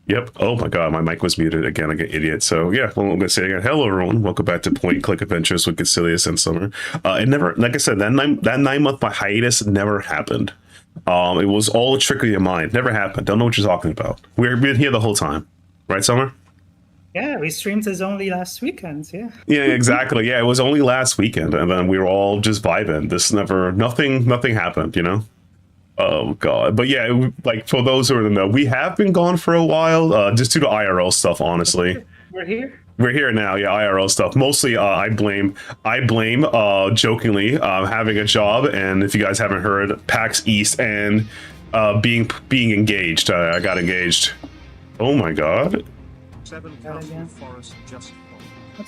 Yep. Oh my god, my mic was muted again like an idiot. So yeah, well, I'm gonna say again, hello everyone, welcome back to Point Click Adventures with Getselious and Summer. It never, like I said, that 9 month hiatus never happened. It was all a trick of your mind. Never happened. Don't know what you're talking about. We've been here the whole time, right, Summer? Yeah, we streamed this only last weekend. Yeah. Yeah, exactly. Yeah, it was only last weekend, and then we were all just vibing. Nothing happened, you know. Oh god, but yeah, like for those who don't know, we have been gone for a while, just due to IRL stuff. Honestly, We're here. we're here now. Yeah, IRL stuff. Mostly, I blame, jokingly, having a job, and if you guys haven't heard, PAX East and being engaged. I got engaged. Oh my god.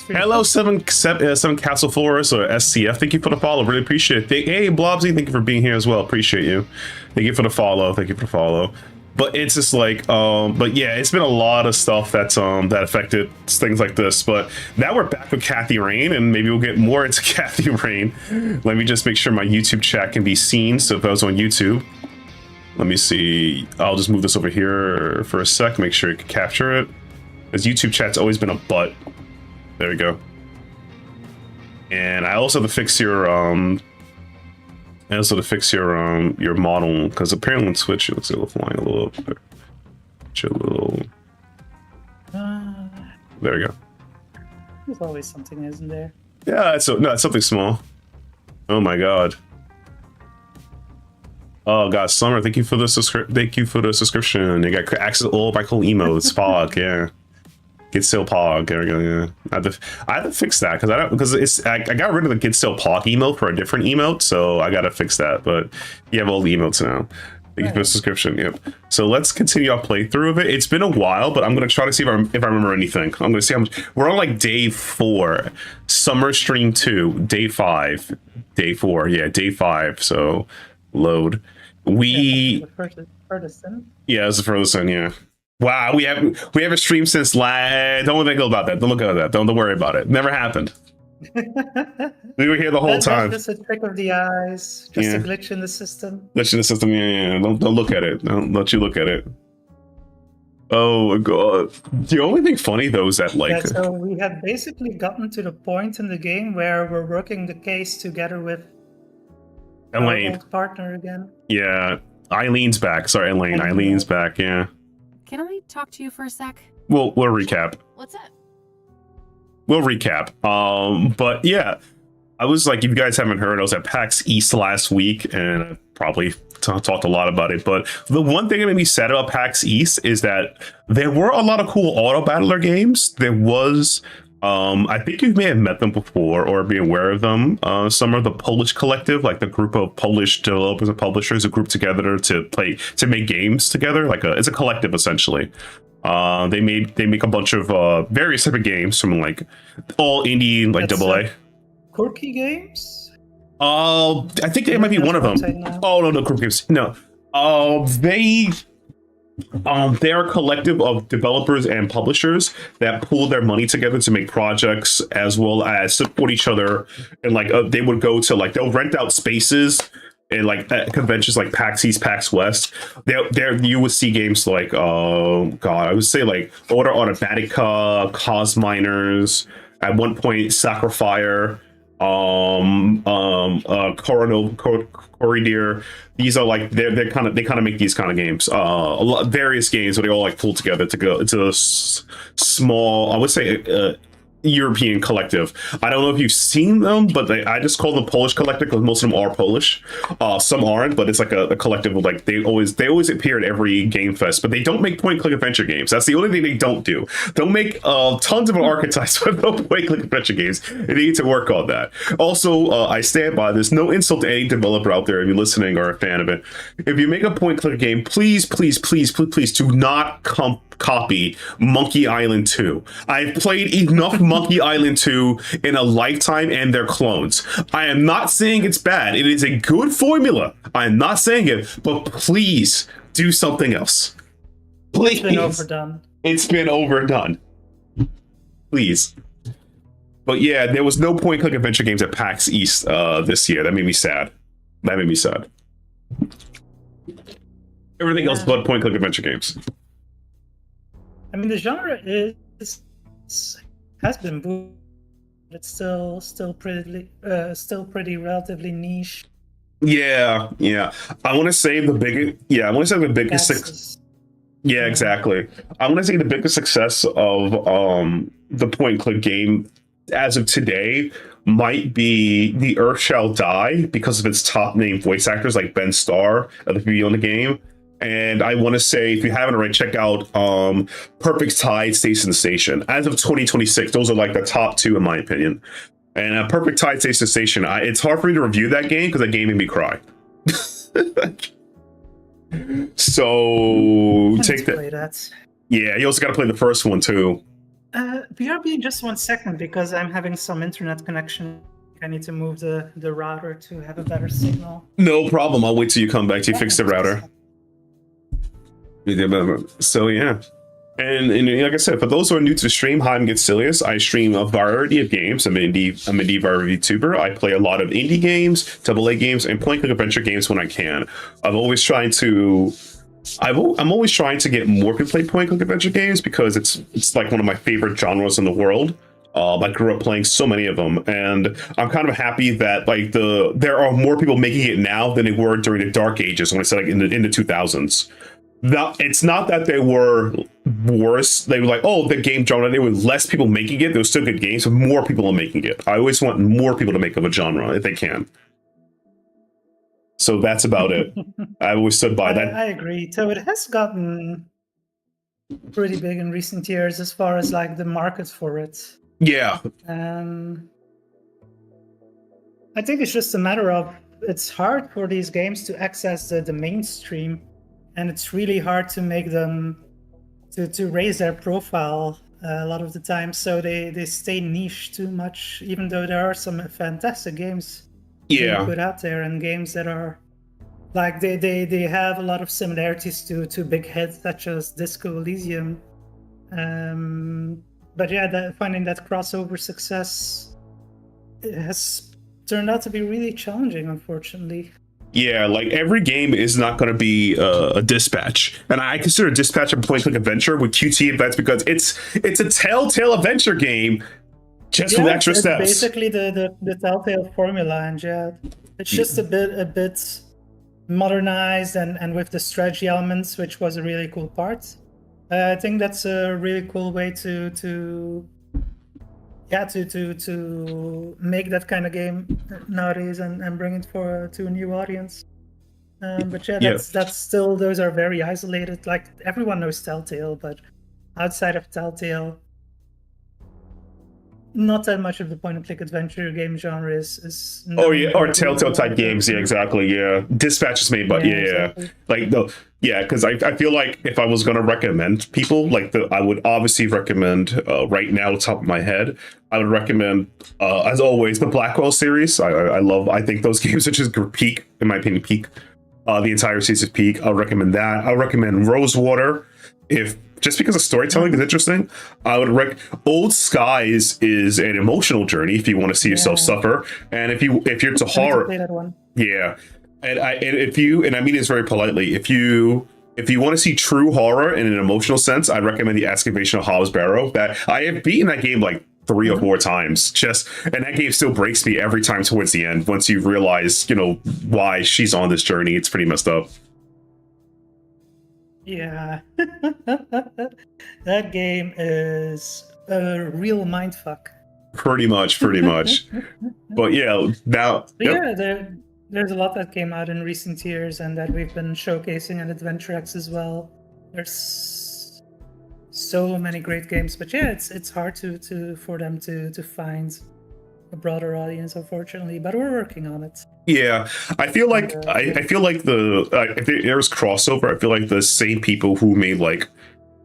Hello, seven Castle Forest or SCF. Thank you for the follow. Really appreciate it. Hey, Blobsy, thank you for being here as well. Appreciate you. Thank you for the follow. Thank you for the follow. But it's just like, but yeah, it's been a lot of stuff that's that affected things like this. But now we're back with Kathy Rain, and maybe we'll get more into Kathy Rain. Let me just make sure my YouTube chat can be seen. So if I was on YouTube, let me see. I'll just move this over here for a sec. Make sure you can capture it. Because YouTube chat's always been a butt. There we go. And I also have to fix your your model, because apparently on Switch it looks like it's flying a little bit. There we go. There's always something, isn't there? Yeah, it's something small. Oh my god. Oh god, Summer, thank you for the subscription. You got access to all my cool emotes. Fog, yeah. Get still pog. There we go. Yeah, I have to fix that because I got rid of the get still pog emote for a different emote, so I gotta fix that. But you have all the emotes now. Thank you for the subscription. Yep. So let's continue our playthrough of it. It's been a while, but I'm gonna try to see if I remember anything. I'm gonna see how much we're on. Like day 4, Summer Stream 2, day 5, day 4. Yeah, day 5. So load. The furthest in. Yeah, it's the furthest in. Yeah. Wow, we haven't streamed since last. Don't think about that. Don't look at that. Don't worry about it. Never happened. We were here the whole time. Just a trick of the eyes. Just a glitch in the system. Glitch in the system. Yeah. Don't look at it. Don't let you look at it. Oh my god. The only thing funny though is that like. Yeah, so we have basically gotten to the point in the game where we're working the case together with Elaine, our old partner again. Yeah, Eileen's back. Sorry, Elaine. Eileen's back. Yeah. Can I talk to you for a sec? We'll recap. What's up? We'll recap. But yeah, I was like, if you guys haven't heard, I was at PAX East last week, and I probably talked a lot about it. But the one thing that made me sad about PAX East is that there were a lot of cool auto battler games. There was, I think you may have met them before or be aware of them. Some of the Polish Collective, like the group of Polish developers and publishers who group together to make games together. It's a collective essentially. They make a bunch of various type of games from like all indie, like AA. Quirky Games? I think they might be one of them. Oh no, Quirky Games. No. They're a collective of developers and publishers that pool their money together to make projects as well as support each other. And like they would go to like, they'll rent out spaces and like at conventions like PAX East, PAX West. There you would see games like, oh god, I would say like Order Automatica, Cos Miners, at one point Sacrifier, Corridor. These are like they kind of make these kind of games. Various games where they all like pull together to go into a small, I would say, European collective. I don't know if you've seen them, but I just call them Polish collective because most of them are Polish. Some aren't, but it's like a collective of like they always appear at every game fest, but they don't make point click adventure games. That's the only thing they don't do. They'll make tons of archetypes, but no point click adventure games. They need to work on that. Also, I stand by this. No insult to any developer out there if you're listening or a fan of it. If you make a point click game, please do not copy Monkey Island 2. I've played enough Monkey Island 2 in a lifetime and their clones. I am not saying it's bad. It is a good formula. I am not saying it, but please do something else. Please. It's been overdone. It's been overdone. Please. But yeah, there was no point click adventure games at PAX East this year. That made me sad. Everything else but point click adventure games. I mean, the genre has been booming. It's still pretty relatively niche. Yeah, yeah. I want to say the biggest. Yeah, I want to say the biggest. Yeah, exactly. I want to say the biggest success of the point and click game as of today might be The Earth Shall Die because of its top name voice actors like Ben Starr of the video in the game. And I want to say, if you haven't already, check out Perfect Tide Station to Station. As of 2026, those are like the top two in my opinion. And Perfect Tide Station to Station, it's hard for me to review that game because that game made me cry. So take that. Yeah, you also got to play the first one too. BRB, just 1 second because I'm having some internet connection. I need to move the router to have a better signal. No problem. I'll wait till you come back to fix the router. So yeah. And like I said, for those who are new to the stream, hi, I'm Getselious. I stream a variety of games. I'm an indie VTuber. I play a lot of indie games, AA games, and point-click adventure games when I can. I'm always trying to get more people to play point-click adventure games because it's like one of my favorite genres in the world. I grew up playing so many of them, and I'm kind of happy that like there are more people making it now than they were during the dark ages when I said like in the 2000s. Now, it's not that they were worse. They were like, oh, the game genre. There were less people making it. There were still good games, but more people are making it. I always want more people to make up a genre if they can. So that's about it. I always stood by that. I agree. So it has gotten pretty big in recent years as far as like the market for it. Yeah. I think it's just a matter of it's hard for these games to access the mainstream. And it's really hard to make them to raise their profile a lot of the time. So they stay niche too much, even though there are some fantastic games being put out there and games that are like they have a lot of similarities to big hits such as Disco Elysium. But yeah, finding that crossover success has turned out to be really challenging, unfortunately. Yeah, like every game is not going to be a Dispatch, and I consider Dispatch a point-click adventure with QT events because it's a Telltale adventure game, just with extra steps. Basically, the Telltale formula, and it's just a bit modernized and with the strategy elements, which was a really cool part. I think that's a really cool way to make that kind of game nowadays and bring it to a new audience. But that's still, those are very isolated. Like everyone knows Telltale, but outside of Telltale, not that much of the point-and-click adventure game genre is or Telltale type games. Yeah, exactly. Yeah, Dispatch is made, but exactly. Like no, yeah, because I feel like if I was gonna recommend people, like I would obviously recommend right now, top of my head, I would recommend as always the Blackwell series. I think those games are just peak, in my opinion, peak. The entire series is peak. I'll recommend that. I'll recommend Rosewater just because the storytelling is interesting. I would Old Skies is an emotional journey if you want to see yourself suffer, and if you're to horror, play that one. Yeah, and I mean this very politely, if you want to see true horror in an emotional sense, I recommend the Excavation of Hobbs Barrow. That I have beaten that game like 3 or 4 times, and that game still breaks me every time towards the end. Once you realize, why she's on this journey, it's pretty messed up. Yeah, that game is a real mindfuck. Pretty much. But yeah, now. There's a lot that came out in recent years and that we've been showcasing at AdventureX as well. There's so many great games, but yeah, it's hard for them to find a broader audience, unfortunately. But we're working on it. Yeah, I feel like I feel like if there's crossover, I feel like the same people who made like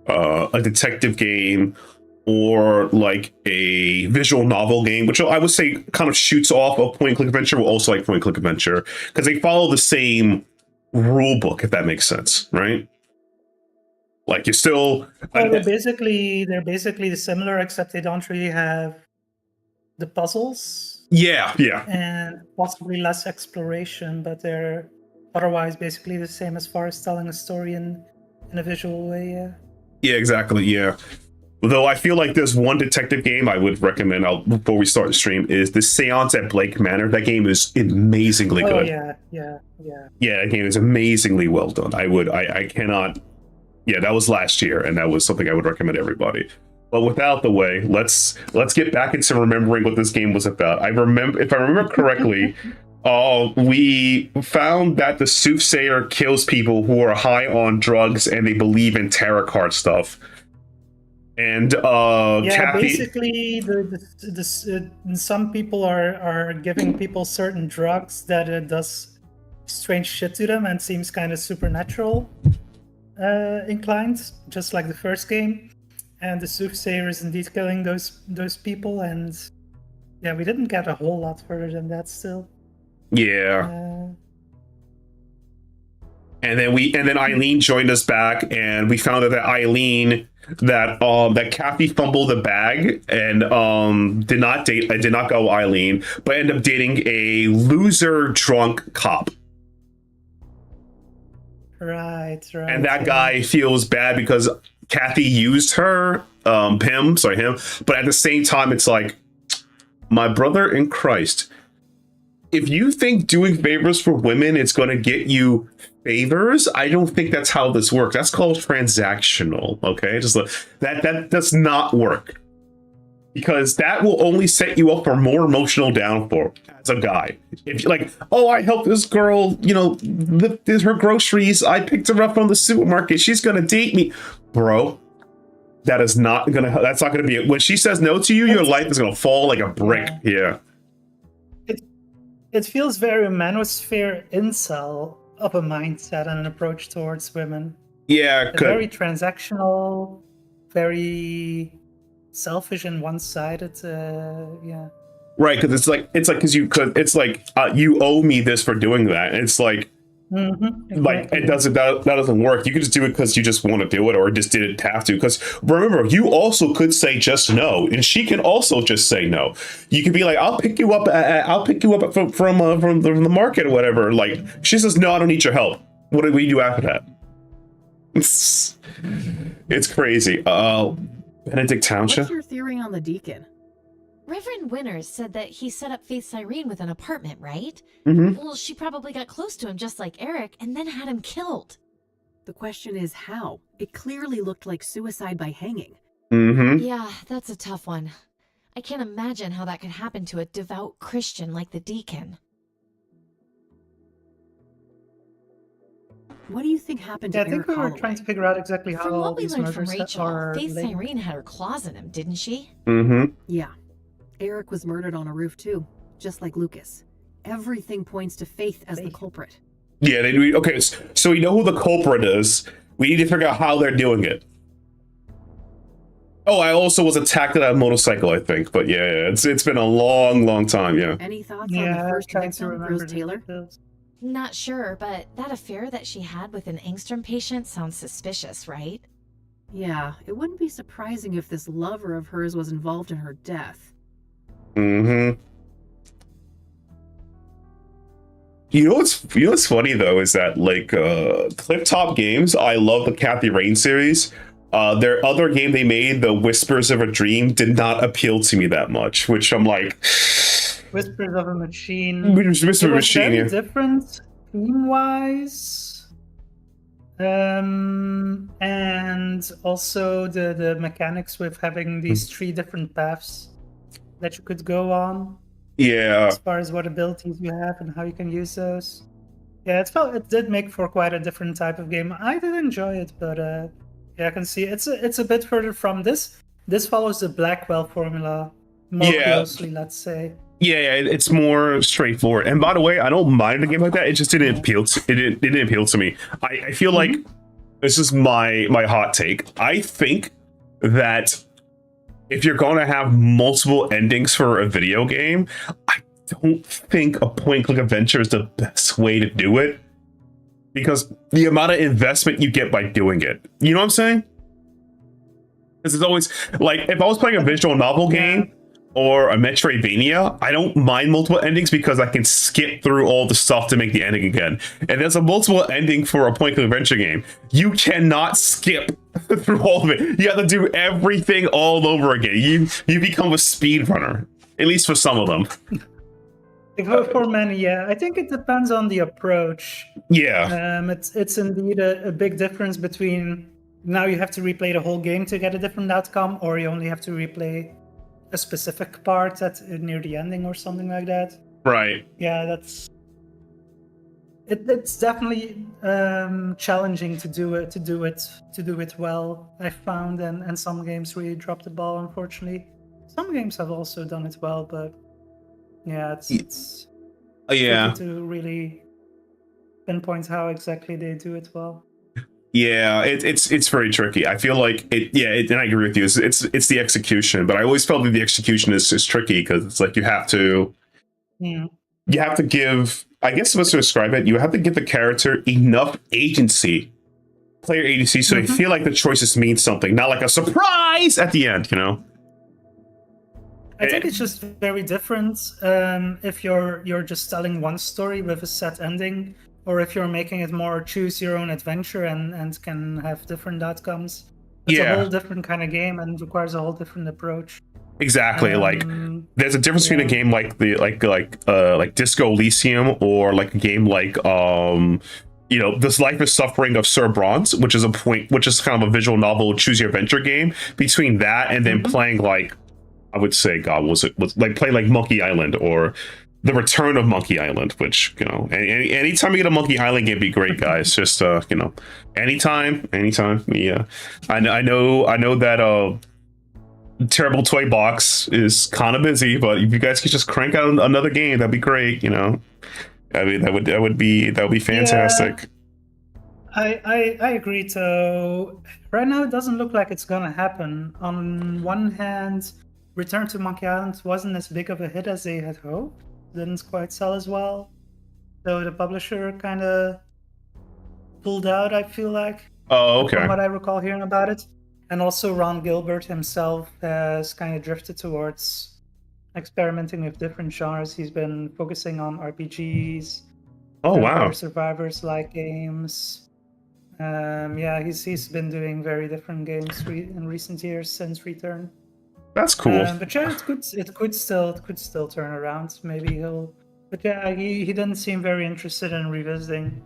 a detective game or like a visual novel game, which I would say kind of shoots off of point-and-click adventure, will also like point-and-click adventure because they follow the same rule book, if that makes sense, right? Like you're still. Well, they're basically similar, except they don't really have the puzzles. Yeah. And possibly less exploration, but they're otherwise basically the same as far as telling a story in a visual way. Yeah, exactly. Yeah. Though I feel like there's one detective game I would recommend before we start the stream is the Seance at Blake Manor. That game is amazingly good. Yeah. Yeah, that game is amazingly well done. I cannot. Yeah, that was last year, and that was something I would recommend everybody. But without the way, let's get back into remembering what this game was about. If I remember correctly, we found that the Soothsayer kills people who are high on drugs and they believe in tarot card stuff. And Kathy, basically, some people are giving people certain drugs that does strange shit to them and seems kind of supernatural inclined, just like the first game. And the Soothsayer is indeed killing those people, and yeah, we didn't get a whole lot further than that still. Yeah. And then Eileen joined us back, and we found out that Eileen that Kathy fumbled the bag and did not go Eileen, but ended up dating a loser drunk cop. Right. And that guy feels bad because Kathy used him, but at the same time, it's like, my brother in Christ, if you think doing favors for women is going to get you favors, I don't think that's how this works. That's called transactional. Okay, just that does not work, because that will only set you up for more emotional downfall as a guy. If you're like, oh, I helped this girl, lift her groceries, I picked her up from the supermarket, she's gonna date me, bro. That's not gonna be it. When she says no to you, your life is gonna fall like a brick. Yeah. It feels very manosphere incel of a mindset and an approach towards women. Yeah, very transactional, very selfish and one-sided. Yeah. Right, because it's like you owe me this for doing that. And it's like, exactly. Like that doesn't work. You could just do it because you just want to do it, or just didn't have to. Because remember, you also could say just no, and she can also just say no. You could be like, I'll pick you up from the market or whatever. Like, she says, no, I don't need your help. What do we do after that? It's crazy. Benedict Township. What's your theory on the deacon? Reverend Winters said that he set up Faith Cyrene with an apartment, right? Mm-hmm. Well, she probably got close to him just like Eric and then had him killed. The question is how? It clearly looked like suicide by hanging. Mm-hmm. Yeah, that's a tough one. I can't imagine how that could happen to a devout Christian like the deacon. What do you think happened to Eric? I think we were Holloway? trying to figure out exactly From how all what we these learned from murders Rachel, are Faith linked. Cyrene had her claws in him, didn't she? Mm-hmm. Yeah. Eric was murdered on a roof too, just like Lucas. Everything points to Faith as the culprit. Yeah, okay, so we know who the culprit is. We need to figure out how they're doing it. Oh, I also was attacked on a motorcycle, I think. But yeah, it's been a long time, yeah. Any thoughts on the first trying to victim, remember Rose Taylor? Not sure, but that affair that she had with an angstrom patient sounds suspicious, right? Yeah, it wouldn't be surprising if this lover of hers was involved in her death. Mm-hmm. You know what's funny though is that like Clip Top Games, I love the Kathy Rain series. Their other game they made, The Whispers of a Dream, did not appeal to me that much, which I'm like, Whispers of a Machine. Whispers of a Machine, very yeah. different theme-wise. And also the mechanics with having these three different paths that you could go on. Yeah. As far as what abilities you have and how you can use those. Yeah, it did make for quite a different type of game. I did enjoy it, but yeah, I can see it's a bit further from this. This follows the Blackwell formula more closely, let's say. Yeah, it's more straightforward. And by the way, I don't mind a game like that. It just didn't appeal to it didn't appeal to me. I feel like this is my hot take. I think that if you're going to have multiple endings for a video game, I don't think a point-and-click adventure is the best way to do it, because the amount of investment you get by doing it. You know what I'm saying? This is always like, if I was playing a visual novel game or a Metroidvania, I don't mind multiple endings because I can skip through all the stuff to make the ending again. And there's a multiple ending for a point-and-click adventure game. You cannot skip through all of it. You have to do everything all over again. You become a speed runner, at least for some of them. For many, yeah. I think it depends on the approach. Yeah. It's indeed a big difference between now you have to replay the whole game to get a different outcome, or you only have to replay a specific part near the ending or something like that. Right. Yeah, it's definitely challenging to do it well. I found, and some games really dropped the ball. Unfortunately, some games have also done it well, but yeah, it's tricky to really pinpoint how exactly they do it well. Yeah, it's very tricky. I feel like and I agree with you. It's the execution, but I always felt that the execution is tricky because it's like you have to give. I guess what's to describe it, you have to give the character enough player agency, so they feel like the choices mean something, not like a surprise at the end. I think it's just very different if you're just telling one story with a set ending, or if you're making it more choose your own adventure and can have different outcomes. It's a whole different kind of game and requires a whole different approach. Exactly. There's a difference between a game like Disco Elysium, or like a game like This Life is Suffering of Sir Bronze, which is kind of a visual novel choose your adventure game. Between that and then playing like, I would say, was playing like Monkey Island or The Return of Monkey Island, which, anytime you get a Monkey Island game, be great, guys. Just anytime. Yeah, I know that Terrible Toy Box is kind of busy, but if you guys could just crank out another game, that'd be great. I mean, that would be fantastic. Yeah, I agree. So right now, it doesn't look like it's gonna happen. On one hand, Return to Monkey Island wasn't as big of a hit as they had hoped. Didn't quite sell as well, so the publisher kind of pulled out, I feel like. Oh, okay. From what I recall hearing about it. And also Ron Gilbert himself has kind of drifted towards experimenting with different genres. He's been focusing on RPGs. Oh, wow. Survivors-like games. He's been doing very different games in recent years since Return. That's cool. But yeah, it could still turn around. Maybe he'll. But yeah, he didn't seem very interested in revisiting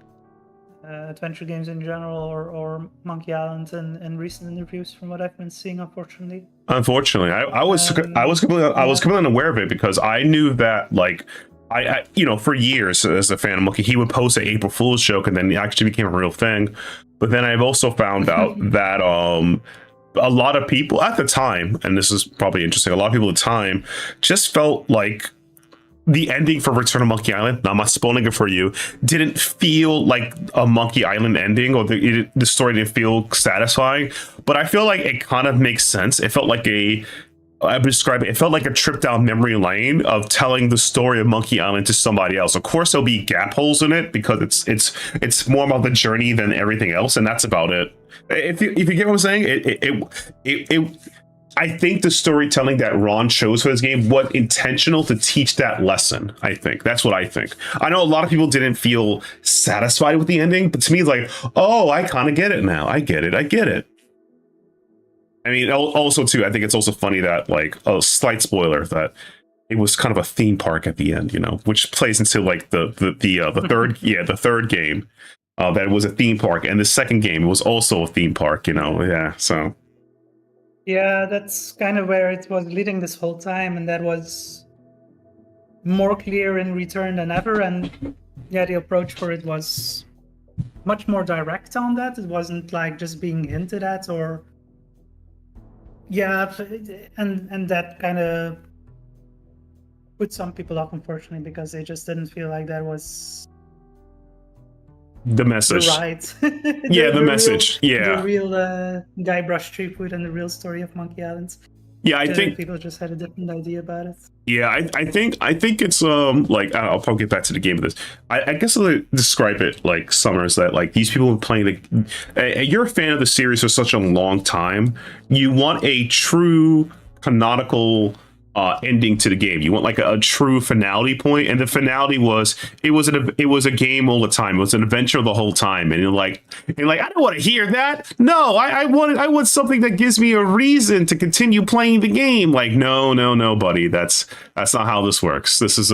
adventure games in general, or Monkey Island in recent interviews, from what I've been seeing. Unfortunately, I was completely unaware of it, because I knew that, like, I for years as a fan of Monkey, he would post an April Fool's joke, and then it actually became a real thing. But then I've also found out that a lot of people at the time, and this is probably interesting, a lot of people at the time just felt like the ending for Return of Monkey Island, now I'm not spoiling it for you, didn't feel like a Monkey Island ending, or the story didn't feel satisfying. But I feel like it kind of makes sense. It felt like it felt like a trip down memory lane of telling the story of Monkey Island to somebody else. Of course, there'll be gap holes in it, because it's more about the journey than everything else, and that's about it. If you get what I'm saying, I think the storytelling that Ron chose for this game was intentional to teach that lesson. I think that's what I think. I know a lot of people didn't feel satisfied with the ending, but to me, it's like, oh, I kind of get it now. I get it. I mean, also too, I think it's also funny that, like, a slight spoiler, that it was kind of a theme park at the end, which plays into like the third game, that it was a theme park, and the second game was also a theme park, so. Yeah, that's kind of where it was leading this whole time, and that was more clear in Return than ever. And yeah, the approach for it was much more direct on that. It wasn't like just being hinted at, or and that kind of put some people off, unfortunately, because they just didn't feel like that was the message. The message. The real Guybrush Threepwood and the real story of Monkey Island. Yeah, I think people just had a different idea about it. Yeah, I think it's like, I'll probably get back to the game of this. I guess I'll describe it like Summers, that like these people playing you're a fan of the series for such a long time. You want a true canonical ending to the game. You want like a true finality point, and the finality was it was a game all the time. It was an adventure the whole time, and you're like I don't want to hear that. No, I want something that gives me a reason to continue playing the game. Like no, buddy, that's not how this works. This is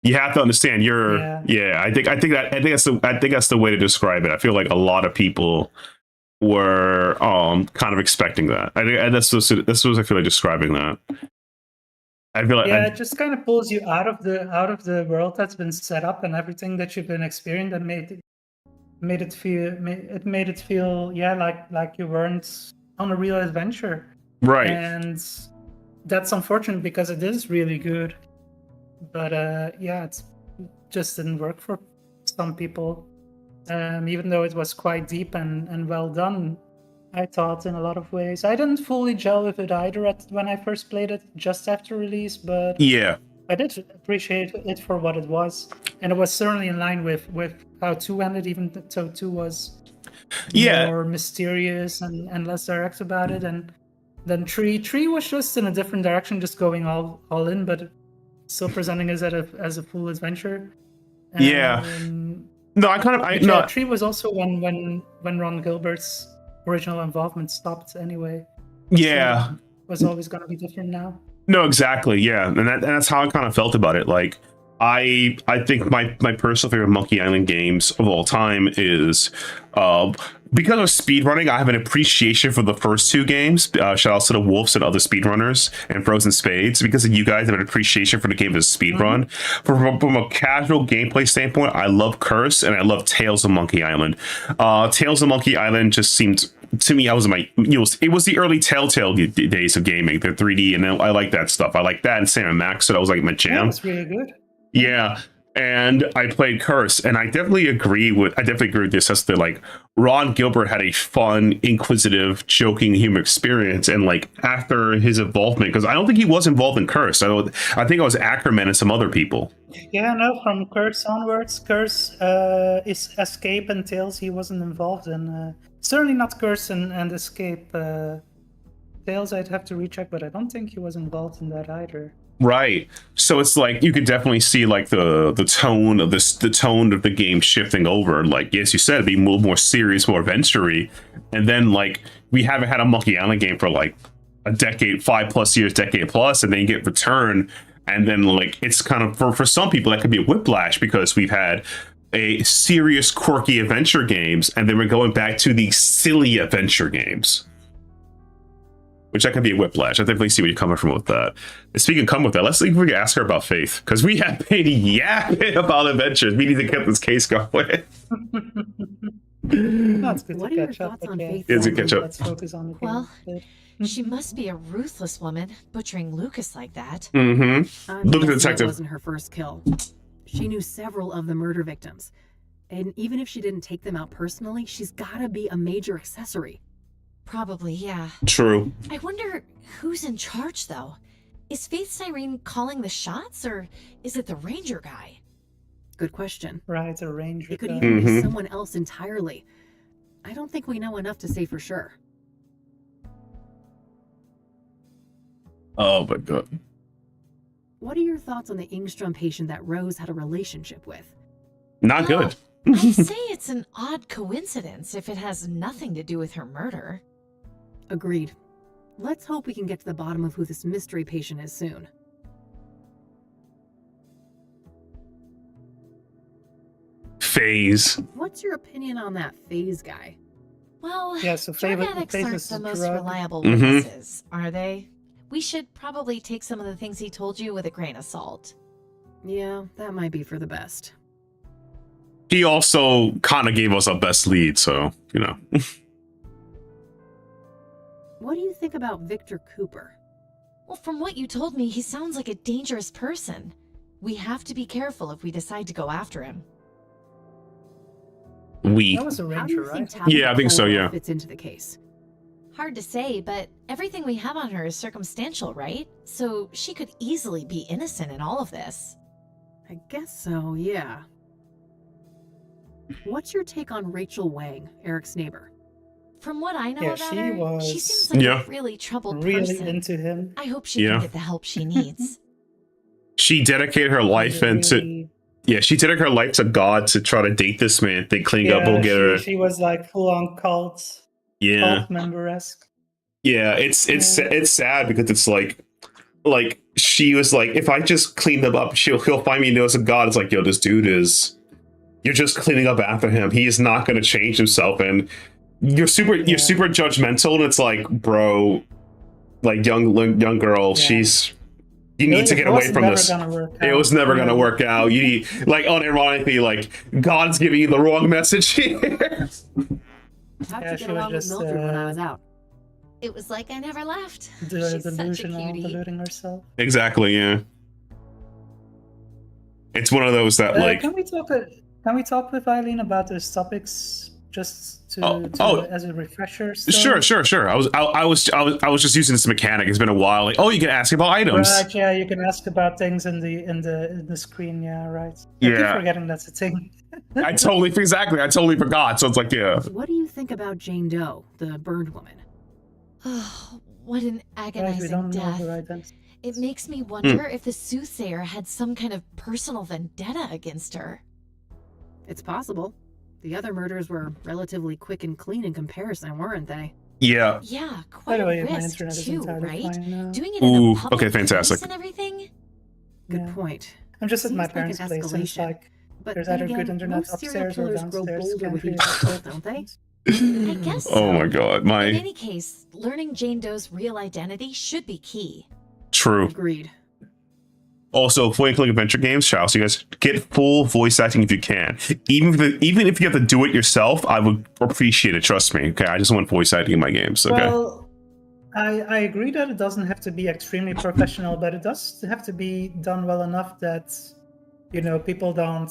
you have to understand. I think that's the way to describe it. I feel like a lot of people were kind of expecting that. I think this was I feel like describing that. I feel like it just kind of pulls you out of the world that's been set up and everything that you've been experiencing, and made it feel like you weren't on a real adventure. Right. And that's unfortunate because it is really good. But it just didn't work for some people. Even though it was quite deep and well done, I thought, in a lot of ways. I didn't fully gel with it either when I first played it, just after release, but yeah, I did appreciate it for what it was. And it was certainly in line with how 2 ended, even though 2 was more mysterious and less direct about it. And then 3 was just in a different direction, just going all in, but still presenting it as a full adventure. No, I 3 was also when Ron Gilbert's original involvement stopped anyway. Yeah. So it was always going to be different now. No, exactly. Yeah. And that's how I kind of felt about it. Like, I think my personal favorite Monkey Island games of all time is because of speedrunning. I have an appreciation for the first 2 games. Shout out to the Wolves and other speedrunners and Frozen Spades. Because of you guys, I have an appreciation for the game as a speedrun. From a casual gameplay standpoint, I love Curse and I love Tales of Monkey Island. Tales of Monkey Island just seemed, to me, it was the early Telltale days of gaming, the 3D, and I like that stuff. I like that and Sam and Max, so that was like my jam. Yeah, it's really good. Yeah, and I played Curse, and I definitely agree with this as the like Ron Gilbert had a fun, inquisitive, joking human experience, and like after his involvement, because I don't think he was involved in Curse. I think it was Ackerman and some other people. Yeah, no, from Curse onwards, Curse is Escape and Tales he wasn't involved in. Certainly not Curse and Escape. Tales I'd have to recheck, but I don't think he was involved in that either. Right. So it's like you could definitely see like the tone of the tone of the game shifting over. Like, as you said, be more serious, more adventure-y. And then like we haven't had a Monkey Island game for like a decade, 5+ years, decade plus, and then you get Return, and then like it's kind of for some people that could be a whiplash because we've had a serious, quirky adventure games, and then we're going back to the silly adventure games. Which that could be a whiplash. I definitely see where you're coming from with that. And speaking of coming with that, let's see if we can ask her about Faith. Because we have been yapping about adventures. We need to get this case going. That's good. What are your thoughts on Faith? It's a catch up. Let's focus on the game. Well, she must be a ruthless woman, butchering Lucas like that. Mm-hmm. Look at the detective. That wasn't her first kill. She knew several of the murder victims. And even if she didn't take them out personally, she's gotta be a major accessory. Probably, yeah. True. I wonder who's in charge, though. Is Faith Cyrene calling the shots, or is it the ranger guy? Good question. Right, a ranger. It could even be someone else entirely. I don't think we know enough to say for sure. Oh my god. What are your thoughts on the Ingstrom patient that Rose had a relationship with? Not good. I'd say it's an odd coincidence if it has nothing to do with her murder. Agreed. Let's hope we can get to the bottom of who this mystery patient is soon. Phase. What's your opinion on that Phase guy? Well, Yeah, so drug Phase addicts is aren't the a most drug. reliable witnesses, are they? We should probably take some of the things he told you with a grain of salt. Yeah, that might be for the best. He also kind of gave us our best lead, so, you know. What do you think about Victor Cooper? Well, from what you told me, he sounds like a dangerous person. We have to be careful if we decide to go after him. That was a How do ranger, you right? think Tabitha Yeah, I think so, Cole yeah. fits into the case? Hard to say, but everything we have on her is circumstantial, right? So she could easily be innocent in all of this. I guess so, yeah. What's your take on Rachel Wang, Eric's neighbor? From what I know Yeah, about she her, was she seems like Yeah. a really troubled really person. into him. I hope she Yeah. can get the help she needs. She dedicated her life She into really- she dedicated her life to God to try to date this man. Think clean up, yeah, will get her. she was like full on cult member-esque. Yeah, it's Yeah. it's sad because it's like she was like, if I just clean them up, he'll find me knows of God. It's like, yo, this dude is, you're just cleaning up after him. He is not going to change himself, and you're super judgmental. And it's like, bro, like young girl, you need to get away from this. It was never gonna work out. You need, like, unironically, like, God's giving you the wrong message here. How'd Yeah, you she get was along with just, Mildred when I was out? It was like I never left. She's such a Delusional, cutie. deluding herself. Exactly. Yeah. It's one of those that like. Can we talk with Eileen about those topics just as a refresher? Still? Sure. I was just using this mechanic. It's been a while. Like, oh, you can ask about items. Right, yeah, you can ask about things in the screen. Yeah, right. I keep forgetting that's a thing. I totally forgot. So it's like, yeah. What do you think about Jane Doe, the burned woman? Oh, what an Right, we agonizing don't know death. her identity. It makes me wonder if the Soothsayer had some kind of personal vendetta against her. It's possible. The other murders were relatively quick and clean in comparison, weren't they? Yeah. Yeah, By quite the way, a my risk internet is too, entirely right? fine now. Doing it in Ooh, a public okay, fantastic. place and everything. Good Yeah. point. I'm just at Seems my like parents' an place, and it's escalation. like But there's then either again, good internet most serial upstairs or killers grow downstairs. bolder Can't with really each help other, it. don't they? I guess so. Oh my god, In any case, learning Jane Doe's real identity should be key. true. Agreed. Also, point and click adventure games, shout out to you guys. Get full voice acting if you can. Even if you have to do it yourself, I would appreciate it. Trust me. Okay, I just want voice acting in my games. Okay. Well, I agree that it doesn't have to be extremely professional, but it does have to be done well enough that people don't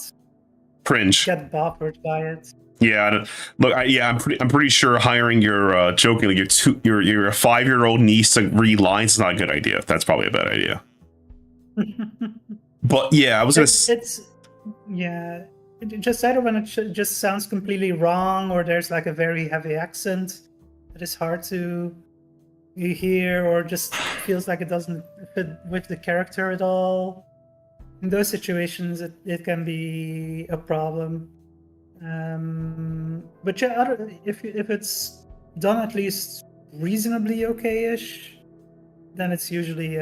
Cringe. get bothered by it. Yeah. Look. I'm pretty sure hiring your jokingly your 5-year-old niece to read lines is not a good idea. That's probably a bad idea. But yeah, I was gonna. It just either when it just sounds completely wrong, or there's like a very heavy accent that is hard to hear, or just feels like it doesn't fit with the character at all. In those situations, it can be a problem. But yeah, if it's done at least reasonably okay-ish, then it's usually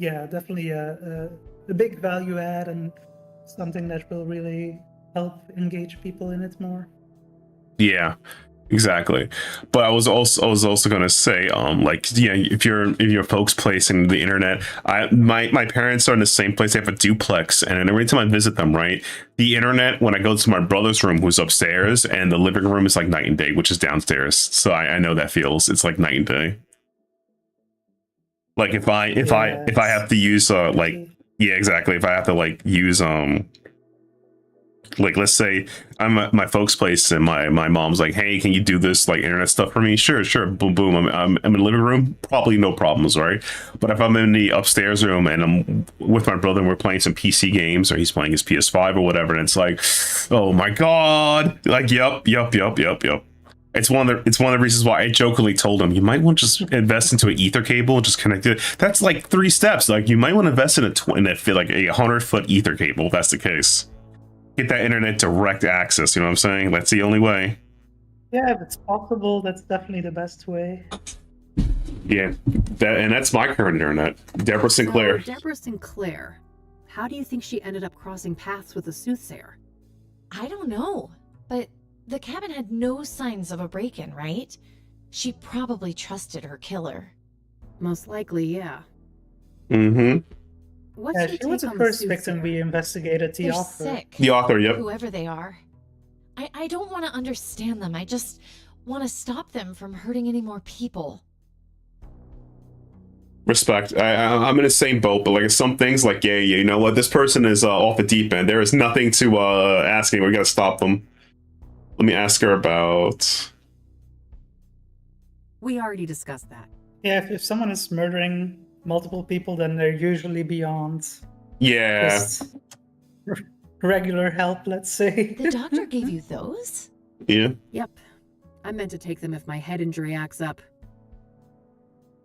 definitely a big value add and something that will really help engage people in it more. Yeah, exactly. But I was also gonna say, if your folks' place in the internet, my parents are in the same place. They have a duplex, and every time I visit them, right, the internet when I go to my brother's room, who's upstairs, and the living room is like night and day, which is downstairs. So I know that feels. It's like night and day. Like if I have to use exactly. If I have to use let's say I'm at my folks' place and my mom's like, hey, can you do this internet stuff for me? Sure. Boom, boom. I'm in the living room, probably no problems, right? But if I'm in the upstairs room and I'm with my brother and we're playing some PC games, or he's playing his PS5 or whatever, and it's like, oh my god, yup. It's one of the reasons why I jokingly told him you might want to just invest into an ether cable and just connect it. That's like 3 steps. Like you might want to invest in a 100-foot ether cable if that's the case. Get that internet direct access. You know what I'm saying? That's the only way. Yeah, if it's possible, that's definitely the best way. Yeah, that's my current internet. Deborah Sinclair. So, Deborah Sinclair. How do you think she ended up crossing paths with the Soothsayer? I don't know, but the cabin had no signs of a break-in, right? She probably trusted her killer. Most likely, yeah. Mm-hmm. What's Yeah, your she take was the on first victim Soothsayer? we investigated. The They're author. sick. The author, yep. Whoever they are. I don't want to understand them. I just want to stop them from hurting any more people. Respect. I'm in the same boat, but some things you know what, this person is off the deep end. There is nothing to ask anymore. We gotta stop them. Let me ask her about. We already discussed that. Yeah, if someone is murdering multiple people, then they're usually beyond just regular help, let's say. The doctor gave you those? Yeah. Yep. I meant to take them if my head injury acts up.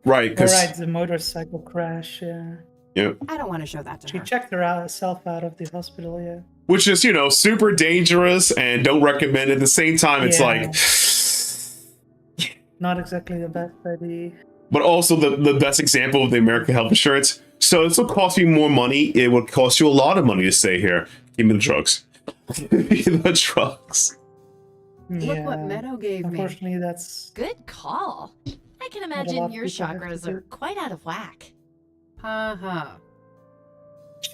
Right, because Alright, the motorcycle crash, yeah. yeah, I don't want to show that to She her. checked herself out of the hospital, yeah. which is super dangerous and don't recommend. At the same time, it's Yeah. like, Not exactly the best idea. but also the best example of the American health insurance. So this will cost you more money. It would cost you a lot of money to stay here. Give me the drugs. Give me the drugs. Look what Meadow gave me. Unfortunately, that's... Good call. I can Not a lot imagine of your people have to chakras do. are quite out of whack. Ha.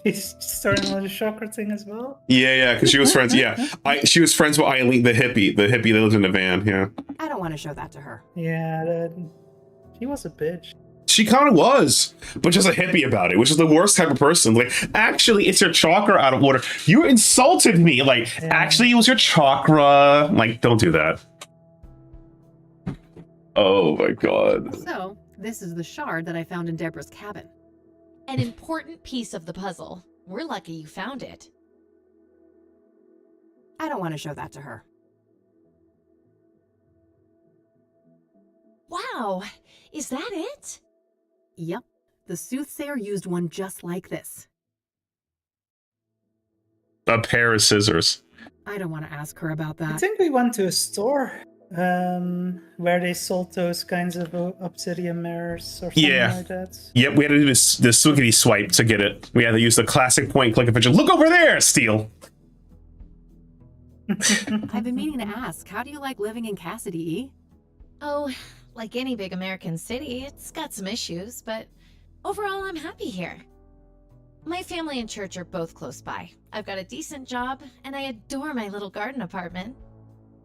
She's starting with the chakra thing as well. Yeah, because she was friends. Yeah, she was friends with Eileen, the hippie that lives in the van. Yeah, I don't want to show that to her. Yeah, she was a bitch. she kind of was, but just a hippie about it, which is the worst type of person. Like, actually, it's your chakra out of order. You insulted me. Like, Yeah. actually, it was your chakra. Like, don't do that. Oh my god. So, this is the shard that I found in Deborah's cabin. An important piece of the puzzle. We're lucky you found it. I don't want to show that to her. Wow, is that it? Yep, the Soothsayer used one just like this. A pair of scissors. I don't want to ask her about I that. think we went to a store where they sold those kinds of obsidian mirrors or something Yeah. like that. Yep, we had to do this swiggity swipe to get it. We had to use the classic point click adventure. Look over there, Steel. I've been meaning to ask, how do you like living in Cassidy, E? Oh, like any big American city, it's got some issues, but overall I'm happy here. My family and church are both close by. I've got a decent job, and I adore my little garden apartment.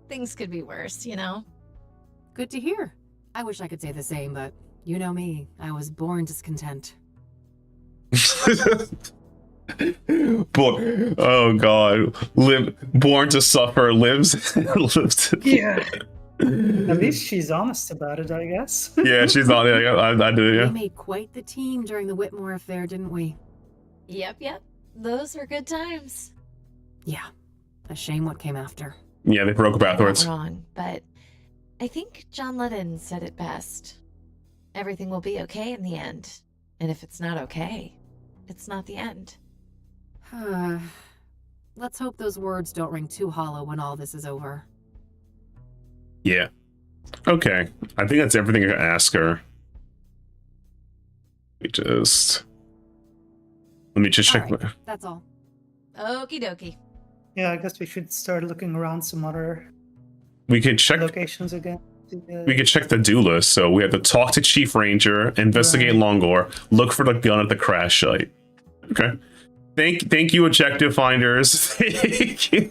Things could be worse, you know? Good to hear. I wish I could say the same, but you know me. I was born discontent. Oh god. Born to suffer, lives to... Yeah. At least she's honest about it, I guess. Yeah, she's on it. I do, We yeah. made quite the team during the Whitmore affair, didn't we? Yep. Those were good times. Yeah. A shame what came after. Yeah, they broke up You're afterwards. not wrong, but I think John Lennon said it best. Everything will be okay in the end. And if it's not okay, it's not the end. Let's hope those words don't ring too hollow when all this is over. Yeah. Okay. I think that's everything I can ask her. Let me just check. All right, that's all. Okie dokie. Yeah, I guess we should start looking around some other We could check. locations again. We could check the do list. So we have to talk to Chief Ranger, investigate Right. Longor, look for the gun at the crash site. Okay. Thank you, objective finders. Thank you.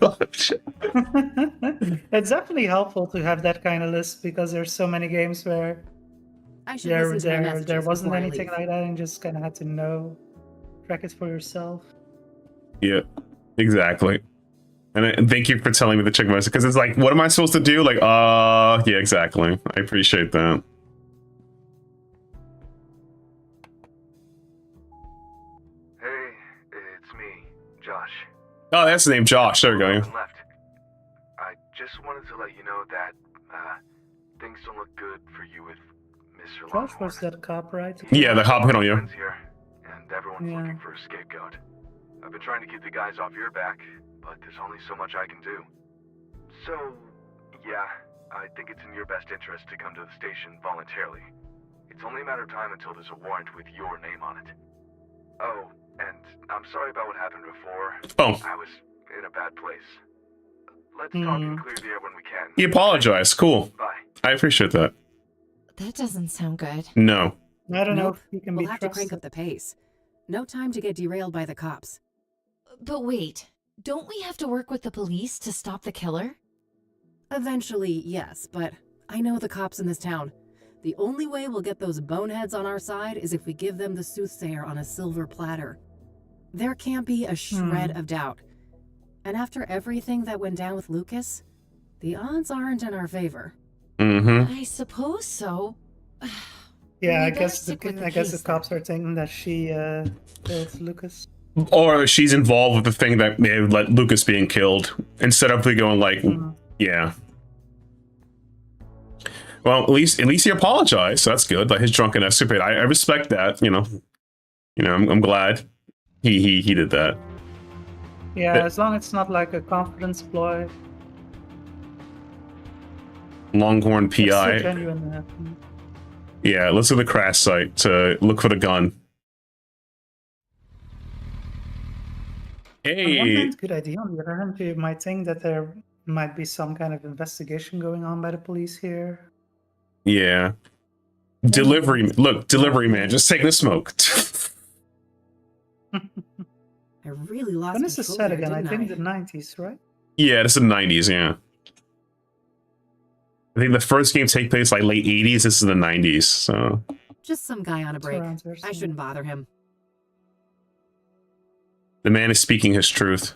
It's definitely helpful to have that kind of list because there's so many games where I should listen to my messages there wasn't before I anything leave. like that and just kind of had to track it for yourself. Yeah, exactly. And thank you for telling me the check message because it's like, what am I supposed to do? Like, yeah, exactly. I appreciate that. Hey, it's me, Josh. Oh, that's the name, Josh. There we go. Left. I just wanted to let you know that things don't look good for you with Mr. Josh was Longhorn. that cop, right? Yeah, the hop hit on you. Friends here, and everyone's Yeah. looking for a scapegoat. I've been trying to keep the guys off your back, but there's only so much I can do. So, yeah, I think it's in your best interest to come to the station voluntarily. It's only a matter of time until there's a warrant with your name on it. Oh, and I'm sorry about what happened before. Oh, I was in a bad place. Let's talk and clear the air when we can. he apologized. Cool. Bye. I appreciate that. That doesn't sound good. No. I don't know Nope. if he can We'll be have to crank trusted. up the pace. No time to get derailed by the cops. But wait, don't we have to work with the police to stop the killer? Eventually, yes, but I know the cops in this town. The only way we'll get those boneheads on our side is if we give them the Soothsayer on a silver platter. There can't be a shred of doubt. And after everything that went down with Lucas, the odds aren't in our favor. Mm-hmm. I suppose so. Yeah, We I better guess stick with the I guess the case, cops are thinking that she killed Lucas. Or she's involved with the thing that may have let Lucas being killed instead of going like, yeah. Well, at least he apologized. So that's good. Like his drunken escapade. I respect that. I'm glad he did that. Yeah, as long as it's not like a confidence ploy. Longhorn It's still PI. genuine. Yeah, let's go to the crash site to look for the gun. On one Hey, hand, good idea. On the other hand, you might think that there might be some kind of investigation going on by the police here. yeah. Delivery man, just take the smoke. I really lost When is this control set there, again? I didn't think the 90s, right? Yeah, this is the 90s, yeah. I think the first game take place like late 80s, this is the 90s, so. Just some guy on a break. around there I somewhere. shouldn't bother him. The man is speaking his truth.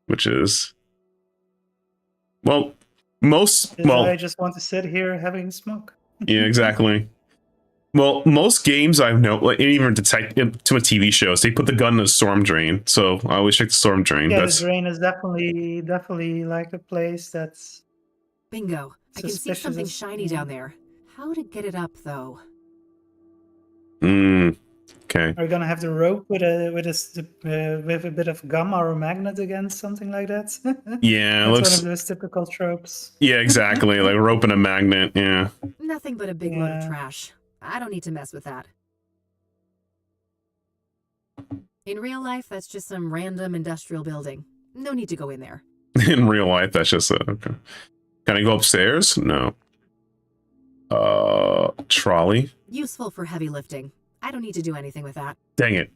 Which is... Well, I just want to sit here having a smoke. yeah, exactly. Well, most games I've known, like even to TV shows, they put the gun in a storm drain. So I always check the storm drain. Yeah, That's the drain is definitely like a place that's... Bingo. I can see Suspicious something as- shiny yeah. down there. How to get it up, though? okay. Are we gonna have the rope with a bit of gum or a magnet against something like that? Yeah, it That's looks. one of those typical tropes. Yeah, exactly. Like rope and a magnet. Yeah. Nothing but a big load of Yeah. trash. I don't need to mess with that. In real life, that's just some random industrial building. No need to go in there. In real life, that's just okay. Can I go upstairs? No. Trolley. Useful for heavy lifting. I don't need to do anything with that. Dang it.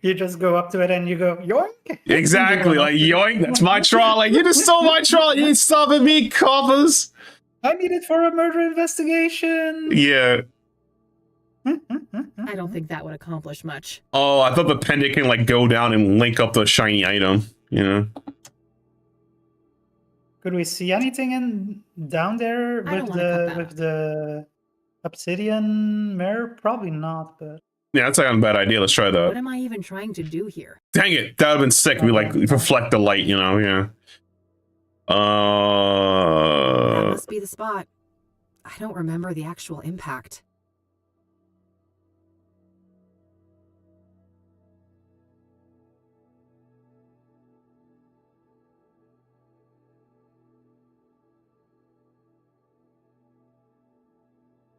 You just go up to it and you go, yoink! Exactly. Like yoink. That's my trolley. You just stole my trolley. You ain't stopping me, coppers. I need it for a murder investigation! Yeah. I don't think that would accomplish much. Oh, I thought the pendant can like go down and link up the shiny item. You know. Could we see anything down there I don't wanna cut that with the obsidian mirror? Probably not, but Yeah, that's like a bad idea. Let's try What that. am I even trying to do here? Dang it. That would have been sick. We like reflect the light, yeah. That must be the spot. I don't remember the actual impact.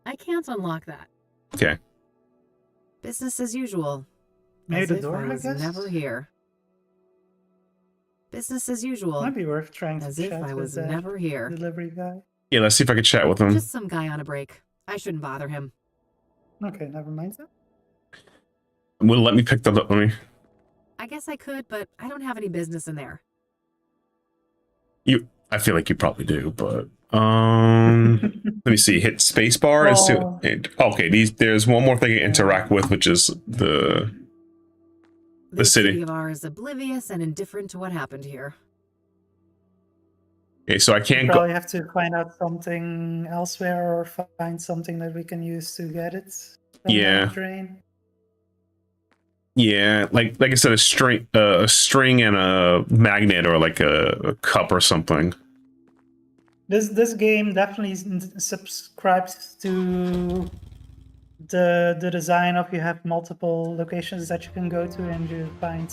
I can't unlock that. Okay. Business as usual. maybe As the if door, I I was guess? never here. Business as usual. Might be worth trying to As if chat I with was that never here. delivery guy. Yeah, let's see if I can chat with him. Just some guy on a break. I shouldn't bother him. Okay, never mind that. Will let me pick that up. Let me. I guess I could, but I don't have any business in there. I feel like you probably do, but let me see. Hit spacebar and see. Well- Okay, there's one more thing to interact with, which is the This city. of ours oblivious and indifferent to what happened here. Okay, so I We can't go. probably have to find out something elsewhere or find something that we can use to get it from Yeah. the drain. Yeah, like I said, a string and a magnet or like a cup or something. This game definitely subscribes to the design of you have multiple locations that you can go to and you find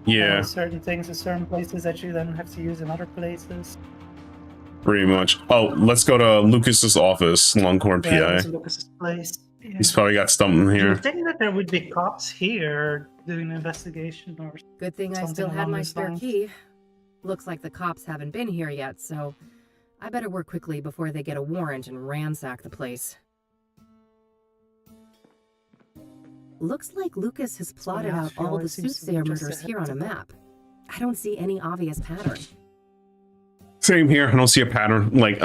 Yeah, certain things in certain places that you then have to use in other places. pretty much. Oh, let's go to Lucas's office, Longhorn Yeah, PI. that's Lucas's place. Yeah. He's probably got something You here. would think that there would be cops here doing an investigation or Good thing I Something still had along my those spare lines. key. Looks like the cops haven't been here yet, so I better work quickly before they get a warrant and ransack the place. Looks like Lucas has plotted else out she all the always seems to be Soothsayer just murders ahead here on a of it. map. I don't see any obvious pattern. Same here. I don't see a pattern. Like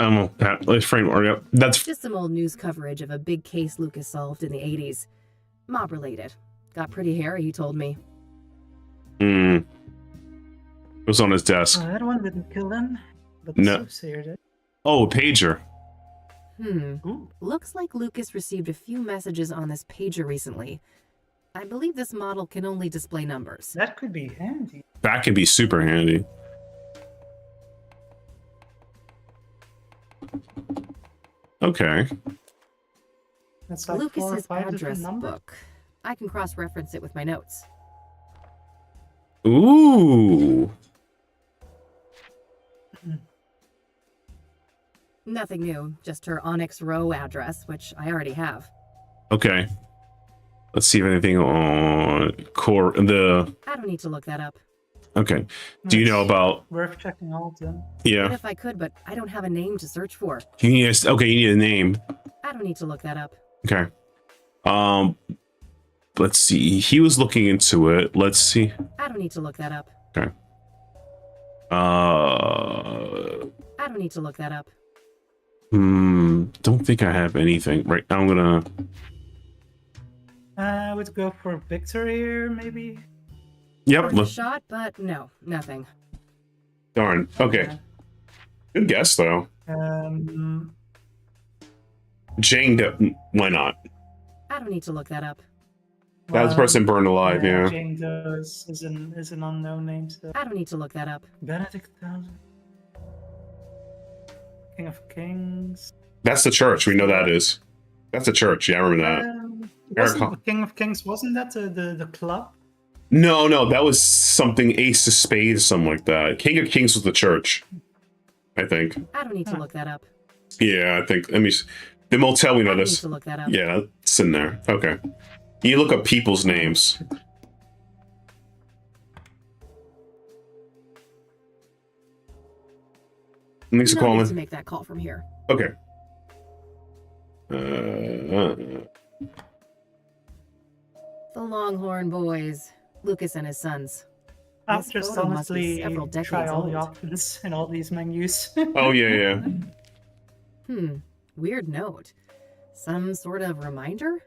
frame or yeah. That's Just some old news coverage of a big case Lucas solved in the 80s. Mob related. Got pretty hairy, he told me. it was on his desk. that one didn't kill him, but No. the Soothsayer did. Oh, a pager. Ooh. Looks like Lucas received a few messages on this pager recently. I believe this model can only display numbers. That could be handy. That could be super handy. Okay. It's like 4 or Lucas's 5 different address numbers. book. I can cross-reference it with my notes. Ooh. Nothing new, just her Onyx Row address, which I already have. Okay. Let's see if anything on core the. I don't need to look that up. Okay. Do you know It's about? worth checking all of them. Yeah. And if I could, but I don't have a name to search for. You need okay. You need a name. I don't need to look that up. Okay. Let's see. He was looking into it. Let's see. I don't need to look that up. Okay. I don't need to look that up. Don't think I have anything right now. I'm gonna. I would go for Victor here, maybe. Yep. Worth a shot, but no, nothing. Darn. Okay. Good guess though. Jane. Why not? I don't need to look that up. That was the person burned alive. Yeah. Jane Doe's is an unknown name. So. I don't need to look that up. Benedict Thousand. King of Kings. That's the church. We know that is. That's the church. Yeah, I remember that. Wasn't King of Kings, wasn't that the club? No, that was something Ace of Spades, something like that. King of Kings was the church, I think. I don't need to look that up. Yeah, I think. Let me. The motel, we know I don't need this. to look that up. Yeah, it's in there. Okay. You look up people's names. Lisa No need to Coleman. make that call from here. Okay. The Longhorn Boys, Lucas and his sons. I'll This just photo must be honestly several decades try all the old. options in all these menus. Oh yeah. Weird note. Some sort of reminder?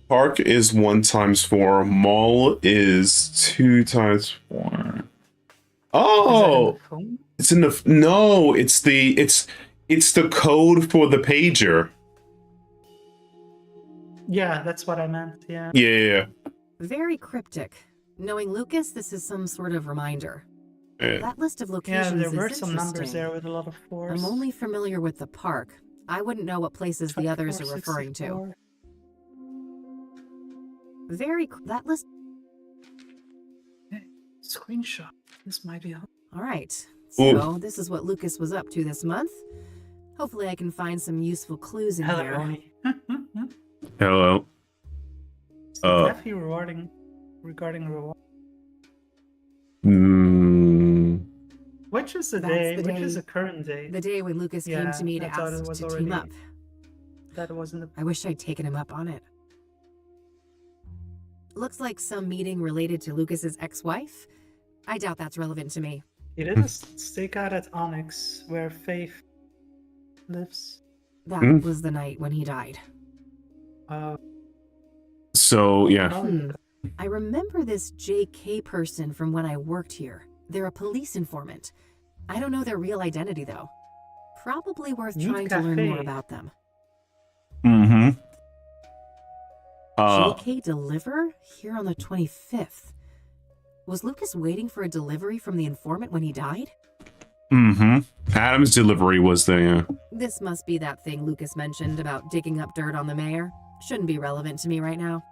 Park is 1 times 4. Mall is 2 times 4. Oh, it's in the no. It's the code for the pager. Yeah, that's what I meant. Yeah. Yeah. Very cryptic. Knowing Lucas, this is some sort of reminder. Yeah. That list of Yeah, locations there were is some numbers interesting. there with a lot of fours. I'm only familiar with the park. I wouldn't know what places the others are referring to. 24, That list. Screenshot. This might be helpful. All right. So this is what Lucas was up to this month. Hopefully, I can find some useful clues in Hello, here. Ronnie. Hello. Definitely regarding reward. Which is the That's day? the Which day- is the current day? The day when Lucas came Yeah, to me to I thought it ask was to already- team up. That wasn't the. I wish I'd taken him up on it. Looks like some meeting related to Lucas's ex-wife. I doubt that's relevant to me. He did a stakeout at Onyx, where Faith lives. That was the night when he died. So yeah. Oh, I remember this JK person from when I worked here. They're a police informant. I don't know their real identity, though. Probably worth Youth trying to learn more Cafe. about them. JK deliver? Here on the 25th. Was Lucas waiting for a delivery from the informant when he died? Adam's delivery was there. This must be that thing Lucas mentioned about digging up dirt on the mayor. Shouldn't be relevant to me right now.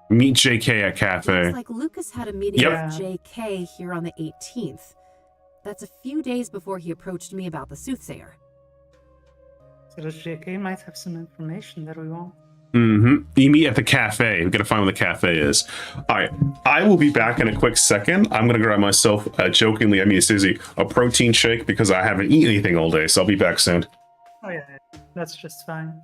Meet JK at cafe. Looks like Lucas had a meeting Yep. with JK here on the 18th. That's a few days before he approached me about the Soothsayer. so this JK might have some information that we want. You meet at the cafe. We gotta find where the cafe is. All right, I will be back in a quick second. I'm gonna grab myself, jokingly, I mean Susie, a protein shake because I haven't eaten anything all day. So I'll be back soon. Oh yeah, that's just fine.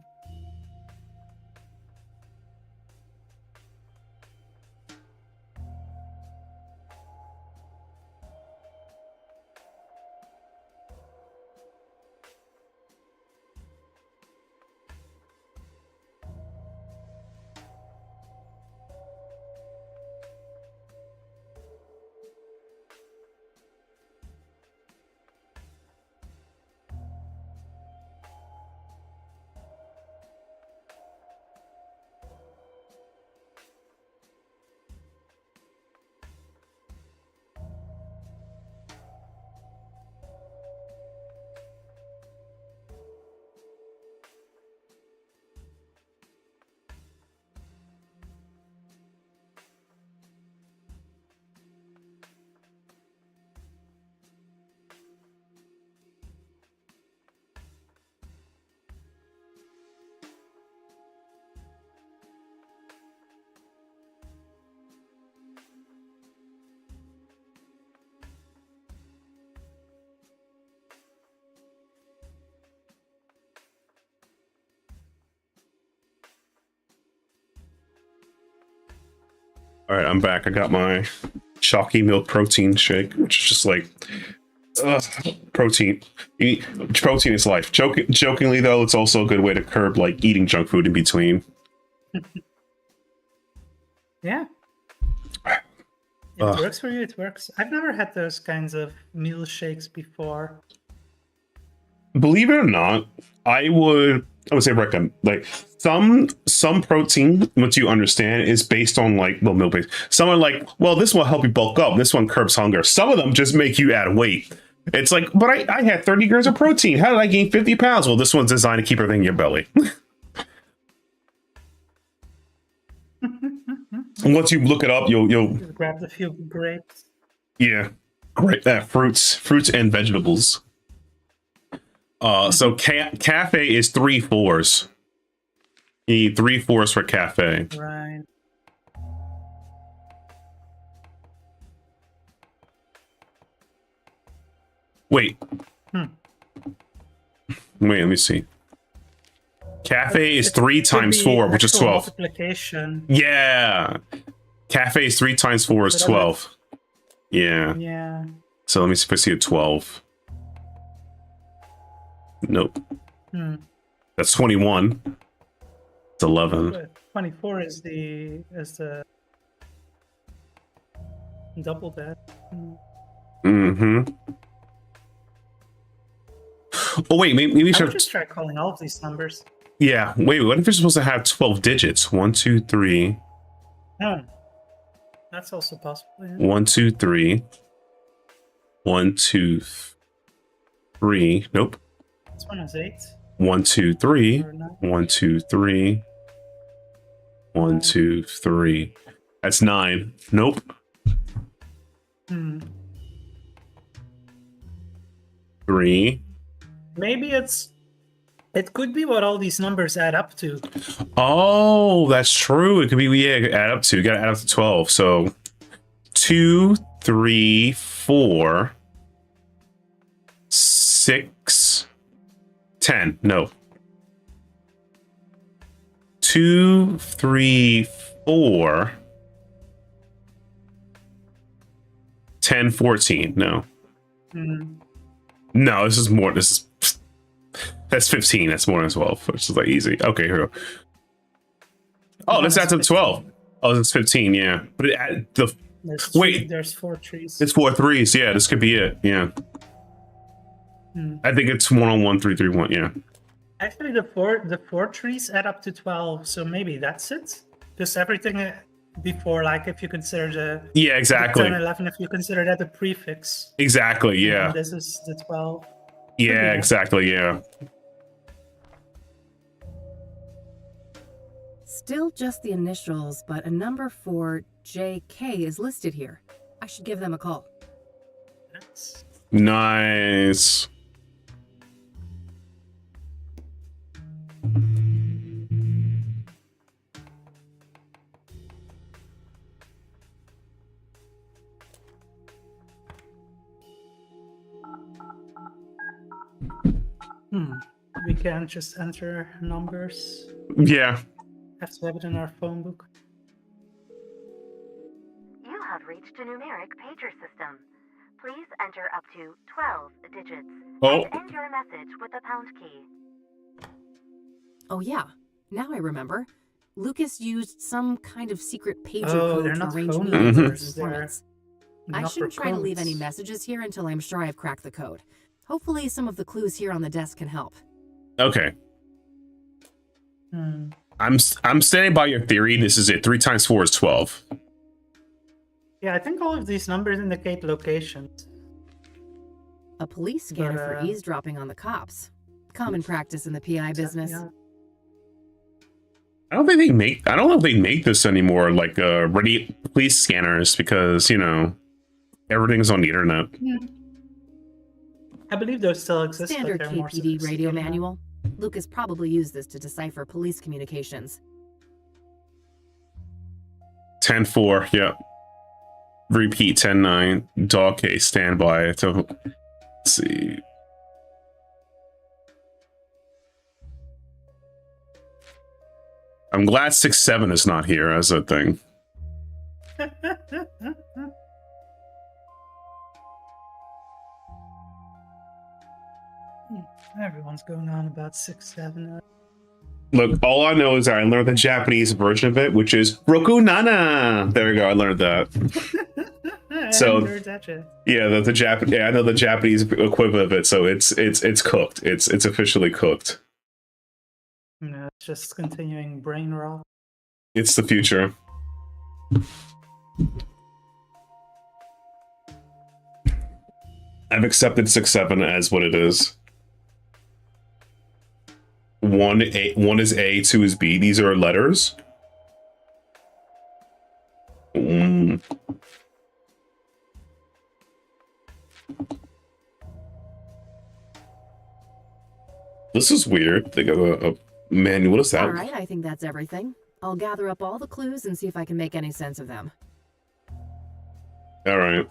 All right, I'm back. I got my chalky milk protein shake, which is just like protein. Protein is life. Jokingly though, it's also a good way to curb like eating junk food in between. Yeah. If it works for you, it works. I've never had those kinds of meal shakes before. Believe it or not, I would say recommend like some protein, what you understand, is based on like milk based. Some are like, well, this will help you bulk up. This one curbs hunger. Some of them just make you add weight. It's like, but I had 30 grams of protein. How did I gain 50 pounds? Well, this one's designed to keep everything in your belly. And once you look it up, you'll Just grab a few grapes. yeah, great. Fruits and vegetables. So cafe is 3 4s. You need 3 4s for cafe. Right. Wait. Wait, let me see. Cafe is 3 times 4, which is 12. Multiplication. Yeah. Cafe is 3 times 4 is 12. Yeah. Yeah. So let me see if I see a 12. Nope. That's 21. It's 11. But 24 is the double that. Mm-hmm. Oh wait, maybe we I should would just try calling all of these numbers. Yeah. Wait, what if you're supposed to have 12 digits? 1, 2, 3. Oh, that's also possible. Yeah. 1, 2, 3. 1, 2, 3. Nope. This one is 8. 1, 2, 3. Or 9. 1, 2, 3. 1, 2, 3. That's 9. Nope. Hmm. 3. Maybe it could be what all these numbers add up to. Oh, that's true. It could be, yeah, add up to. You gotta add up to 12. So 2, 3, 4, 6, 10. No. 2, 3, 4, 10, 14. No. No, this is more. That's 15. That's more than 12, which is like easy. Okay, here we go. Oh, this adds up to 12. Oh, it's 15. Yeah, but There's 4 trees. it's 4 3s. Yeah, this could be it. Yeah, I think it's 1 on 1 3 3 1. Yeah. Actually, the four trees add up to 12, so maybe that's it. Just everything before, like if you consider the Exactly. 10, 11, if you consider that a prefix. Exactly. Yeah. And this is the 12. Yeah. Exactly. Yeah. Still just the initials, but a number for JK is listed here. I should give them a call. That's Nice. we can't just enter numbers. Yeah. Have to have it in our phone book. You have reached a numeric pager system. Please enter up to 12 digits. Oh. And end your message with the pound key. Oh yeah, now I remember. Lucas used some kind of secret pager Oh, code they're to not arrange phone meetings numbers, with they're informants. I number shouldn't try to leave codes. any messages here until I'm sure I've cracked the code. Hopefully some of the clues here on the desk can help. Okay. Hmm. I'm standing by your theory. This is it. 3 times 4 is 12. Yeah, I think all of these numbers indicate locations. A police scanner But, for eavesdropping on the cops. Common practice in the PI business. Yeah. I don't know if they make this anymore, like ready police scanners, because everything's on the internet. I believe those still exist. Standard but they're more KPD radio sophisticated now. manual. Lucas probably used this to decipher police communications. 10-4, yeah. Repeat 10-9. Dog case standby. Let's see. I'm glad 6-7 is not here as a thing. Everyone's going on about 6-7. Look, all I know is that I learned the Japanese version of it, which is Roku Nana. There we go. I learned that. So yeah, the Japan. Yeah, I know the Japanese equivalent of it. So it's cooked. It's officially cooked. No, it's just continuing brain rot. It's the future. I've accepted 6-7 as what it is. 1 is A, 2 is B. These are letters. This is weird. They got a manual. What is that? All right, I think that's everything. I'll gather up all the clues and see if I can make any sense of them. All right.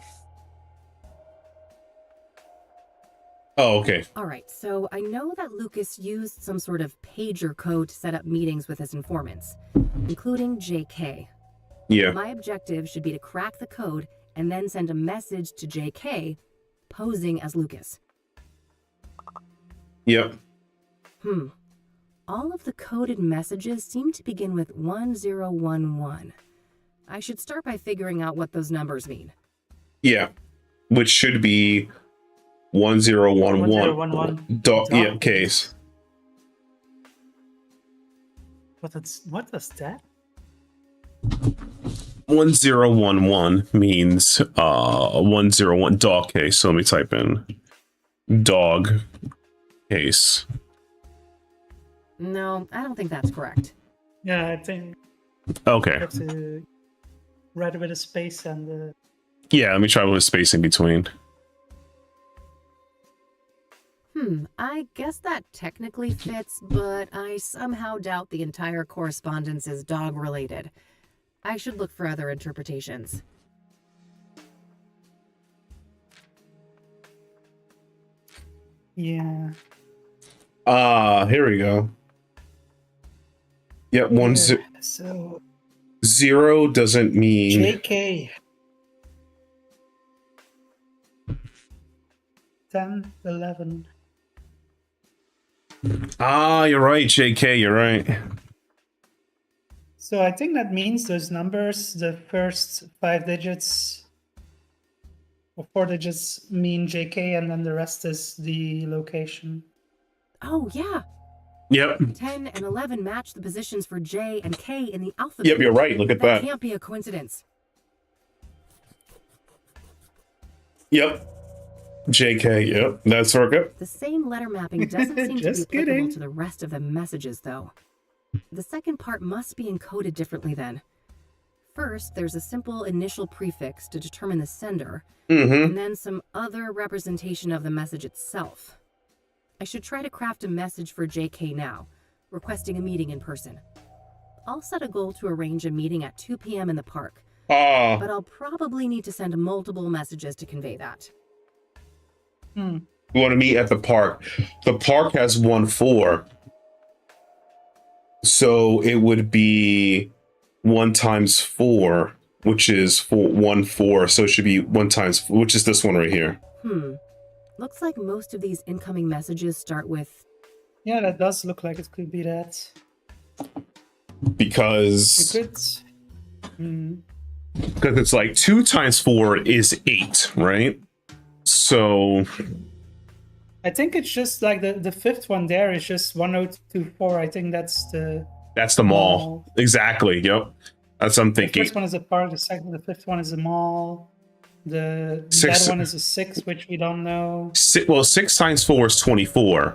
Oh, okay. All right, so I know that Lucas used some sort of pager code to set up meetings with his informants, including JK. Yeah. My objective should be to crack the code and then send a message to JK, posing as Lucas. Yep. All of the coded messages seem to begin with 1011. I should start by figuring out what those numbers mean. Yeah. Which should be 1011. 1011. Yeah, case. What does that? 1011 means 101 dog case. So let me type in dog case. No, I don't think that's correct. Yeah, I think Okay. that's a read with a space and Yeah, let me try with a space in between. I guess that technically fits, but I somehow doubt the entire correspondence is dog-related. I should look for other interpretations. yeah. Here we go. Yeah, So 0 doesn't mean JK 10, 11. You're right, JK, you're right. So I think that means those numbers, the first 5 digits or 4 digits mean JK, and then the rest is the location. Oh, yeah. Yep. 10 and 11 match the positions for J and K in the alphabet. Yep, you're right. Look at That that. can't be a coincidence. Yep. JK, yep. That's okay. The same letter mapping doesn't seem to be Just applicable kidding. to the rest of the messages, though. The second part must be encoded differently then. First, there's a simple initial prefix to determine the sender, and then some other representation of the message itself. I should try to craft a message for JK now, requesting a meeting in person. I'll set a goal to arrange a meeting at 2 p.m. in the park, but I'll probably need to send multiple messages to convey that. You want to meet at the park. The park has 1-4. So it would be 1 times 4, which is 1-4. So it should be 1 times, which is this one right here. Looks like most of these incoming messages start with... Yeah, that does look like it could be that. Because it's like 2 times 4 is 8, right? So I think it's just like the fifth one there is just 1024. I think that's the mall. Exactly. Yep. That's what I'm thinking. The first one is a park. The fifth one is a mall. That one is a 6, which we don't know. 6 times 4 is 24.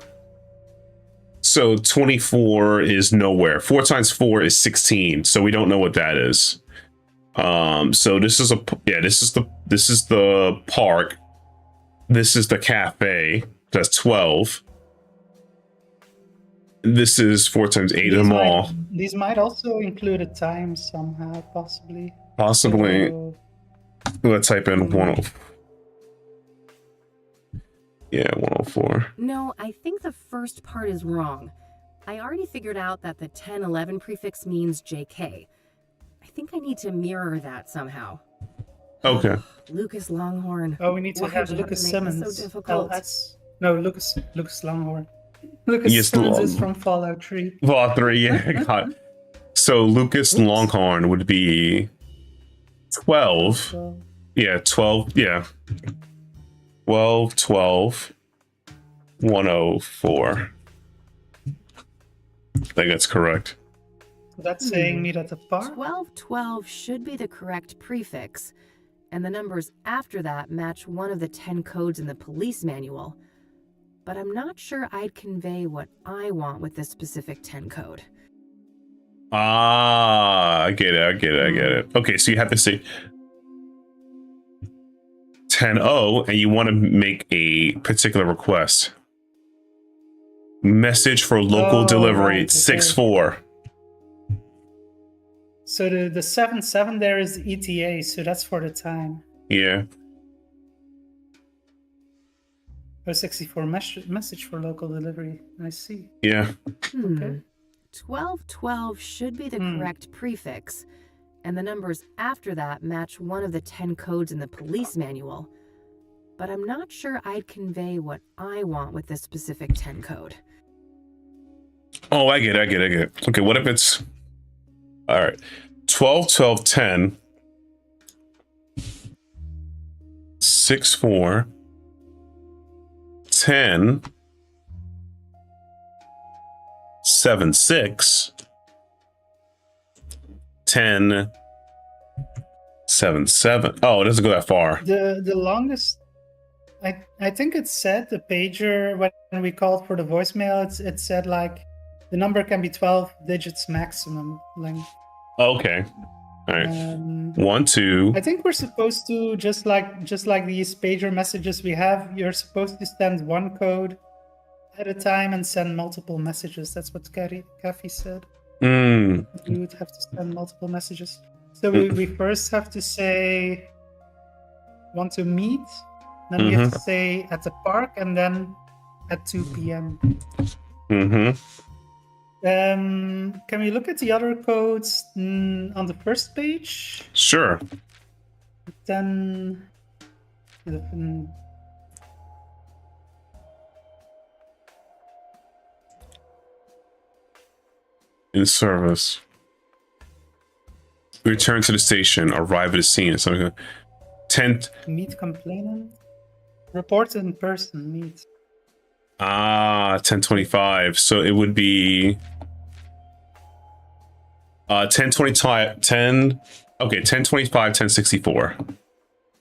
So 24 is nowhere. 4 times 4 is 16. So we don't know what that is. So this is the park. This is the cafe. That's 12. This is 4 times 8 of the mall. These might also include a time somehow, possibly. Possibly. So, Let's type in 104. Yeah, 104. No, I think the first part is wrong. I already figured out that the 1011 prefix means JK. I think I need to mirror that somehow. Okay. Lucas Longhorn. Oh, we need to Why have did you Lucas to make this Simmons. so difficult? LS. No, Lucas Longhorn. Lucas Yes, Simmons is from Fallout 3. Fallout 3, yeah. God. So Lucas Oops. Longhorn would be 12. So, Yeah, 12. Yeah. 12, 12, 104. I think that's correct. that's saying meet at the park? 1212 should be the correct prefix, and the numbers after that match one of the 10 codes in the police manual. But I'm not sure I'd convey what I want with this specific 10 code. Ah, I get it. Okay, so you have to say 10-0, and you want to make a particular request. Message for local delivery, right, 6-4. So the 7-7 there is ETA, so that's for the time. Yeah. Oh, 64 message for local delivery. I see. Yeah. Okay. 1212 should be the correct prefix, and the numbers after that match one of the 10 codes in the police manual. But I'm not sure I'd convey what I want with this specific 10 code. Oh, I get it. Okay, what if it's... All right. 12, 12, 10. 6, 4. 10. 7, 6. 10. 7, 7. Oh, it doesn't go that far. The longest... I think it said, the pager, when we called for the voicemail, it said like the number can be 12 digits maximum length. Okay. All right. 1, 2. I think we're supposed to, just like these pager messages we have, you're supposed to send one code at a time and send multiple messages. That's what Kathy said. You would have to send multiple messages. So we first have to say want to meet, then we have to say at the park, and then at 2 p.m. Can we look at the other codes on the first page? Sure. Then in service. Return to the station. Arrive at the scene. Something. 10. Meet complainant. Report in person. Meet. 10:25. So it would be 10:25. 10. Okay, 10:25. 10:64.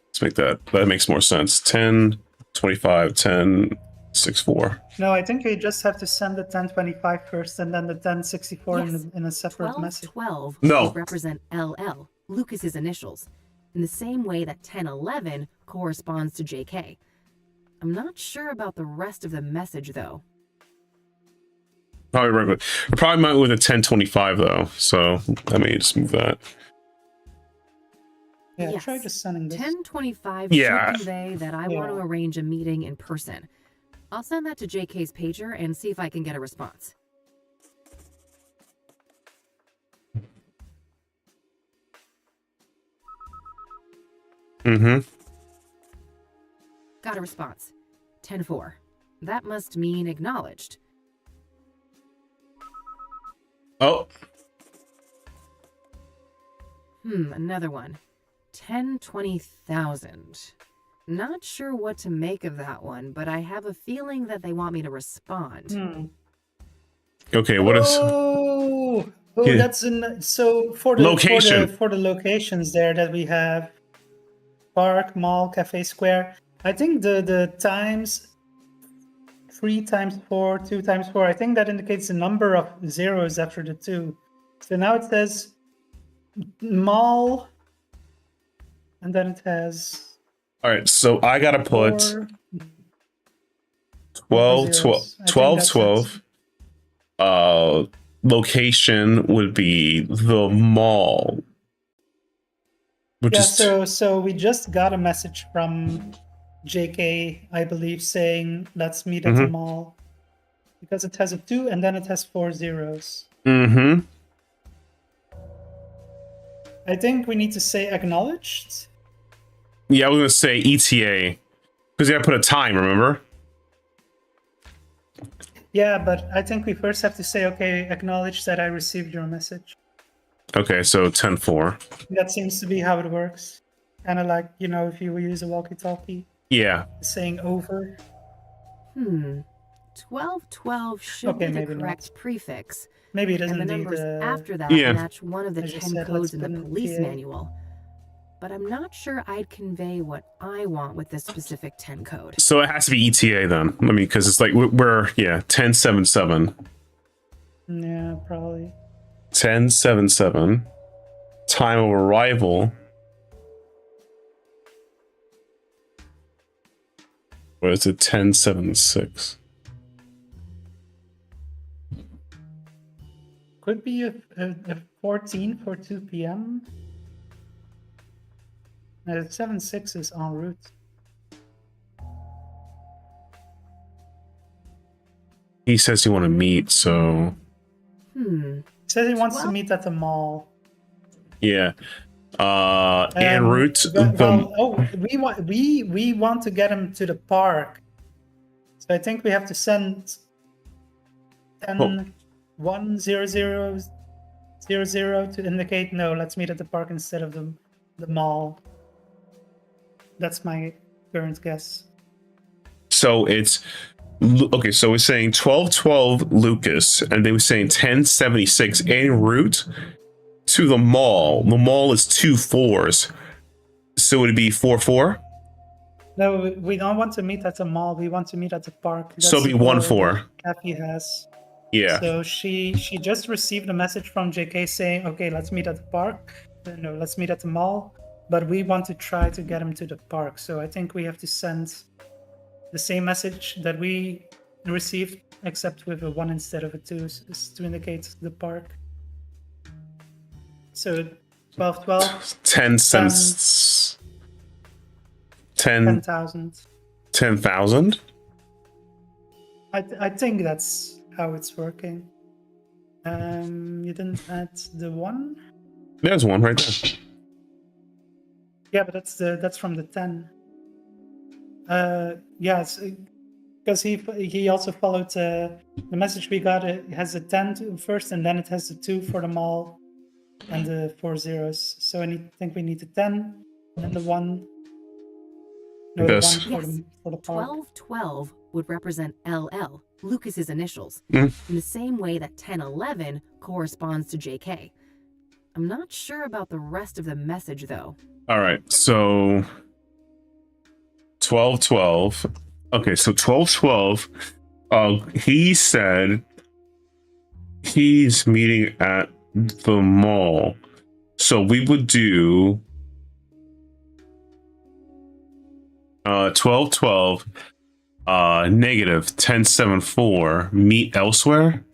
Let's make that. That makes more sense. 10:25. 10:64. No, I think you just have to send the 1025 first and then the 1064 Yes. in a separate message. 12 No. would represent LL, Lucas's initials, in the same way that 1011 corresponds to JK. I'm not sure about the rest of the message, though. Probably right. We probably might with a 10:25 though. So I may just move that. Yeah, Yes. try just sending this. 1025 Yeah. should convey that I want to Yeah. arrange a meeting in person. I'll send that to JK's pager and see if I can get a response. Got a response. 10-4. That must mean acknowledged. Oh. Another one. 10-20,000. Not sure what to make of that one, but I have a feeling that they want me to respond. Okay. What is? Oh, Yeah. that's so for the Location. for the locations there that we have park, mall, cafe, square. I think the times 3 times 4, 2 times 4. I think that indicates the number of zeros after the 2. So now it says mall, and then it has. All right. So I gotta put 12, 12, 12, 12. Location would be the mall. Which Yeah, is so we just got a message from JK, I believe, saying let's meet at the mall, because it has a 2 and then it has 4 zeros. I think we need to say acknowledged. Yeah, I was gonna say ETA because you gotta put a time. Remember? Yeah, but I think we first have to say, okay, acknowledge that I received your message. Okay, so 10-4. That seems to be how it works. Kind of like, you know, if you use a walkie-talkie, Yeah. saying over. 1212 should Okay, be the maybe correct not. prefix. Maybe it is And the indeed. numbers after that Yeah. match one of the I just 10 said, codes let's in the put in police PA. manual. But I'm not sure I'd convey what I want with this specific 10 code. So it has to be ETA then. I mean, because it's like we're 1077. Yeah, probably. 1077. Time of arrival. Or is it 1076? Could be a 14 for 2 p.m. 76 is en route. He says you want to meet, so He says he wants to meet at the mall. yeah. En route. We want to get him to the park. So I think we have to send 10-1-0-0-0-0 to indicate no. Let's meet at the park instead of the mall. That's my current guess. So it's okay. So we're saying 1212 Lucas, and they were saying 1076 en route to the mall. The mall is 2 4s, so it'd be 4-4. No, we don't want to meet at the mall. We want to meet at the park. So it'd be 1-4. Kathy has. Yeah. So she just received a message from JK saying, "Okay, let's meet at the park. No, let's meet at the mall." But we want to try to get him to the park. So I think we have to send the same message that we received, except with a 1 instead of a 2, to indicate the park. So 1212. 10,000. 10,000. I think that's how it's working. You didn't add the 1? There's one right there. Yeah, but that's from the 10. Yes, because he also followed the message we got. It has a 10 first, and then it has the 2 for the mall and the 4 zeros. So I think we need the 10 and the 1. No, the 1 for the park. 1212 would represent LL, Lucas's initials, in the same way that 1011 corresponds to JK. I'm not sure about the rest of the message, though. All right, so 1212. Okay, so 1212. He said he's meeting at the mall. So we would do 1212 negative 1074 meet elsewhere.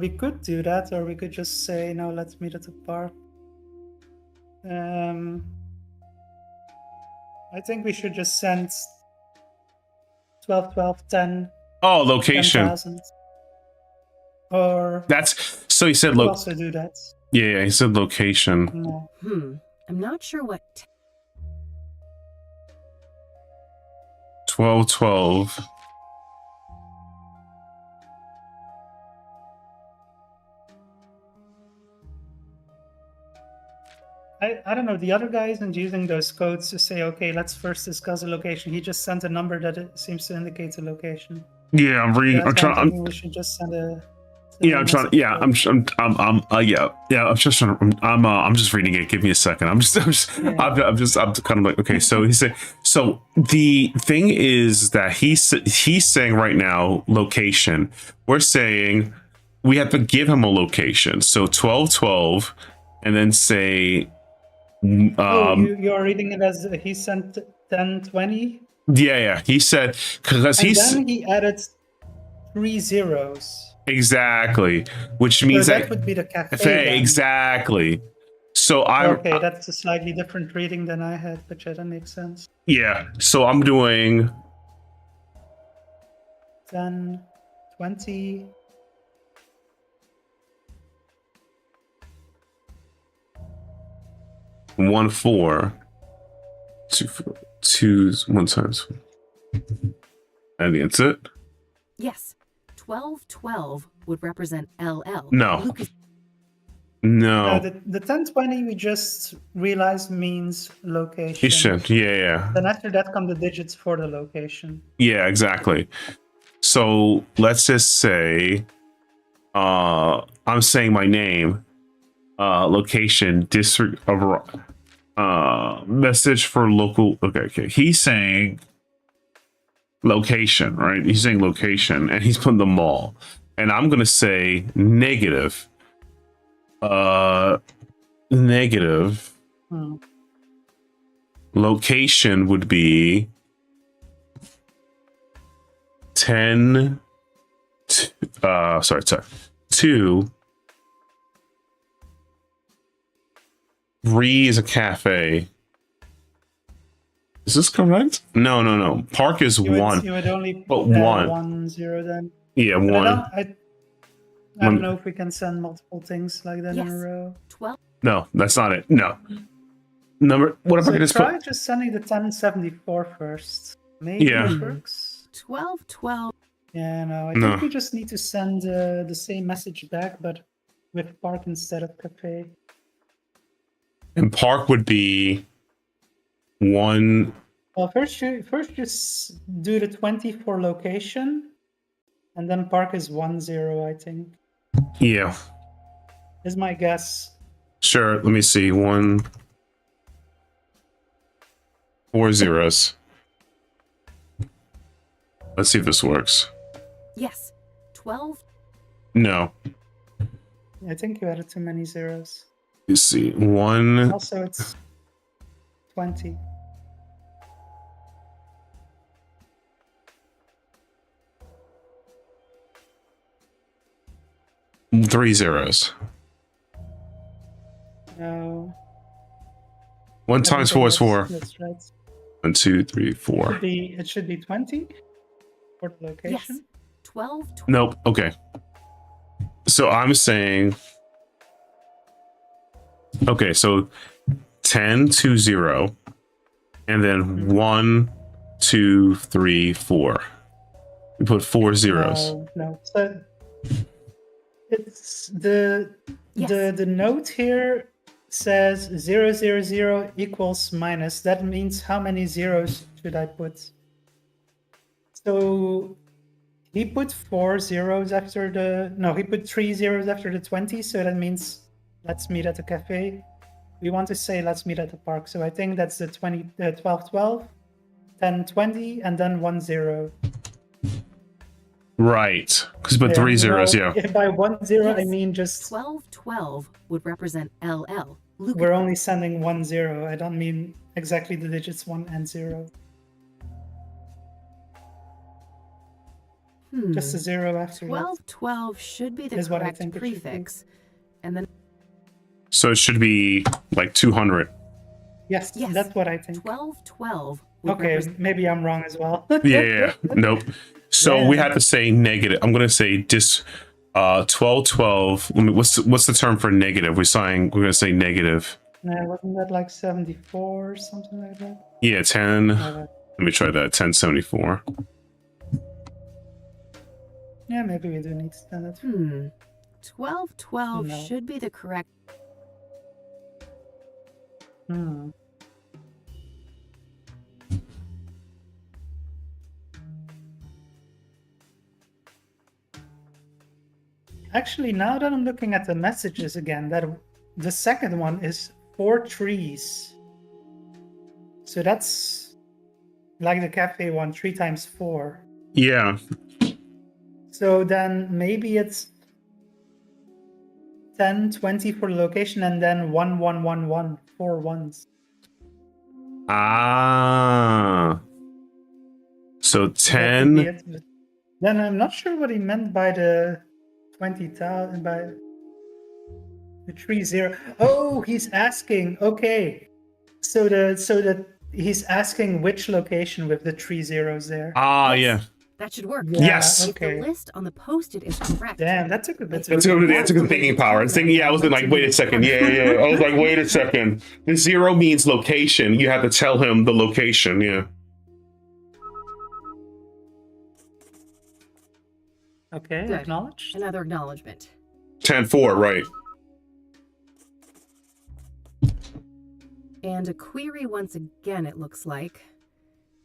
We could do that, or we could just say, no, let's meet at the park. I think we should just send 12, 12, 10. Oh, location. 10,000. Or that's so he said. We'll Look, also do that. yeah, he said location. No. I'm not sure what. 1212. I don't know. The other guy isn't using those codes to say, okay, let's first discuss a location. He just sent a number that it seems to indicate a location. Yeah, I'm reading. I'm trying. We should just send a. Yeah, I'm trying. Yeah, I'm just trying. I'm just reading it. Give me a second. I'm kind of like, okay. So he said. So the thing is that he's saying right now location. We're saying we have to give him a location. So 1212, and then say. You're reading it as he sent 1020. Yeah. He said because then he added 3 zeros. Exactly, which means so that would be the cafe. Exactly. So okay, that's a slightly different reading than I had, but yeah, that makes sense. Yeah. So I'm doing 10, 20. 1 4 2 4 2 1 times. And that's it. Yes, 1212 would represent LL. No. Lucas, No. The 1020 we just realized means location. He should. Yeah. Then after that come the digits for the location. Yeah, exactly. So let's just say I'm saying my name, location, district of message for local. Okay. He's saying location, right? He's saying location and he's putting the mall. And I'm gonna say negative. Negative. Location would be 10 sorry 2 3 is a cafe. Is this correct? No. Park is You 1. would only But put 1. 1 0 then. Yeah, But 1. I don't know if we can send multiple things like that in Yes. a row. 12. No, that's not it. No. Number. What if So I just try put? just sending the 1074 first. Maybe Yeah. it works. 1212. Yeah, no. I No. think we just need to send the same message back, but with park instead of cafe. And park would be 1. Well, first just do the 20 for location, and then park is 1 0. I think Yeah. is my guess. Sure. Let me see. 1 4 zeros. Let's see if this works. Yes, 12. No. I think you added too many zeros. You see. 1. Also, it's 20. Three zeros. No. 1 I times don't 4 is think 4. That's right. 1 2 3 4. It should be 20 for the location. Yes, 12. Nope. Okay. So I'm saying. Okay, so 10 2 0, and then 1 2 3 4. We put 4 zeros. No. So it's the Yes. the note here says 000 equals minus. That means how many zeros should I put? So he put 4 zeros after the he put 3 zeros after the 20, so that means let's meet at the cafe. We want to say let's meet at the park. So I think that's the 12 12, 10 20, and then 1 0. Right. Because put 3 zeros, yeah. If by 1 0 I Yes. mean just 1212 would represent LL. Lucas, we're only sending 1 0. I don't mean exactly the digits 1 and 0. Just a 0 after that. 1212 should be the Is what I correct think it should be. prefix. And then So it should be like 200. Yes, Yes. that's what I think. 1212 would Okay, represent maybe I'm wrong as well. Yeah. Nope. So we Yeah. have to say negative. I'm going to say 12 12. Let me, what's the term for negative? We're going to say negative. Wasn't that like 74 or something like that? Yeah, 10. Uh, Let me try that. 1074. yeah, maybe we do need to send it. 1212 No. should be the correct. Hmm. Actually, now that I'm looking at the messages again, that the second one is 4 trees. So that's like the cafe one, 3 times 4. Yeah. So then maybe it's 10, 20 for the location, and then 1, 1, 1, 1, 4 ones. Ah. So That could 10. be it, but then I'm not sure what he meant by the 20,000, by the 30. Oh, he's asking. Okay, so that he's asking which location with the 3 zeros there. Ah, Yes. yeah. That should work. Yeah, Yes. Okay. If the list on the post-it is correct, Damn, that took a bit. That's a good thinking power. I was like, wait a second. Yeah. I was like, wait a second. The 0 means location. You have to tell him the location. Yeah. Okay, Good. acknowledged. another acknowledgement. 10-4, right. And a query once again, it looks like.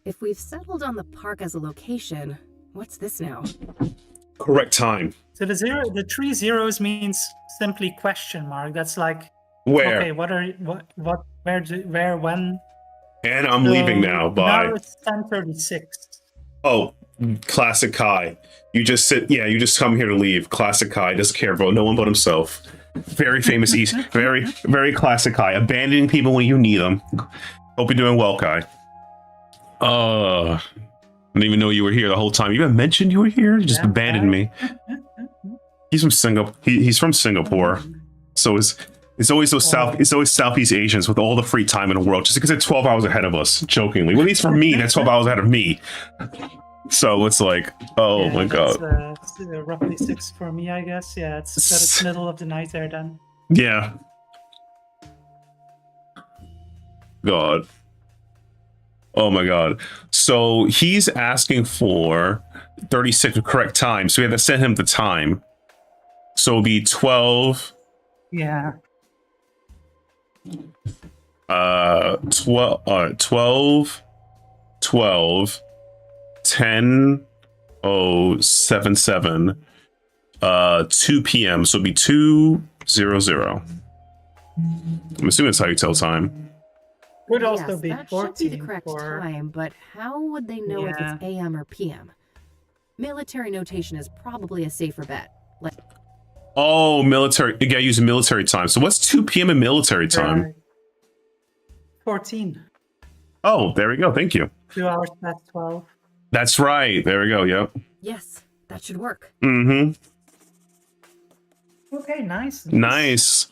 If we've settled on the park as a location, what's this now? Correct time. So the 3 zeros means simply question mark. That's like Where? okay, where, when? And I'm So leaving now. Bye. Now it's 10:36. Oh, classic Kai. You just come here to leave. Classic Kai. Doesn't care about no one but himself. Very famous East. Very, very classic Kai. Abandoning people when you need them. Hope you're doing well, Kai. I didn't even know you were here the whole time. You even mentioned you were here? You just abandoned me. He's from Singapore. He's from Singapore. So it's always those Southeast Asians with all the free time in the world, just because they're 12 hours ahead of us, jokingly. Well, at least for me, they're 12 hours ahead of me. So it's like, oh my god. It's roughly 6 for me, I guess. Yeah, it's middle of the night there then. Yeah. God. Oh my god. So he's asking for 36 correct time. So we have to send him the time. So it'll be 12. Yeah. 12 10:77 2 p.m. So it'll be 2:00. I'm assuming that's how you tell time. Would also Yes, be that 14 should be the correct for... time, but how would they know if Yeah. it's AM or PM? Military notation is probably a safer bet. Like, Oh, military. You gotta use military time. So what's 2 p.m. in military time? 14. Oh, there we go. Thank you. 2 hours past 12. That's right. There we go. Yep. yes, that should work. Mm-hmm. Okay, nice. Nice.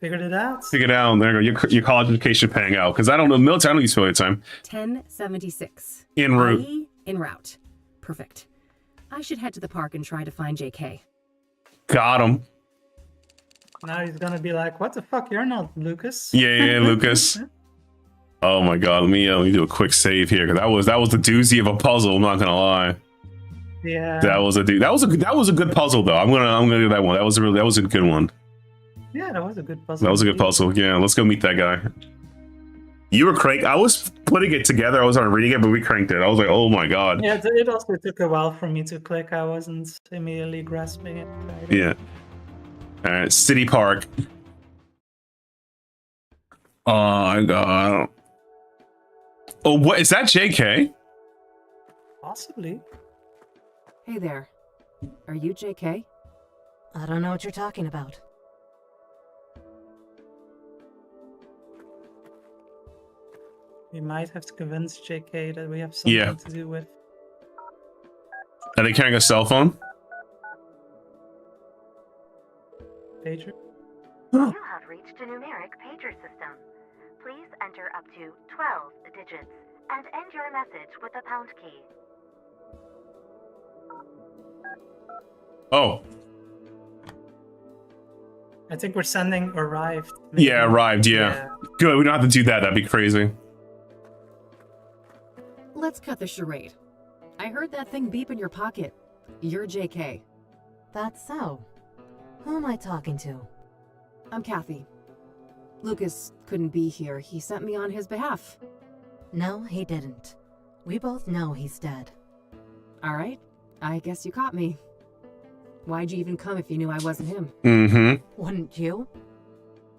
Figured it out. Figure it out. There you go. Your college education paying out. Because I don't know military. I don't use military time. 1076. En route. i.e. en route. Perfect. I should head to the park and try to find JK. Got him. Now he's gonna be like, what the fuck, you're not Lucas. Yeah, Lucas. Oh my god. Let me do a quick save here, because that was the doozy of a puzzle. I'm not gonna lie. Yeah. That was a good puzzle though. I'm gonna do that one. That was a good one. Yeah, that was a good puzzle. That was a good puzzle. Yeah, let's go meet that guy. You were crank. I was putting it together. I was reading it, but we cranked it. I was like, oh my god. Yeah, it also took a while for me to click. I wasn't immediately grasping it. Yeah. All right, City Park. Oh my god. Oh, what is that? JK? Possibly. Hey there. Are you JK? I don't know what you're talking about. We might have to convince JK that we have something to do with. Are they carrying a cell phone? Pager. You have reached a numeric pager system. Please enter up to 12 digits and end your message with the pound key. Oh. I think we're sending arrived. maybe. Yeah, arrived, yeah. Good, we don't have to do that. That'd be crazy. Let's cut the charade. I heard that thing beep in your pocket. You're JK. That's so. Who am I talking to? I'm Kathy. Lucas couldn't be here. He sent me on his behalf. No, he didn't. We both know he's dead. All right. I guess you caught me. Why'd you even come if you knew I wasn't him? Mm-hmm. Wouldn't you?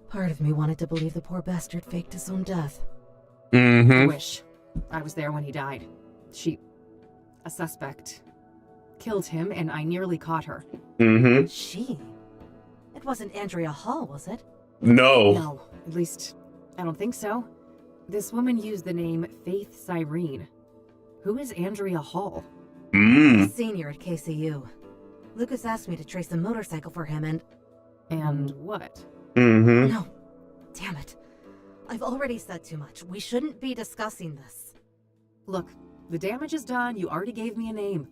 Part of me wanted to believe the poor bastard faked his own death. I Mm-hmm. wish. I was there when he died. A suspect, killed him, and I nearly caught her. Mm-hmm. She? It wasn't Andrea Hall, was it? No. No, at least, I don't think so. This woman used the name Faith Cyrene. Who is Andrea Hall? Senior at KCU. Lucas asked me to trace a motorcycle for him And what? Mm-hmm. No. Damn it. I've already said too much. We shouldn't be discussing this. Look, The damage is done. You already gave me a name.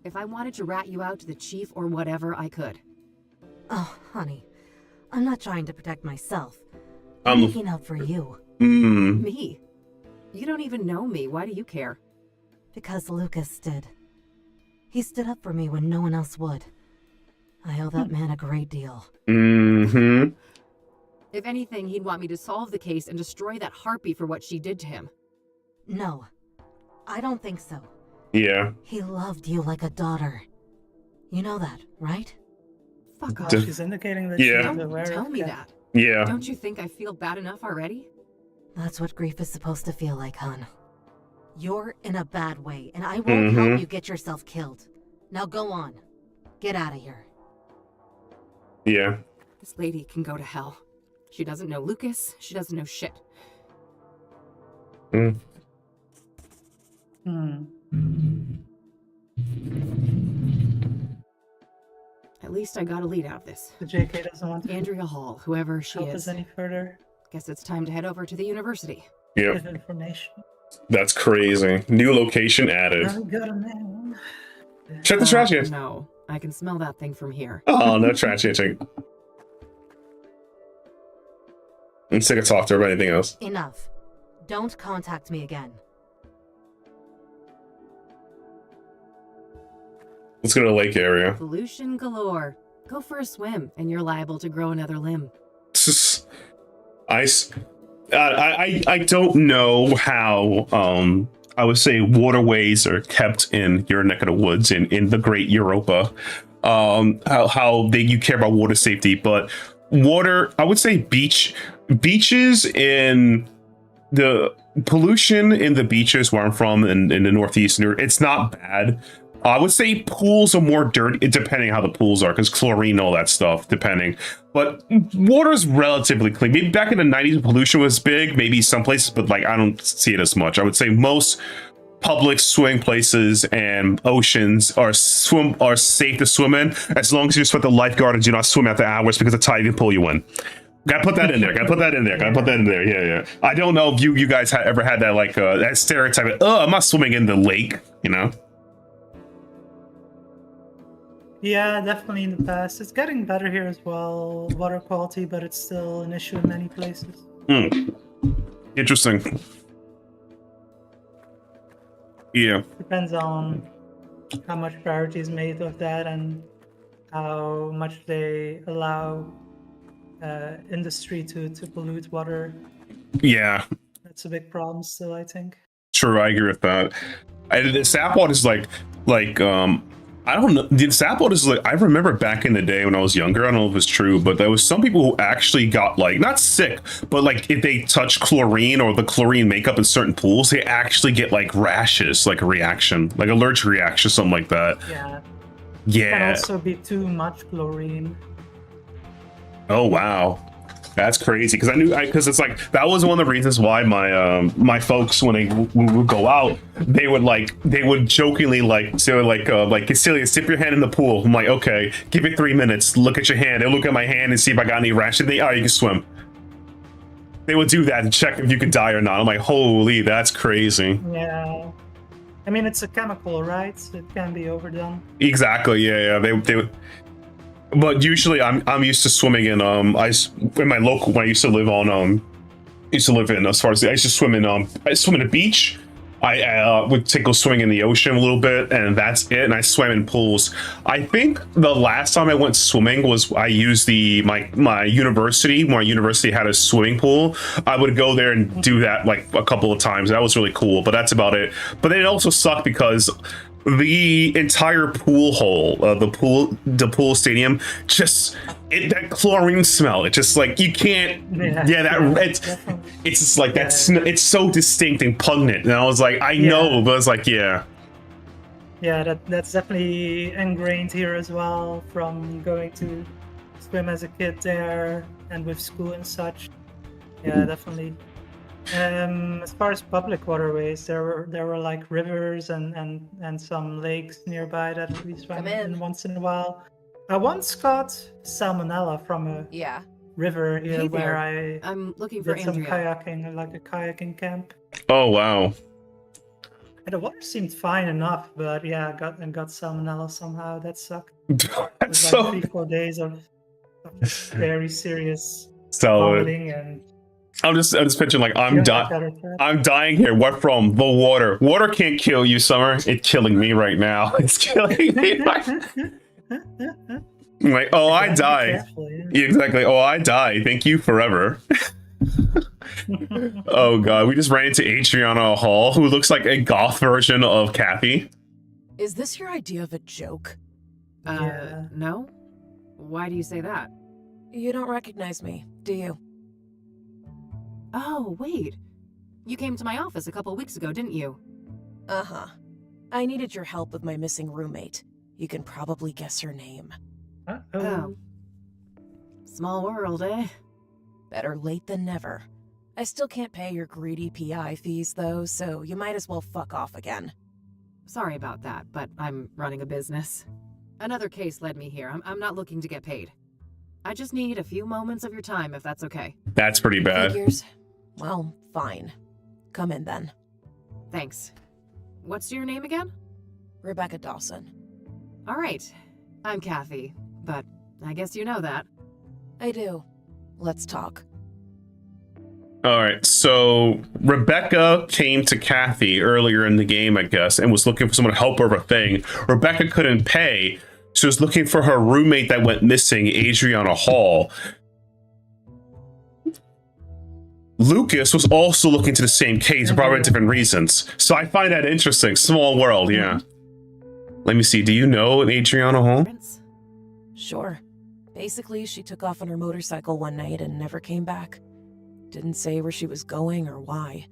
If I wanted to rat you out to the chief or whatever, I could. Oh, honey. I'm not trying to protect myself. I'm looking out for you. Me? You don't even know me. Why do you care? Because Lucas did. He stood up for me when no one else would. I owe that man a great deal. Mm-hmm. If anything, he'd want me to solve the case and destroy that harpy for what she did to him. No. I don't think so. Yeah. He loved you like a daughter. You know that, right? Fuck off. She's indicating that Yeah. she's Don't aware tell of me that. that. Yeah. Don't you think I feel bad enough already? That's what grief is supposed to feel like, hon. You're in a bad way, and I won't help you get yourself killed. Now go on. Get out of here. Yeah. This lady can go to hell. She doesn't know Lucas. She doesn't know shit. Mm. At least I got a lead out of this. The JK doesn't want to Andrea Hall, whoever she help is. us any further. Guess it's time to head over to the university. Yep. Give information. That's crazy. New location added. I got a name. Check the trash can. No, I can smell that thing from here. Oh, no trash can. Check. I'm sick of talking to her about anything else. Enough. Don't contact me again. Let's go to the lake area. Pollution galore. Go for a swim, and you're liable to grow another limb. Ice. I don't know how I would say waterways are kept in your neck of the woods in the great Europa. How you care about water safety, but water, I would say beaches in the pollution in the beaches where I'm from in the Northeast, it's not bad. I would say pools are more dirty, depending how the pools are, because chlorine, all that stuff, depending. But water's relatively clean. Maybe back in the 90s, pollution was big, maybe some places, but like I don't see it as much. I would say most public swimming places and oceans are safe to swim in, as long as you respect the lifeguard and do not swim after hours, because the tide can pull you in. Gotta put that in there. Yeah. I don't know if you guys ever had that like that stereotype. I'm not swimming in the lake, you know. Yeah, definitely in the past. It's getting better here as well, water quality, but it's still an issue in many places. Interesting. Yeah. Depends on how much priority is made of that and how much they allow industry to pollute water. Yeah. That's a big problem still, I think. True, I agree with that. The sap water is like I don't know. The sap water is like, I remember back in the day when I was younger, I don't know if it's true, but there was some people who actually got like, not sick, but like if they touch chlorine or the chlorine makeup in certain pools, they actually get like rashes, like a reaction, like allergic reaction, something like that. Yeah. Yeah. It can also be too much chlorine. Oh, wow. That's crazy, because it's like that was one of the reasons why my folks when we would go out, they would jokingly say like Getselious, dip your hand in the pool. I'm like, okay, give it 3 minutes, look at your hand. They look at my hand and see if I got any rash, and you can swim. They would do that and check if you could die or not. I'm like, holy, that's crazy. Yeah. I mean, it's a chemical, right? It can be overdone. Exactly. Yeah. They would. But usually I'm used to swimming in in my local, when I used to live in, as far as I used to swim in I swim in a beach. I would go swimming in the ocean a little bit, and that's it. And I swam in pools. I think the last time I went swimming was I used my university. My university had a swimming pool. I would go there and do that like a couple of times. That was really cool, but that's about it. But then it also sucked because the entire pool hole, the pool stadium, that chlorine smell. It just like you can't. It's just like it's so distinct and pungent. And I was like, I know, but it's like, yeah. Yeah, that's definitely ingrained here as well from going to swim as a kid there and with school and such. Yeah, definitely. As far as public waterways, there were like rivers and some lakes nearby that we swam in once in a while. I once caught salmonella from a river here where I'm looking for did some Andrea. kayaking, like a kayaking camp. Oh wow. The water seemed fine enough, but yeah, got salmonella somehow. That sucked. It That's was like so 3-4 days of very serious so. vomiting, and I'm just picturing like you don't get better for it. I'm dying here. What from? The water. Water can't kill you, Summer. It's killing me right now. It's killing me. Like, oh, I Be die. careful, yeah. Yeah, exactly. Oh, I die. Thank you forever. Oh god, we just ran into Adriana Hall, who looks like a goth version of Kathy. Is this your idea of a joke? Yeah. No? Why do you say that? You don't recognize me, do you? Oh, wait. You came to my office a couple weeks ago, didn't you? Uh-huh. I needed your help with my missing roommate. You can probably guess her name. Oh. Small world, eh? Better late than never. I still can't pay your greedy PI fees, though, so you might as well fuck off again. Sorry about that, but I'm running a business. Another case led me here. I'm not looking to get paid. I just need a few moments of your time, if that's okay. That's pretty bad. Figures? Well, fine. Come in then. Thanks. What's your name again? Rebecca Dawson. All right. I'm Kathy, but I guess you know that. I do. Let's talk. All right, so Rebecca came to Kathy earlier in the game, I guess, and was looking for someone to help her with a thing. Rebecca couldn't pay. She was looking for her roommate that went missing, Adriana Hall. Lucas was also looking to the same case, probably different reasons. So I find that interesting. Small world, yeah. Let me see. Do you know Adriana Hall? Sure. Basically, she took off on her motorcycle one night and never came back. Didn't say where she was going or why.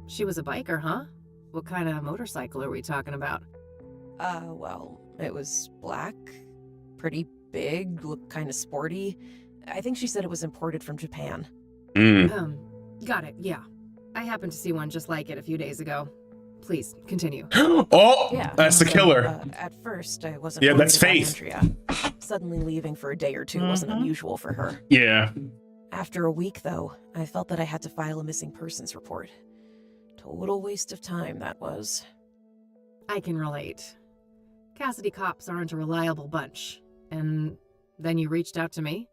She was a biker, huh? What kind of motorcycle are we talking about? Well, it was black, pretty big, looked kind of sporty. I think she said it was imported from Japan. Got it, yeah. I happened to see one just like it a few days ago. Please, continue. Oh, Yeah, that's the so, killer. At first, I wasn't Yeah, worried that's about Faith. Andrea. Suddenly leaving for a day or two wasn't unusual for her. Yeah. After a week, though, I felt that I had to file a missing persons report. Total waste of time, that was. I can relate. Cassidy cops aren't a reliable bunch. And then you reached out to me?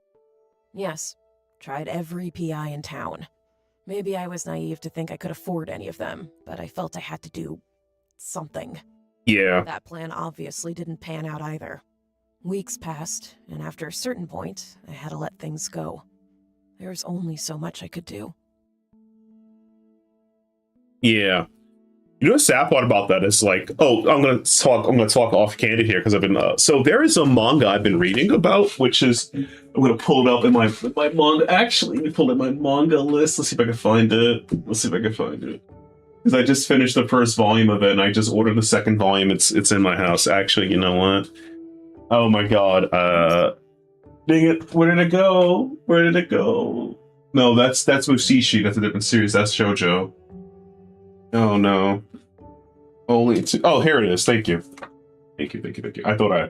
Yes. Tried every PI in town. Maybe I was naive to think I could afford any of them, but I felt I had to do something. Yeah. That plan obviously didn't pan out either. Weeks passed, and after a certain point, I had to let things go. There was only so much I could do. Yeah. You know the sad part about that is like, oh, I'm gonna talk off candid here because I've been so there is a manga I've been reading about, which is I'm gonna pull it up in my manga. Actually, let me pull up my manga list. Let's see if I can find it. Because I just finished the first volume of it and I just ordered the second volume. It's in my house. Actually, you know what? Oh my god. Dang it, where did it go? No, that's Mushishi, that's a different series, that's JoJo. Oh no. Oh, here it is. Thank you. I thought I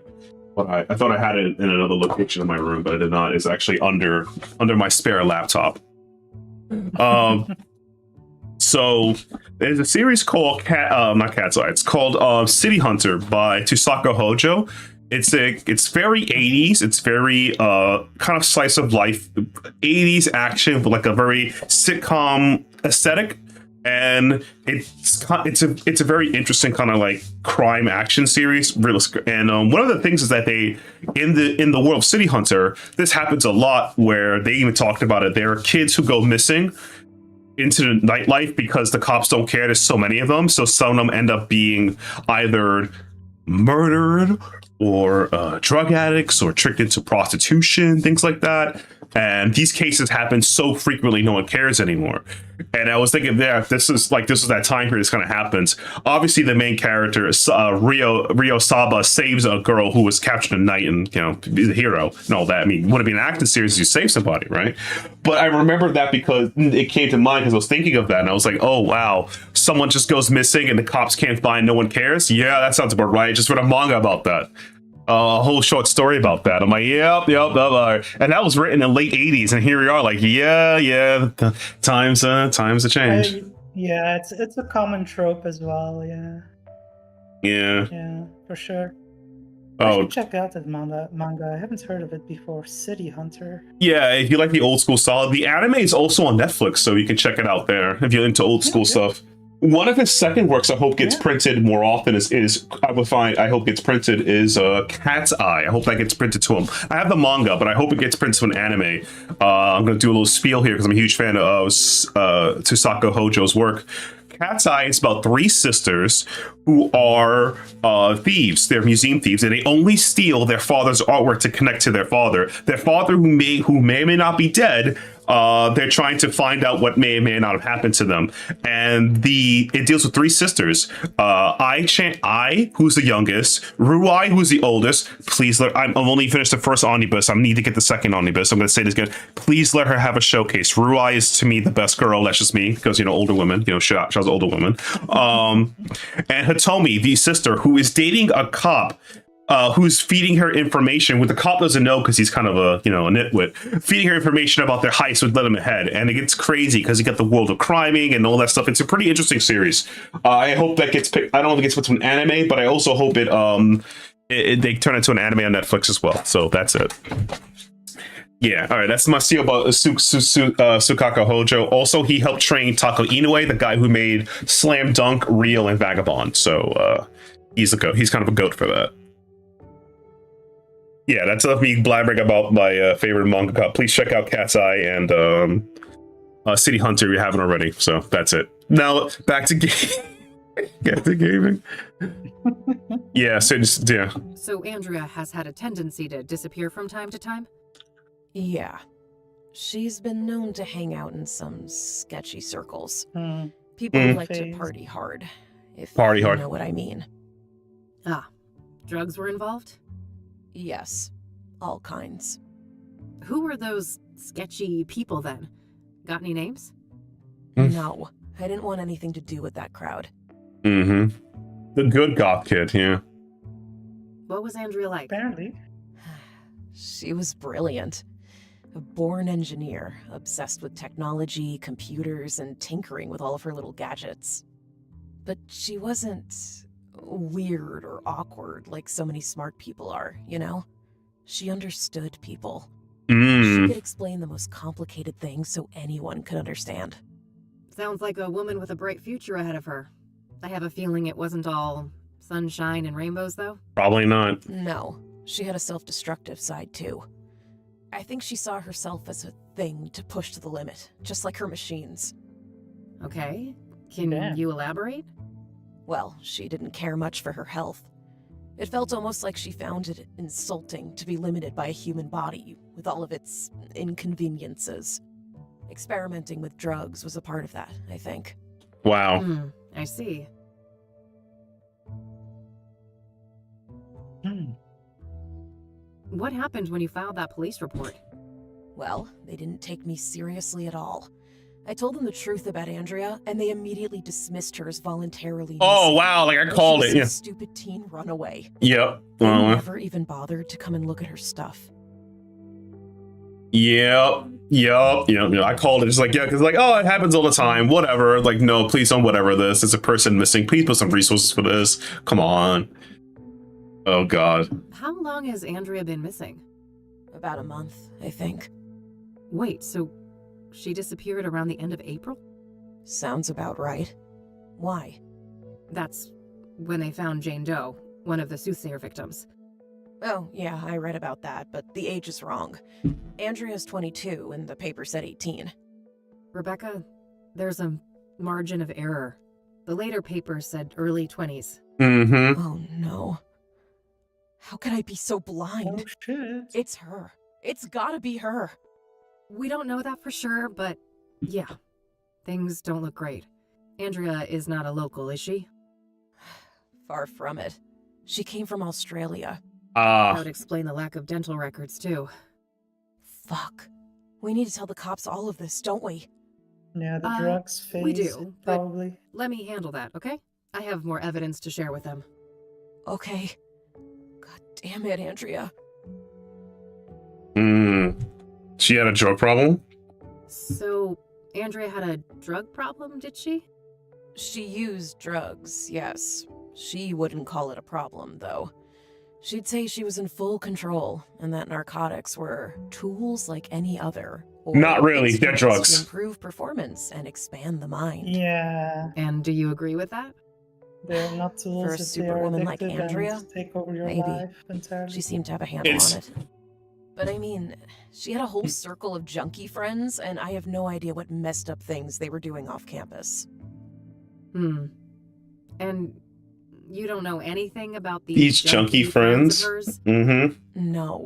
had it in another location in my room, but I did not. It's actually under my spare laptop. So there's a series called it's called City Hunter by Tusaka Hojo. It's very 80s. It's very kind of slice of life 80s action with like a very sitcom aesthetic. And it's a very interesting kind of like crime action series. And one of the things is that they in the world of City Hunter, this happens a lot where they even talked about it. There are kids who go missing into the nightlife because the cops don't care. There's so many of them, so some of them end up being either murdered or drug addicts or tricked into prostitution, things like that. And these cases happen so frequently, no one cares anymore. And I was thinking, this is that time period this kind of happens. Obviously, the main character, Rio Saba, saves a girl who was captured in the night and, be the hero and all that. I mean, would it be an acting series if you save somebody, right? But I remember that because it came to mind because I was thinking of that. And I was like, oh, wow, someone just goes missing and the cops can't find, no one cares? Yeah, that sounds about right. Just read a manga about that. A whole short story about that. I'm like, yep. And that was written in late 80s, and here we are, like, yeah, times have changed. Yeah, it's a common trope as well. Yeah, Yeah. for sure. I Oh, should check out that manga. I haven't heard of it before. City Hunter. yeah. If you like the old school style, the anime is also on Netflix, so you can check it out there if you're into old school Okay. stuff. One of his second works, I hope gets Yeah. printed more often. Is I would find I hope gets printed is Cat's Eye. I hope that gets printed to him. I have the manga, but I hope it gets printed to an anime. I'm going to do a little spiel here because I'm a huge fan of Tsusaka Hojo's work. Cat's Eye is about three sisters who are thieves. They're museum thieves, and they only steal their father's artwork to connect to their father. Their father, who may or may not be dead, they're trying to find out what may or may not have happened to them. And it deals with three sisters. I, who's the youngest, Ruai, who's the oldest. Please I've only finished the first omnibus. I need to get the second omnibus. I'm going to say this again. Please let her have a showcase. Ruai is to me the best girl. That's just me, because older women. Shouts older women. And Hitomi, the sister, who is dating a cop. Who's feeding her information with the cop doesn't know because he's kind of a nitwit, feeding her information about their heist would let him ahead, and it gets crazy because you got the world of criming and all that stuff. It's a pretty interesting series. I hope that gets picked. I don't know if it gets put to an anime, but I also hope they turn it into an anime on Netflix as well. So that's it. Yeah, all right. That's my spiel about Sukaka Hojo. Also, he helped train Tako Inoue, the guy who made Slam Dunk, Real, and Vagabond. So he's a goat. He's kind of a goat for that. Yeah, that's enough me blabbering about my favorite manga. Please check out Cat's Eye and City Hunter if you haven't already. So that's it. Now back to gaming. Yeah, yeah. So Andrea has had a tendency to disappear from time to time? Yeah. She's been known to hang out in some sketchy circles. People who like to party hard, if you know what I mean. Ah, drugs were involved? Yes, all kinds. Who were those sketchy people then? Got any names? No, I didn't want anything to do with that crowd. The good goth kid, yeah. What was Andrea like? Apparently. She was brilliant. A born engineer, obsessed with technology, computers, and tinkering with all of her little gadgets. But she wasn't weird or awkward like so many smart people are, She understood people. She could explain the most complicated things so anyone could understand. Sounds like a woman with a bright future ahead of her. I have a feeling it wasn't all sunshine and rainbows, though? Probably not. No, she had a self-destructive side, too. I think she saw herself as a thing to push to the limit, just like her machines. Okay. Can you elaborate? Well, she didn't care much for her health. It felt almost like she found it insulting to be limited by a human body, with all of its inconveniences. Experimenting with drugs was a part of that, I think. Wow. I see. What happened when you filed that police report? Well, they didn't take me seriously at all. I told them the truth about Andrea, and they immediately dismissed her as voluntarily Oh, missing. wow, like I called She was it, yeah. some stupid teen runaway. Yep. They never even bothered to come and look at her stuff. Yep. I called it. It's like, yeah, because oh, it happens all the time. Whatever. Like, no, please don't whatever this. There's a person missing. Please put some resources for this. Come on. Oh, God. How long has Andrea been missing? About a month, I think. Wait, so she disappeared around the end of April? Sounds about right. Why? That's when they found Jane Doe, one of the Soothsayer victims. Oh, yeah, I read about that, but the age is wrong. Andrea's 22, and the paper said 18. Rebecca, there's a margin of error. The later paper said early 20s. Oh, no. How could I be so blind? Oh, shit. It's her. It's gotta be her. We don't know that for sure, but yeah, things don't look great. Andrea is not a local, is she? Far from it. She came from Australia. That would explain the lack of dental records, too. Fuck. We need to tell the cops all of this, don't we? Yeah, the drugs phase. We do, but probably. let me handle that, okay? I have more evidence to share with them. Okay. God damn it, Andrea. She had a drug problem? So, Andrea had a drug problem, did she? She used drugs, yes. She wouldn't call it a problem, though. She'd say she was in full control, and that narcotics were tools like any other. Or Not really, they're instruments drugs. to improve performance and expand the mind. Yeah, And do you agree with that? they're not tools For a if they are superwoman like addictive Andrea, and take over your maybe. life entirely. She seemed to have a handle It's- on it. But I mean, she had a whole circle of junkie friends, and I have no idea what messed up things they were doing off campus. And you don't know anything about These junkie friends? of hers? Mm-hmm. No.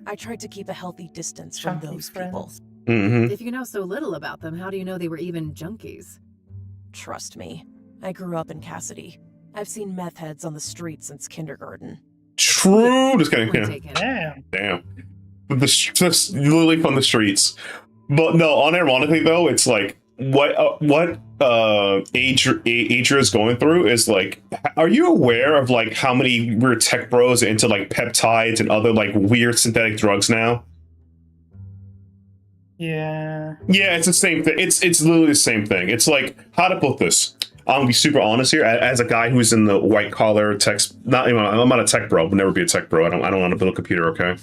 I tried to keep a healthy distance from Junkie those people. friends. Mm-hmm. If you know so little about them, how do you know they were even junkies? Trust me. I grew up in Cassidy. I've seen meth heads on the street since kindergarten. True. Just kidding. Point Yeah. taken. Damn. Damn. Just literally from the streets. But no, unironically though, it's like what Adria is going through is like, are you aware of like how many weird tech bros are into like peptides and other like weird synthetic drugs now? Yeah. Yeah, it's the same thing. It's literally the same thing. It's like, how to put this? I'm gonna be super honest here. As a guy who's in the white collar tech, I'm not a tech bro. Would never be a tech bro. I don't want to build a computer. Okay.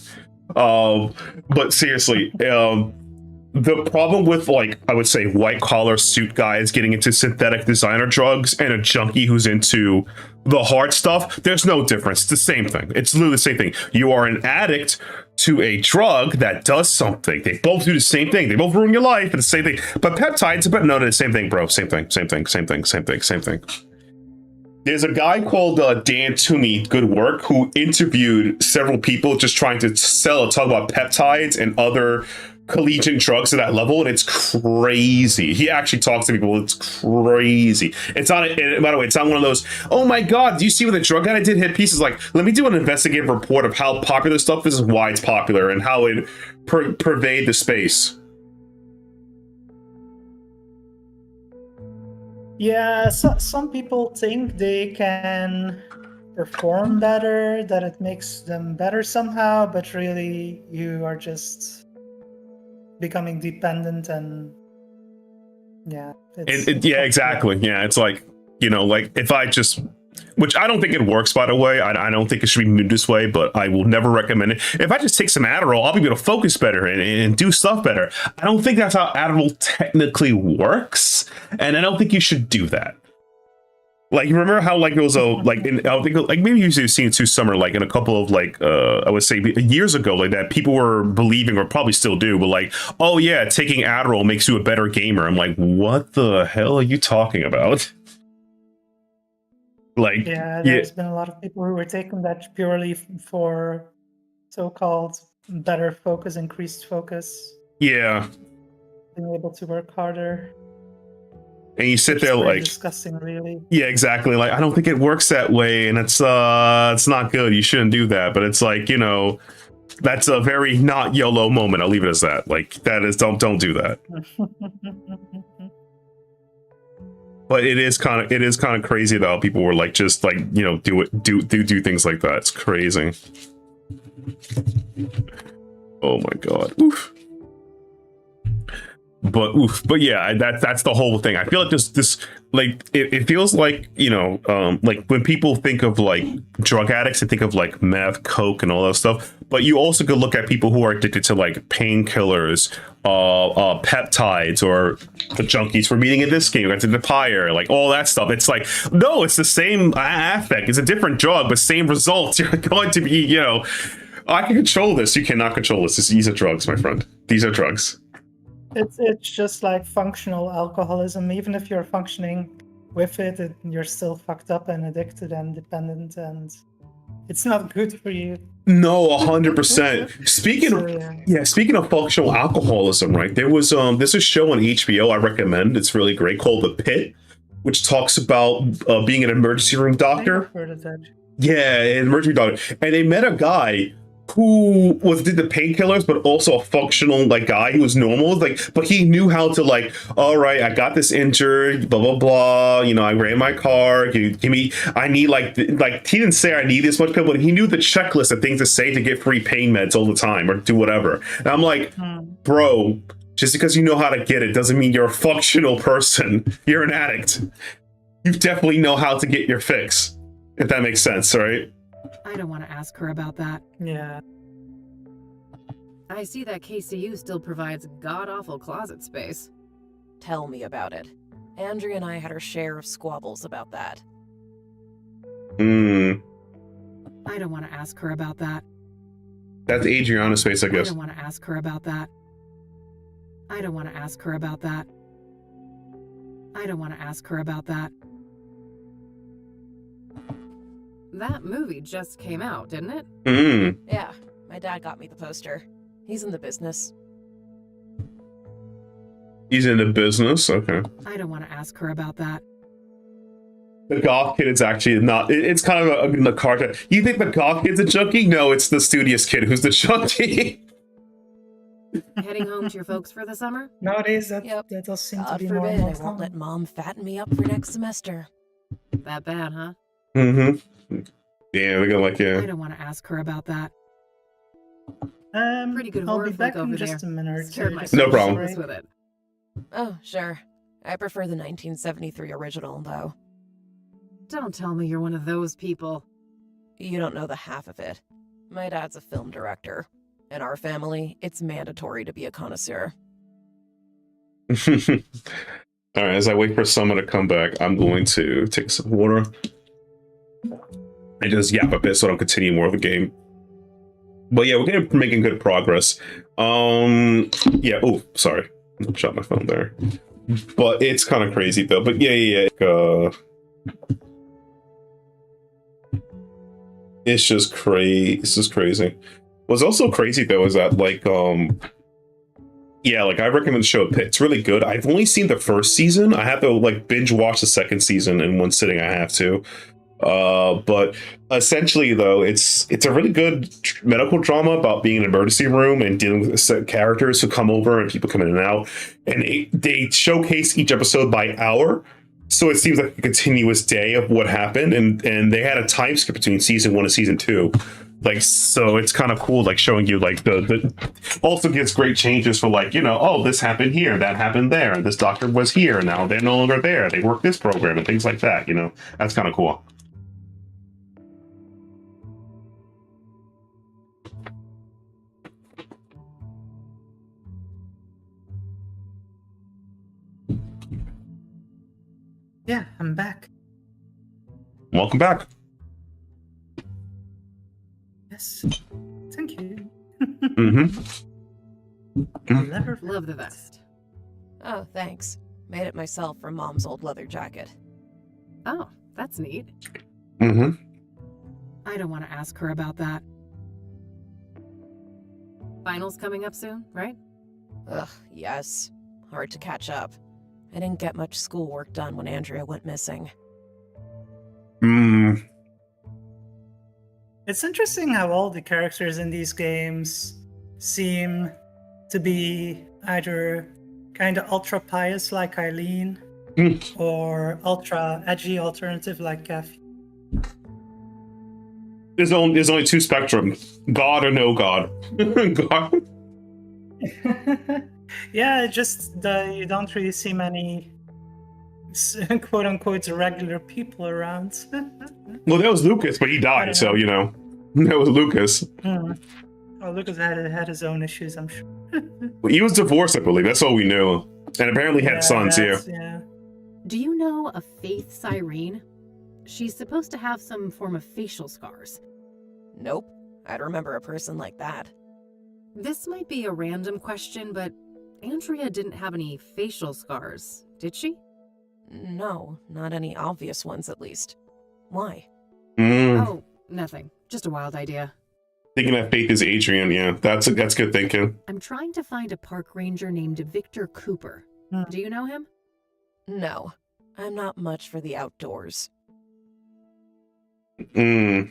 But seriously, the problem with like I would say white collar suit guys getting into synthetic designer drugs and a junkie who's into the hard stuff, there's no difference. It's the same thing. It's literally the same thing. You are an addict to a drug that does something. They both do the same thing. They both ruin your life. It's the same thing. But peptides, but no, the same thing, bro. Same thing. There's a guy called Dan Toomey, good work, who interviewed several people just trying to talk about peptides and other collegiate drugs to that level, and it's crazy. He actually talks to people. It's crazy. It's not. By the way, it's not one of those. Oh my God! Do you see what the drug guy did? Hit pieces like. Let me do an investigative report of how popular stuff is and why it's popular and how it pervade the space. Yeah, some people think they can perform better, that it makes them better somehow, but really you are just becoming dependent and yeah. Yeah, exactly. Yeah, it's like, you know, like if I just, which I don't think it works, by the way. I don't think it should be moved this way, but I will never recommend it. If I just take some Adderall, I'll be able to focus better and do stuff better. I don't think that's how Adderall technically works, and I don't think you should do that. Like, you remember how like it was a like in I think like maybe you've seen it too summer like in a couple of like I would say years ago like that people were believing or probably still do, but like, oh yeah, taking Adderall makes you a better gamer. I'm like, what the hell are you talking about? Like, yeah, there's been a lot of people who were taking that purely for so-called better focus, increased focus, yeah, being able to work harder. and you sit It's there very like, disgusting, really. yeah, exactly. Like, I don't think it works that way, and it's not good. You shouldn't do that. But it's like, you know, that's a very not YOLO moment. I'll leave it as that. Like, that is don't do that. But it is kind of crazy though. People were like, just like, you know, do things like that. It's crazy. Oh my God. Oof. But yeah, that's the whole thing. I feel like this like it feels like, you know, like when people think of like drug addicts, they think of like meth, coke, and all that stuff. But you also could look at people who are addicted to like painkillers, peptides, or the junkies for meeting in this game, the pyre, like all that stuff. It's like, no, it's the same affect. It's a different drug, but same results. You're going to be, you know, I can control this. You cannot control this. These are drugs, my friend. These are drugs. It's just like functional alcoholism. Even if you're functioning with it, you're still fucked up and addicted and dependent, and it's not good for you. No, 100%. Speaking of functional alcoholism, right? There's a show on HBO I recommend. It's really great, called The Pit, which talks about being an emergency room doctor. I've heard of that. Yeah, an emergency doctor, and they met a guy who did the painkillers, but also a functional like guy who was normal, like, but he knew how to like, all right, I got this injured, blah blah blah. You know, I ran my car. Give me, I need like he didn't say I need this much pill, but he knew the checklist of things to say to get free pain meds all the time or do whatever. And I'm like, bro, just because you know how to get it doesn't mean you're a functional person. You're an addict. you definitely know how to get your fix, if that makes sense, right? I don't want to ask her about that. Yeah. I see that KCU still provides god-awful closet space. Tell me about it. Andrea and I had our share of squabbles about that. Hmm. I don't want to ask her about that. That's Adriana's face, I I guess. don't want to ask her about that. I don't want to ask her about that. I don't want to ask her about that. That movie just came out, didn't it? Hmm. Yeah, my dad got me the poster. He's in the business. He's in the business? Okay. I don't want to ask her about that. The goth kid is actually not. It's kind of a card. You think the goth kid's a junkie? No, it's the studious kid who's the junkie. Heading home to your folks for the summer? Nowadays, that Yep. that does seem to God be more forbid and more I won't let common. Mom fatten me up for next semester. That bad, huh? Mm-hmm. Yeah, they're gonna like, I yeah. don't want to ask her about that. Pretty good I'll horror be flick back in over just there. a minute or Scared two. my just No to problem. break. with it. Oh, sure. I prefer the 1973 original, though. Don't tell me you're one of those people. You don't know the half of it. My dad's a film director. In our family, it's mandatory to be a connoisseur. All right, as I wait for Summer to come back, I'm going to take some water and just yap a bit so I don't continue more of the game. But yeah, we're making good progress. Yeah. Oh, sorry, shot my phone there. But it's kind of crazy though. But yeah. It's just crazy. It's just crazy. What's also crazy though is that yeah, like I recommend the show. It's really good. I've only seen the first season. I have to like binge watch the second season in one sitting. I have to. But essentially though, it's a really good medical drama about being in an emergency room and dealing with set characters who come over and people come in and out. And they showcase each episode by hour. So it seems like a continuous day of what happened. And they had a time skip between season 1 and season 2. Like, so it's kind of cool, like showing you like the also gets great changes for like, you know, oh, this happened here, that happened there, and this doctor was here, now they're no longer there, they work this program and things like that, you know. That's kind of cool. Yeah, I'm back. Welcome back. Yes. Thank you. Love the vest. Oh, thanks. Made it myself from Mom's old leather jacket. Oh, that's neat. Mm-hmm. I don't want to ask her about that. Finals coming up soon, right? Ugh, yes. Hard to catch up. I didn't get much schoolwork done when Andrea went missing. It's interesting how all the characters in these games seem to be either kind of ultra pious like Eileen or ultra edgy alternative like Kathy. There's only two spectrums: God or no God. God. Yeah, just you don't really see many quote unquote regular people around. Well, that was Lucas, but he died, so you know, that was Lucas. Oh, Lucas had his own issues, I'm sure. He was divorced, I believe. That's all we knew, and apparently had sons. Yeah. Do you know a Faith Cyrene? She's supposed to have some form of facial scars. Nope. I'd remember a person like that. This might be a random question, but Andrea didn't have any facial scars, did she? No, not any obvious ones at least. Why? Oh, nothing. Just a wild idea. Thinking that Faith is Adrian, yeah, that's good thinking. I'm trying to find a park ranger named Victor Cooper. Do you know him? No. I'm not much for the outdoors. Do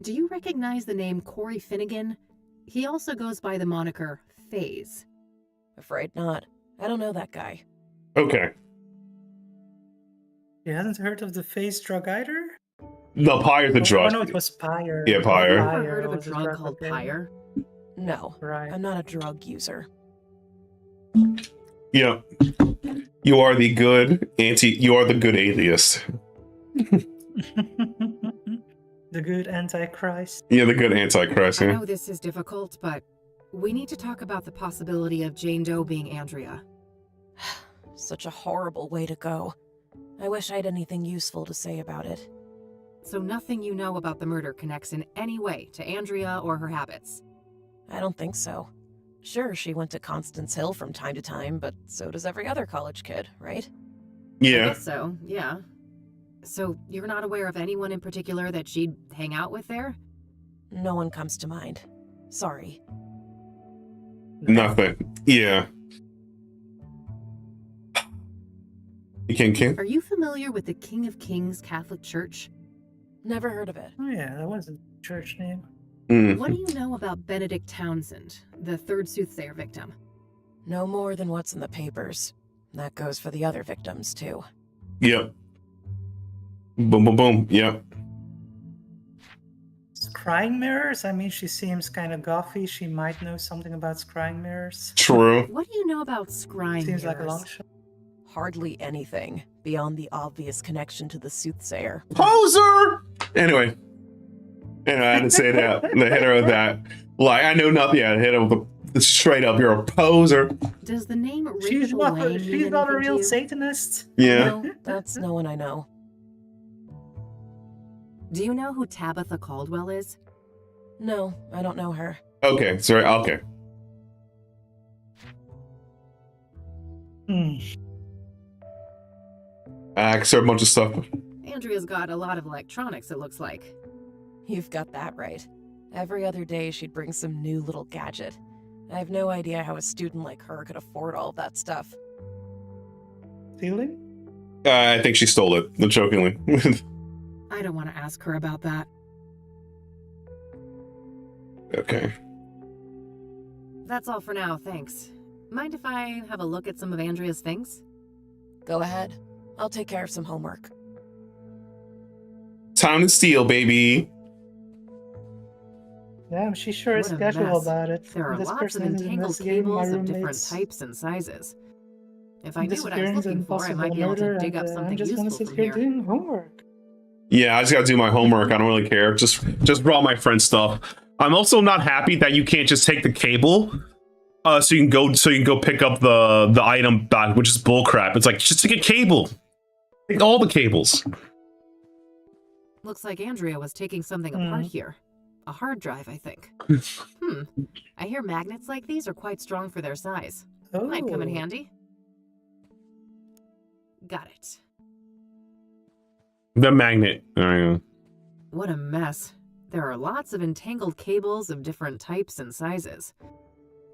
you recognize the name Corey Finnegan? He also goes by the moniker FaZe. Afraid not. I don't know that guy. Okay. You hadn't heard of the FaZe drug either? No, Pyre's the drug. Oh, no, it was Pyre. Yeah, Pyre. Have you ever heard of a was his drug rapper called name. Pyre? No. Right. I'm not a drug user. Yeah. You are the good you are the good atheist. The good Antichrist. Yeah, the good Antichrist, I yeah. know this is difficult, but we need to talk about the possibility of Jane Doe being Andrea. Such a horrible way to go. I wish I had anything useful to say about it. So nothing you know about the murder connects in any way to Andrea or her habits? I don't think so. Sure, she went to Constance Hill from time to time, but so does every other college kid, right? I Yeah. guess so, yeah. So you're not aware of anyone in particular that she'd hang out with there? No one comes to mind. Sorry. Nothing. Yeah. King. Are you familiar with the King of Kings Catholic Church? Never heard of it. Oh yeah, that was a church name. What do you know about Benedict Townsend, the third Soothsayer victim? No more than what's in the papers. That goes for the other victims, too. Yep. Boom, boom, boom. Yep. Scrying mirrors? I mean, she seems kind of gothy. She might know something about scrying mirrors. True. What do you know about scrying Seems like a mirrors? long shot. Hardly anything, beyond the obvious connection to the Soothsayer. Poser! Anyway, I had to say that. The hitter of that. Like, I know nothing. Yeah, hit him with the straight up. You're a poser. Does the name She's Rachel not, Wayne she's mean not a anything to real you? Satanist. Yeah. No, that's no one I know. Do you know who Tabitha Caldwell is? No, I don't know her. Okay. Sorry. Okay. Hmm. So a bunch of stuff. Andrea's got a lot of electronics, it looks like. You've got that right. Every other day she'd bring some new little gadget. I have no idea how a student like her could afford all of that stuff. Stealing? I think she stole it. Jokingly. I don't want to ask her about that. Okay. That's all for now, thanks. Mind if I have a look at some of Andrea's things? Go ahead. I'll take care of some homework. Time to steal, baby. Damn, she sure is What a casual mess. about it. There are This lots of person is entangled investigating my cables of different roommate's types and sizes. If I knew what I was disappearance looking and for, I possible might be able to murder, dig up and, something I just want to useful sit from here here. doing homework. Yeah, I just gotta do my homework. I don't really care. Just draw my friend's stuff. I'm also not happy that you can't just take the cable. So you can go pick up the item back, which is bullcrap. It's like, just take a cable. Take all the cables. Looks like Andrea was taking something apart here. A hard drive, I think. I hear magnets like these are quite strong for their size. Oh. Might come in handy. Got it. The magnet. What a mess. There are lots of entangled cables of different types and sizes.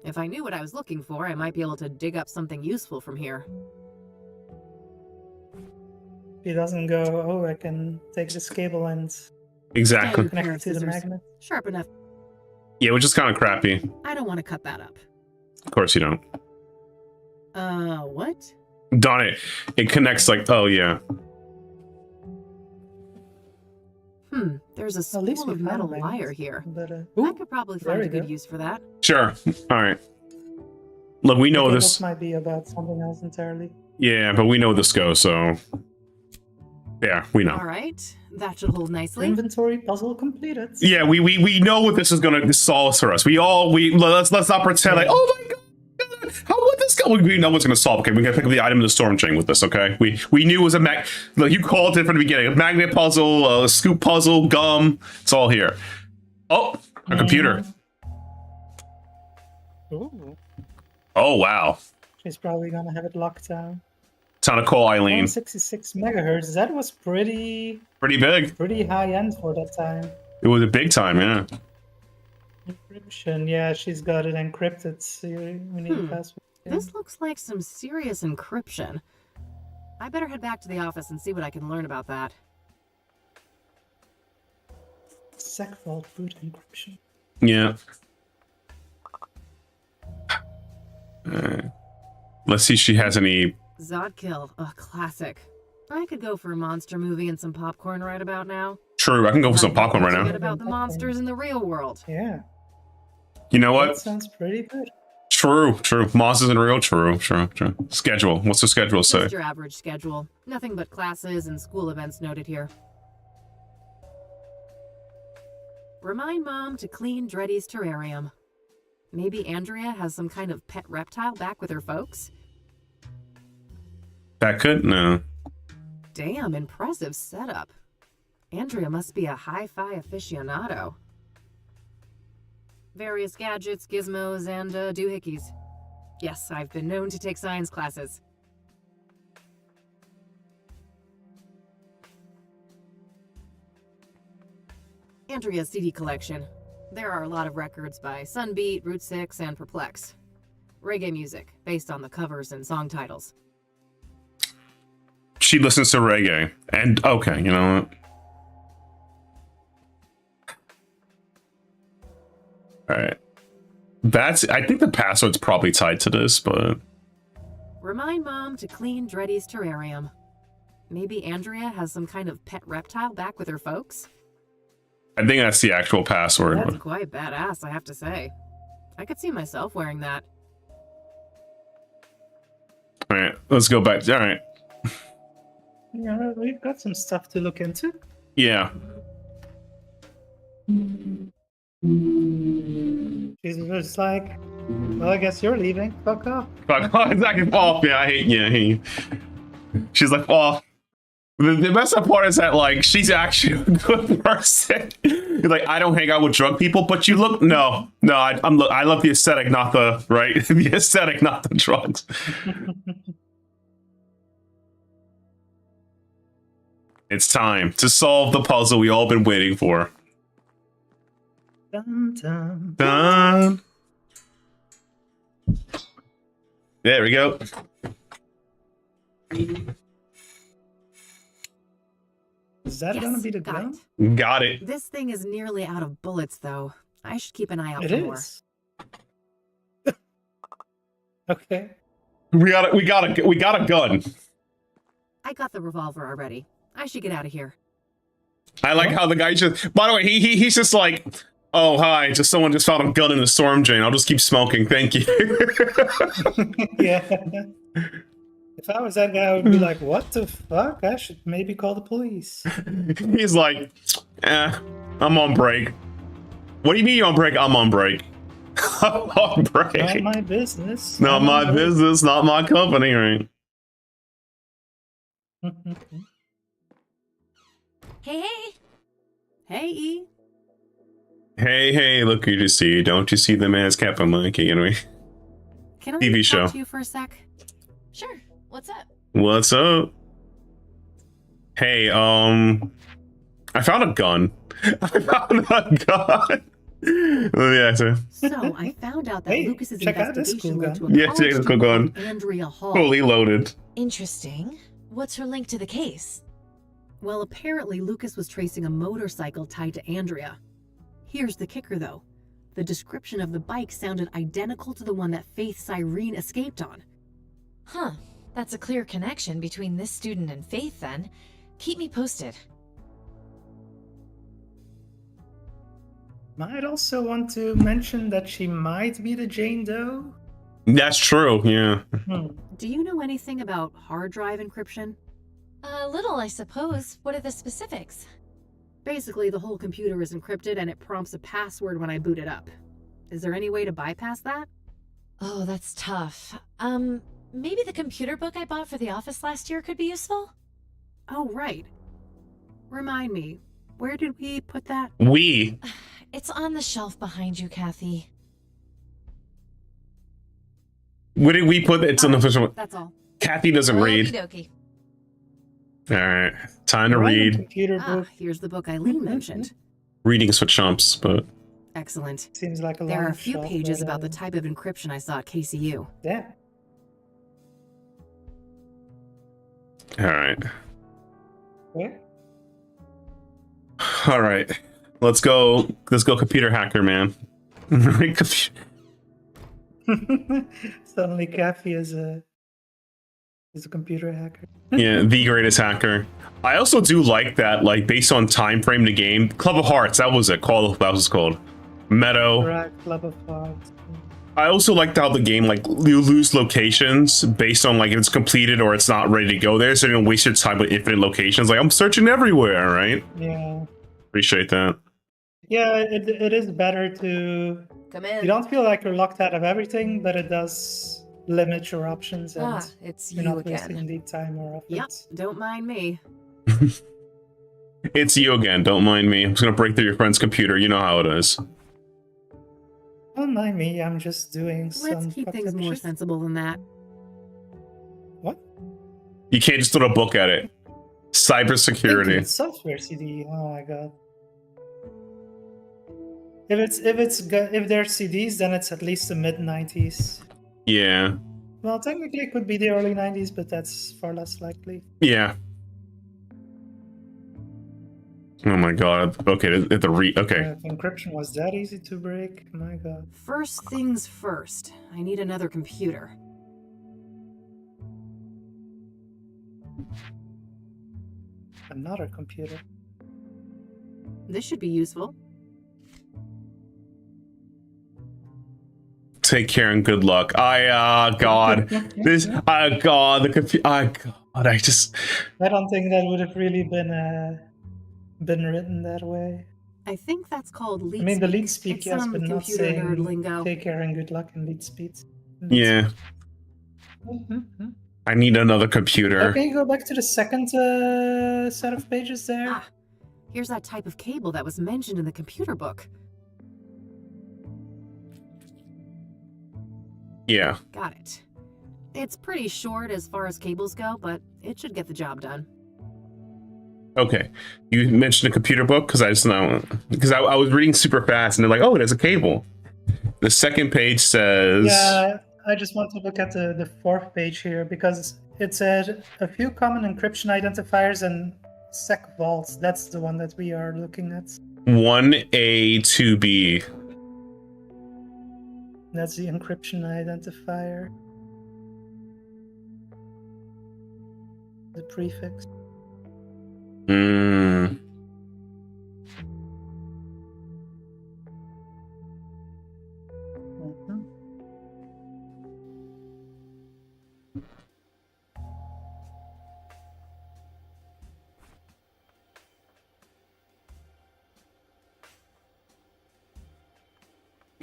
If I knew what I was looking for, I might be able to dig up something useful from here. He doesn't go, oh, I can take this cable and Exactly. Pair connect of it to the scissors. magnet. Sharp enough. Yeah, which is kind of crappy. I don't want to cut that up. Of course you don't. What? Darn it. It connects like, oh yeah. There's a At least spool we of found metal a magnet. wire here. But, I could probably there find a we good go. use for that. Sure. All right. Look, we know cables this. might be about something else entirely. Yeah, but we know this goes, so. Yeah, we know. All right, that should hold nicely. Inventory puzzle completed. Yeah, we know what this is gonna solve for us. Let's not pretend like, oh my god, how would this go? We know what's gonna solve. Okay, we gotta pick up the item in the storm chain with this. Okay, we knew it was a like you called it from the beginning. A magnet puzzle, a scoop puzzle, gum. It's all here. Oh, a computer. Ooh. Oh wow. She's probably gonna have it locked down. Time to call Eileen. 166 megahertz. That was pretty Pretty big. high end for that time. It was a big time, yeah. Encryption. Yeah, she's got it encrypted. So we need a password. Yeah. This looks like some serious encryption. I better head back to the office and see what I can learn about that. Sec vault boot encryption. Yeah. Let's see if she has any. Zodkill, a classic. I could go for a monster movie and some popcorn right about now. True, I can go for some I'd popcorn right forget now. about the monsters in the real world. Yeah, You know that what? sounds pretty good. True. Moss isn't real. True. Schedule. What's the schedule say? Just your average schedule. Nothing but classes and school events noted here. Remind Mom to clean Dreddy's terrarium. Maybe Andrea has some kind of pet reptile back with her folks? That could? No. Damn, impressive setup. Andrea must be a hi-fi aficionado. Various gadgets, gizmos, and doohickeys. Yes, I've been known to take science classes. Andrea's CD collection. There are a lot of records by Sunbeat, Route 6, and Perplex. Reggae music, based on the covers and song titles. She listens to reggae. And, okay, you know what? Alright. I think the password's probably tied to this, but... Remind Mom to clean Dreddy's terrarium. Maybe Andrea has some kind of pet reptile back with her folks? I think that's the actual password. That's quite badass, I have to say. I could see myself wearing that. Alright, let's go back. Alright. Yeah, we've got some stuff to look into. Yeah. She's just like, well, I guess you're leaving. Fuck off. Fuck off. Exactly. Off. Yeah, I hate you. She's like, oh. The best part is that, like, she's actually a good person. Like, I don't hang out with drunk people, but you look, no, I love the aesthetic, not the, right? The aesthetic, not the drugs. It's time to solve the puzzle we all been waiting for. Dun, dun. Dun. There we go. Is that Yes, gonna be the got gun? it. Got it. This thing is nearly out of bullets, though. I should keep an eye out It for more. is. Okay. We got a gun. I got the revolver already. I should get out of here. I like how the guy just. By the way, he's just like, oh hi, someone just found a gun in the storm drain. I'll just keep smoking. Thank you. Yeah. If I was that guy, I would be like, what the fuck? I should maybe call the police. He's like, I'm on break. What do you mean you're on break? I'm on break. I'm on break. Not my business. Not my business, not my company, right? Hey. Hey, E. Hey, look who you see. Don't you see the man's Captain Monkey anyway? Can I TV talk show. to you for a sec? Sure. What's up? What's up? Hey, I found a gun. Yeah, so. So, I found out that Hey, Lucas's check out this investigation cool led to a gun. Yeah, college check this cool student gun. named Andrea Hall. Fully loaded. Interesting. What's her link to the case? Well, apparently Lucas was tracing a motorcycle tied to Andrea. Here's the kicker, though. The description of the bike sounded identical to the one that Faith Cyrene escaped on. Huh. That's a clear connection between this student and Faith, then. Keep me posted. Might also want to mention that she might be the Jane Doe. That's true, yeah. Do you know anything about hard drive encryption? A little, I suppose. What are the specifics? Basically, the whole computer is encrypted and it prompts a password when I boot it up. Is there any way to bypass that? Oh, that's tough. Maybe the computer book I bought for the office last year could be useful? Oh, right. Remind me, where did we put that? It's on the shelf behind you, Kathy. Where did we put it? It's an official. That's all. Kathy doesn't read. Okie dokie. All right, time to Right, read. Computer book Here's the book Eileen mentioned. Reading's for chumps, but Excellent. seems like a There are a long few shot, pages but, about the type of encryption I saw at KCU. Yeah. all right, Okay. all right. Let's go, computer hacker, man. Suddenly, Kathy is a computer hacker. Yeah, the greatest hacker. I also do like that, like based on time frame in the game. Club of Hearts, that was it. That was called Meadow. Right, Club of Hearts. I also liked how the game, like, you lose locations based on, like, if it's completed or it's not ready to go there, so you don't waste your time with infinite locations. Like, I'm searching everywhere, right? Yeah. Appreciate that. Yeah, it is better to... Come in. You don't feel like you're locked out of everything, but it does limit your options, and It's you're you not wasting again. the time or effort. Yep, don't mind me. It's you again, don't mind me. I'm just gonna break through your friend's computer, you know how it is. Don't mind me, I'm just doing Let's some keep fucked things up more shit. sensible than that. What? You can't just throw a book at it. Cybersecurity. It's software CD. Oh my god. If they're CDs, then it's at least the mid 90s. Yeah. Well, technically it could be the early 90s, but that's far less likely. Yeah. Oh my god. Okay, okay. If encryption was that easy to break, my god. First things first, I need another computer. Another computer. This should be useful. Take care and good luck. God. I just... I don't think that would have really been written that way. I think that's called lead I mean, the speak. lead speak, It's yes, some but not computer nerd saying lingo. take care and good luck in lead speed. Yeah. I need another computer. Okay, go back to the second set of pages there. Ah, here's that type of cable that was mentioned in the computer book. Yeah. Got it. It's pretty short as far as cables go, but it should get the job done. Okay. You mentioned a computer book? Because I was reading super fast and they're like, oh, it has a cable. The second page says... Yeah, I just want to look at the fourth page here because it said a few common encryption identifiers and sec vaults. That's the one that we are looking at. 1A, 2B. That's the encryption identifier. The prefix. Mm. Mhm.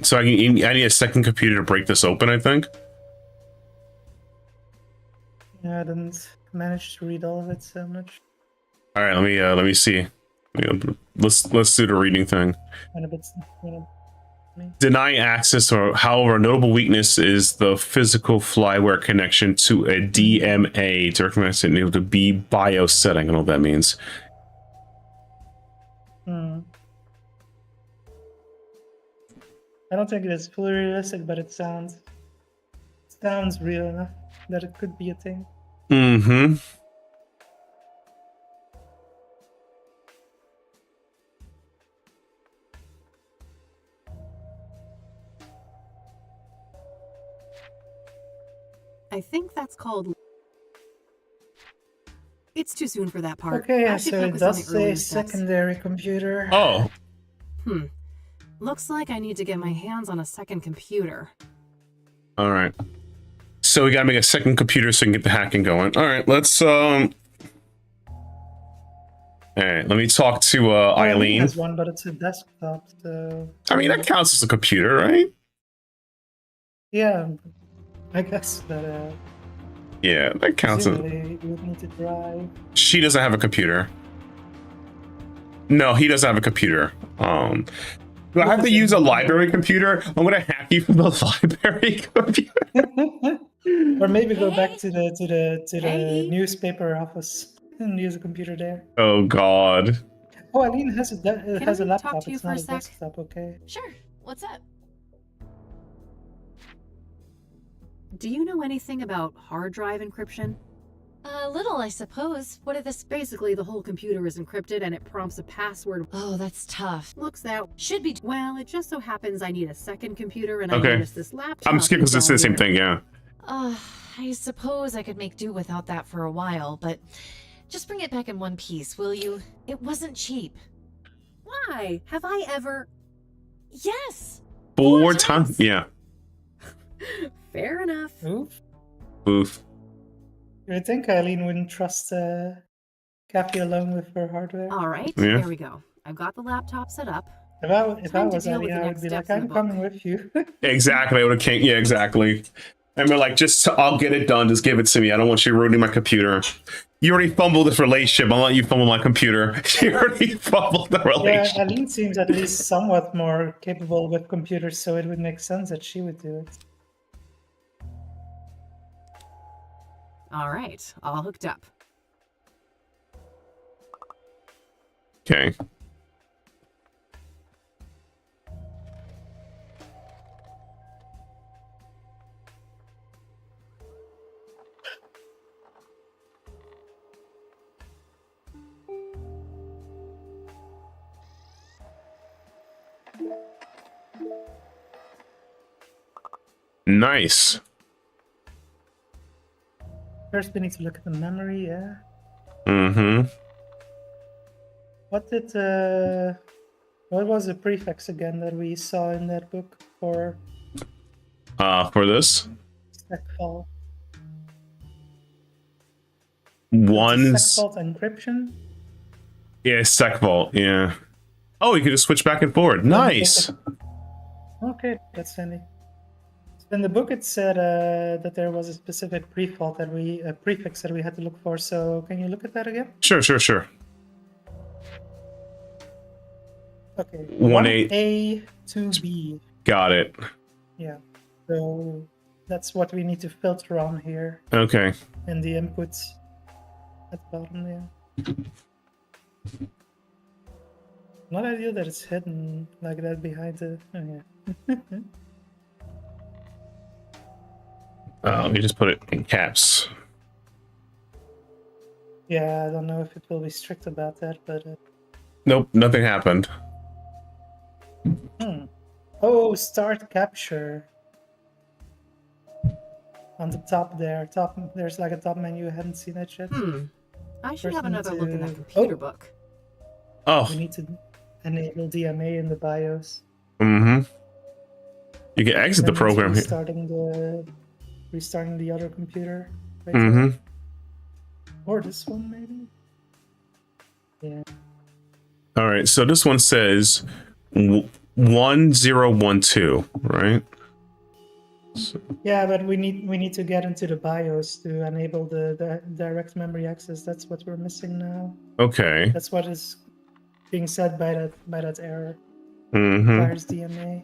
So I need a second computer to break this open, I think. Yeah, I didn't manage to read all of it so much. All right, let me see. Let's do the reading thing. And a bit, Deny access, or however, a notable weakness is the physical flyware connection to a DMA, direct message enabled to be BIOS setting. I don't know what that means. I don't think it is fully realistic, but it sounds real enough that it could be a thing. Mm-hmm. I think that's called... It's too soon for that part. Okay, I should so it focus on does the earlier say steps. secondary computer. Oh. Looks like I need to get my hands on a second computer. All right. So we gotta make a second computer so we can get the hacking going. All right, let's All right, let me talk to Eileen. Has one, but it's a desktop, so... I mean, that counts as a computer, right? Yeah, I guess, but... Yeah, that counts. Presumably you would need to drive. She doesn't have a computer. No, he doesn't have a computer. Do I have to use a library computer? I'm gonna hack you from the library computer. Or maybe go back to the Hey. newspaper office and use a computer there. Oh God. Oh, Eileen has a I laptop. talk to you It's for a not a sec? desktop. Okay. Sure. What's up? Do you know anything about hard drive encryption? A little, I suppose. What are this? Basically, the whole computer is encrypted and it prompts a password. Oh, that's tough. Looks out. Should be. Well, it just so happens I need a second computer and Okay. I noticed this laptop. I'm skipping is this. The down same here. thing. Yeah. I suppose I could make do without that for a while, but just bring it back in one piece, will you? It wasn't cheap. Why? Have I ever... Yes! 4 times. Yeah. Fair enough. Oof. Oof. You would think Eileen wouldn't trust Kathy alone with her hardware. All right, Yeah. here we go. I've got the laptop set up. If I Time to was deal with Eileen, the I next would be like, steps in the I'm book. coming with you. Exactly. I would have came. Yeah, exactly. And we're like, I'll get it done. Just give it to me. I don't want you ruining my computer. You already fumbled this relationship. I'll let you fumble my computer. You already fumbled the Yeah, relationship. Eileen seems at least somewhat more capable with computers, so it would make sense that she would do it. All right, all hooked up. Okay. Nice. First, we need to look at the memory, yeah. Mm-hmm. What was the prefix again that we saw in that book for For this Stackfault? one's Stackfault encryption? yeah, Sec Vault. Yeah. Oh, you can just switch back and forward. Nice. Okay, that's handy. In the book, it said that there was a specific prefix that we had to look for. So, can you look at that again? Sure. Okay. 1A. 2B. Got it. Yeah. So that's what we need to filter on here Okay. in the inputs at the bottom there. Not ideal that it's hidden like that behind the. Oh yeah. You just put it in caps. Yeah, I don't know if it will be strict about that, but. Nope, nothing happened. Oh, start capture. On the top there. There's like a top menu. I hadn't seen that yet. I should First have we need another look in that to- computer oh. book. We Oh. need to enable DMA in the BIOS. Mm-hmm. You can exit the That means program here. restarting the other computer. Right Mm-hmm. there. Or this one maybe. Yeah. All right. So this one says 1012, right? Yeah, but we need to get into the BIOS to enable the direct memory access. That's what we're missing now. Okay. That's what is being said by that error. Mm-hmm. Requires DMA.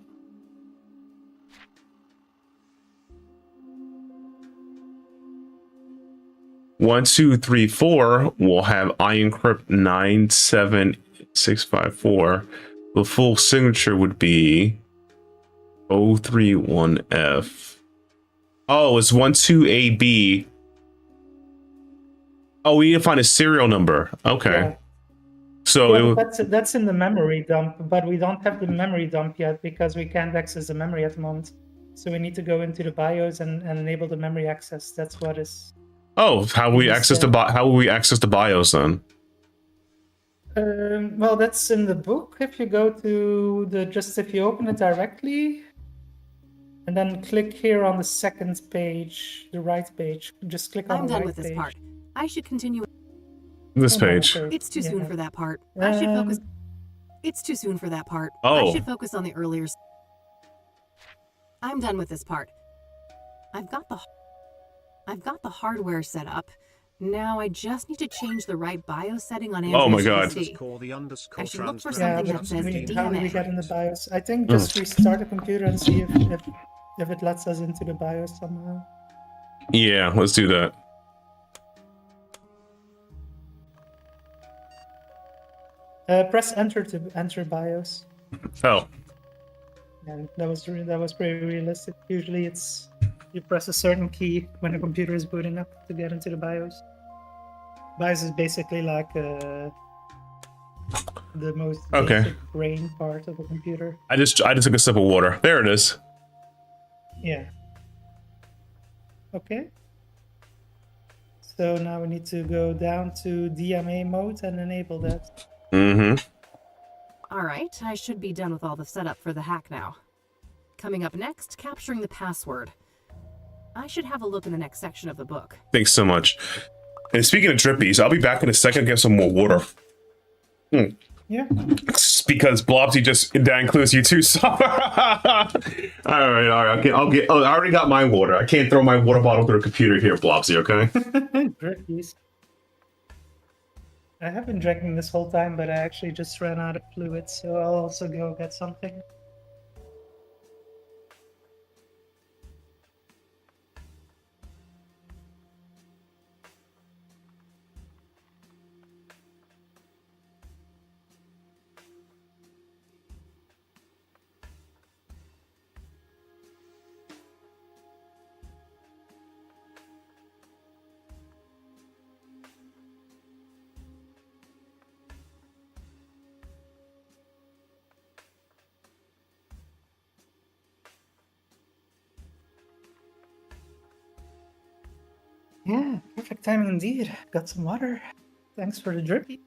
One, two, three, four will have IEncrypt 97654. The full signature would be 031F. Oh, it's 12AB. Oh, we need to find a serial number. Okay. Yeah. So it Well, would, that's in the memory dump, but we don't have the memory dump yet because we can't access the memory at the moment. So we need to go into the BIOS and enable the memory access. That's what is. oh, how will we access the BIOS then? Well, that's in the book. If you go to if you open it directly, and then click here on the second page, the right page. Just click on I'm the done right with this page. part. I should continue. This Oh, no, page. sorry. It's too soon Yeah. for that part. I should focus. Um, It's too soon for that part. Oh. I should focus on the earlier. I'm done with this part. I've got the hardware set up. Now I just need to change the right BIOS setting on Android. Oh my God. PC. I should look for Yeah, something but that says how do we DMA. get in the BIOS? I think just restart the computer and see if it lets us into the BIOS somehow. Yeah, let's do that. Press enter to enter BIOS. Oh, And that was pretty realistic. Usually, it's you press a certain key when the computer is booting up to get into the BIOS. BIOS is basically like the most Okay. basic brain part of a computer. I just took a sip of water. There it is. Yeah. Okay. So now we need to go down to DMA mode and enable that. Mm-hmm. All right, I should be done with all the setup for the hack now. Coming up next, capturing the password. I should have a look in the next section of the book. Thanks so much. And speaking of drippies, I'll be back in a second to get some more water. Yeah. Because Blobsy that includes you too. So all right. Okay, I already got my water. I can't throw my water bottle through a computer here, Blobsy. Okay. Drippies. I have been drinking this whole time, but I actually just ran out of fluid, so I'll also go get something. Yeah, perfect timing indeed. Got some water. Thanks for the drippy.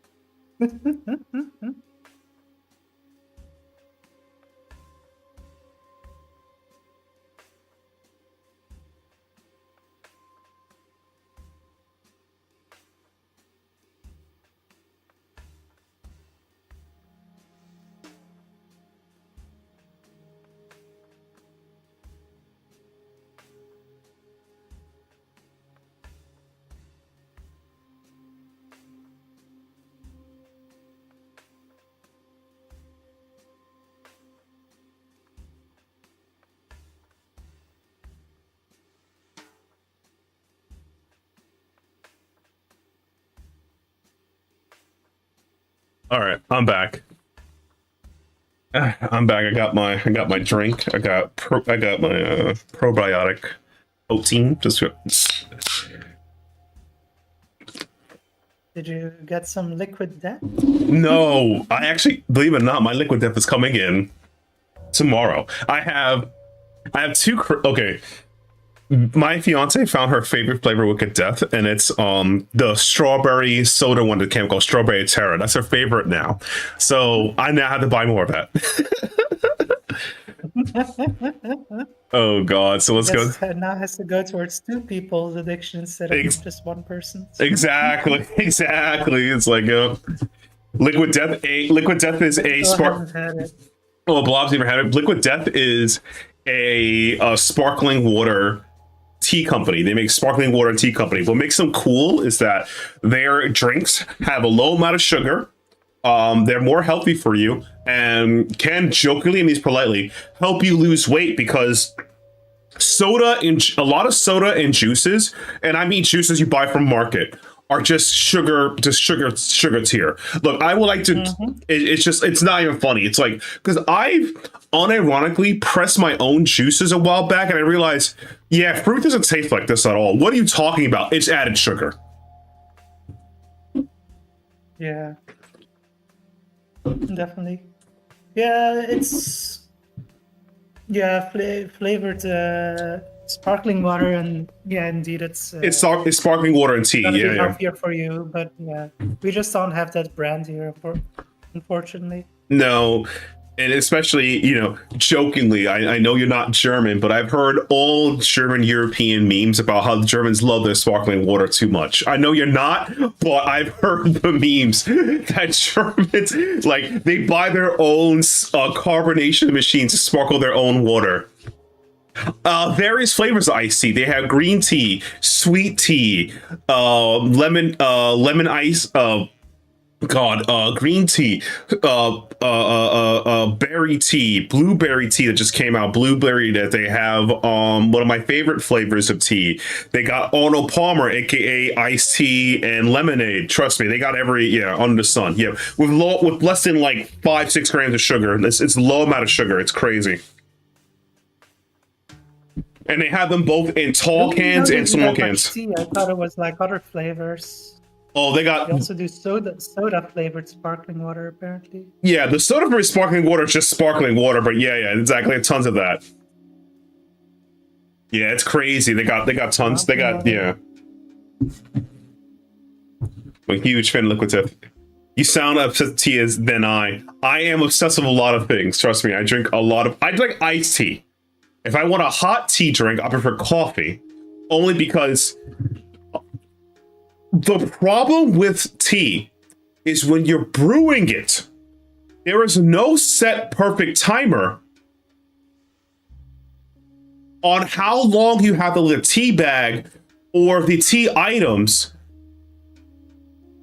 All right, I'm back. I'm back. I got my drink. I got my probiotic protein. Did you get some liquid death? No, I actually, believe it or not, my liquid death is coming in tomorrow. I have two. Okay, my fiance found her favorite flavor Wicked Death, and it's the strawberry soda one that came called Strawberry Terror. That's her favorite now. So I now have to buy more of that. Oh God! So let's go. Now has to go towards two people's addiction instead of just one person's. Exactly. It's like Liquid Death. Liquid Death is a spark. Oh, Blob's never had it. Liquid Death is a sparkling water tea company. They make sparkling water tea company. What makes them cool is that their drinks have a low amount of sugar. They're more healthy for you and can jokingly, and these politely, help you lose weight because a lot of soda and juices, and I mean juices you buy from market, are just sugar tier. Look, I would like to, it's not even funny. It's like, because I've unironically pressed my own juices a while back and I realized, yeah, fruit doesn't taste like this at all. What are you talking about? It's added sugar. Yeah. Definitely. Yeah, it's flavored sparkling water, and yeah, indeed, it's sparkling water and tea. Yeah, healthier for you, but yeah, we just don't have that brand here, unfortunately. No, and especially, jokingly, I know you're not German, but I've heard all German European memes about how the Germans love their sparkling water too much. I know you're not, but I've heard the memes that Germans, like, they buy their own carbonation machines to sparkle their own water. Various flavors of iced tea. They have green tea, sweet tea, lemon ice, green tea, berry tea, blueberry tea that just came out, blueberry that they have, one of my favorite flavors of tea. They got Arnold Palmer, aka iced tea and lemonade. Trust me, they got under the sun. Yeah, with less than like 5-6 grams of sugar. It's a low amount of sugar. It's crazy. And they have them both in tall cans and small cans. Tea. I thought it was like other flavors. Oh, they also do soda flavored sparkling water, apparently. Yeah, the soda flavored sparkling water is just sparkling water, but yeah, exactly, tons of that. Yeah, it's crazy. They got tons. They got I'm a huge fan of Liquid Death. You sound obsessed with tea than I. I am obsessed with a lot of things. Trust me, I drink iced tea. If I want a hot tea drink, I prefer coffee. only because the problem with tea is when you're brewing it, there is no set perfect timer on how long you have to let the tea bag or the tea items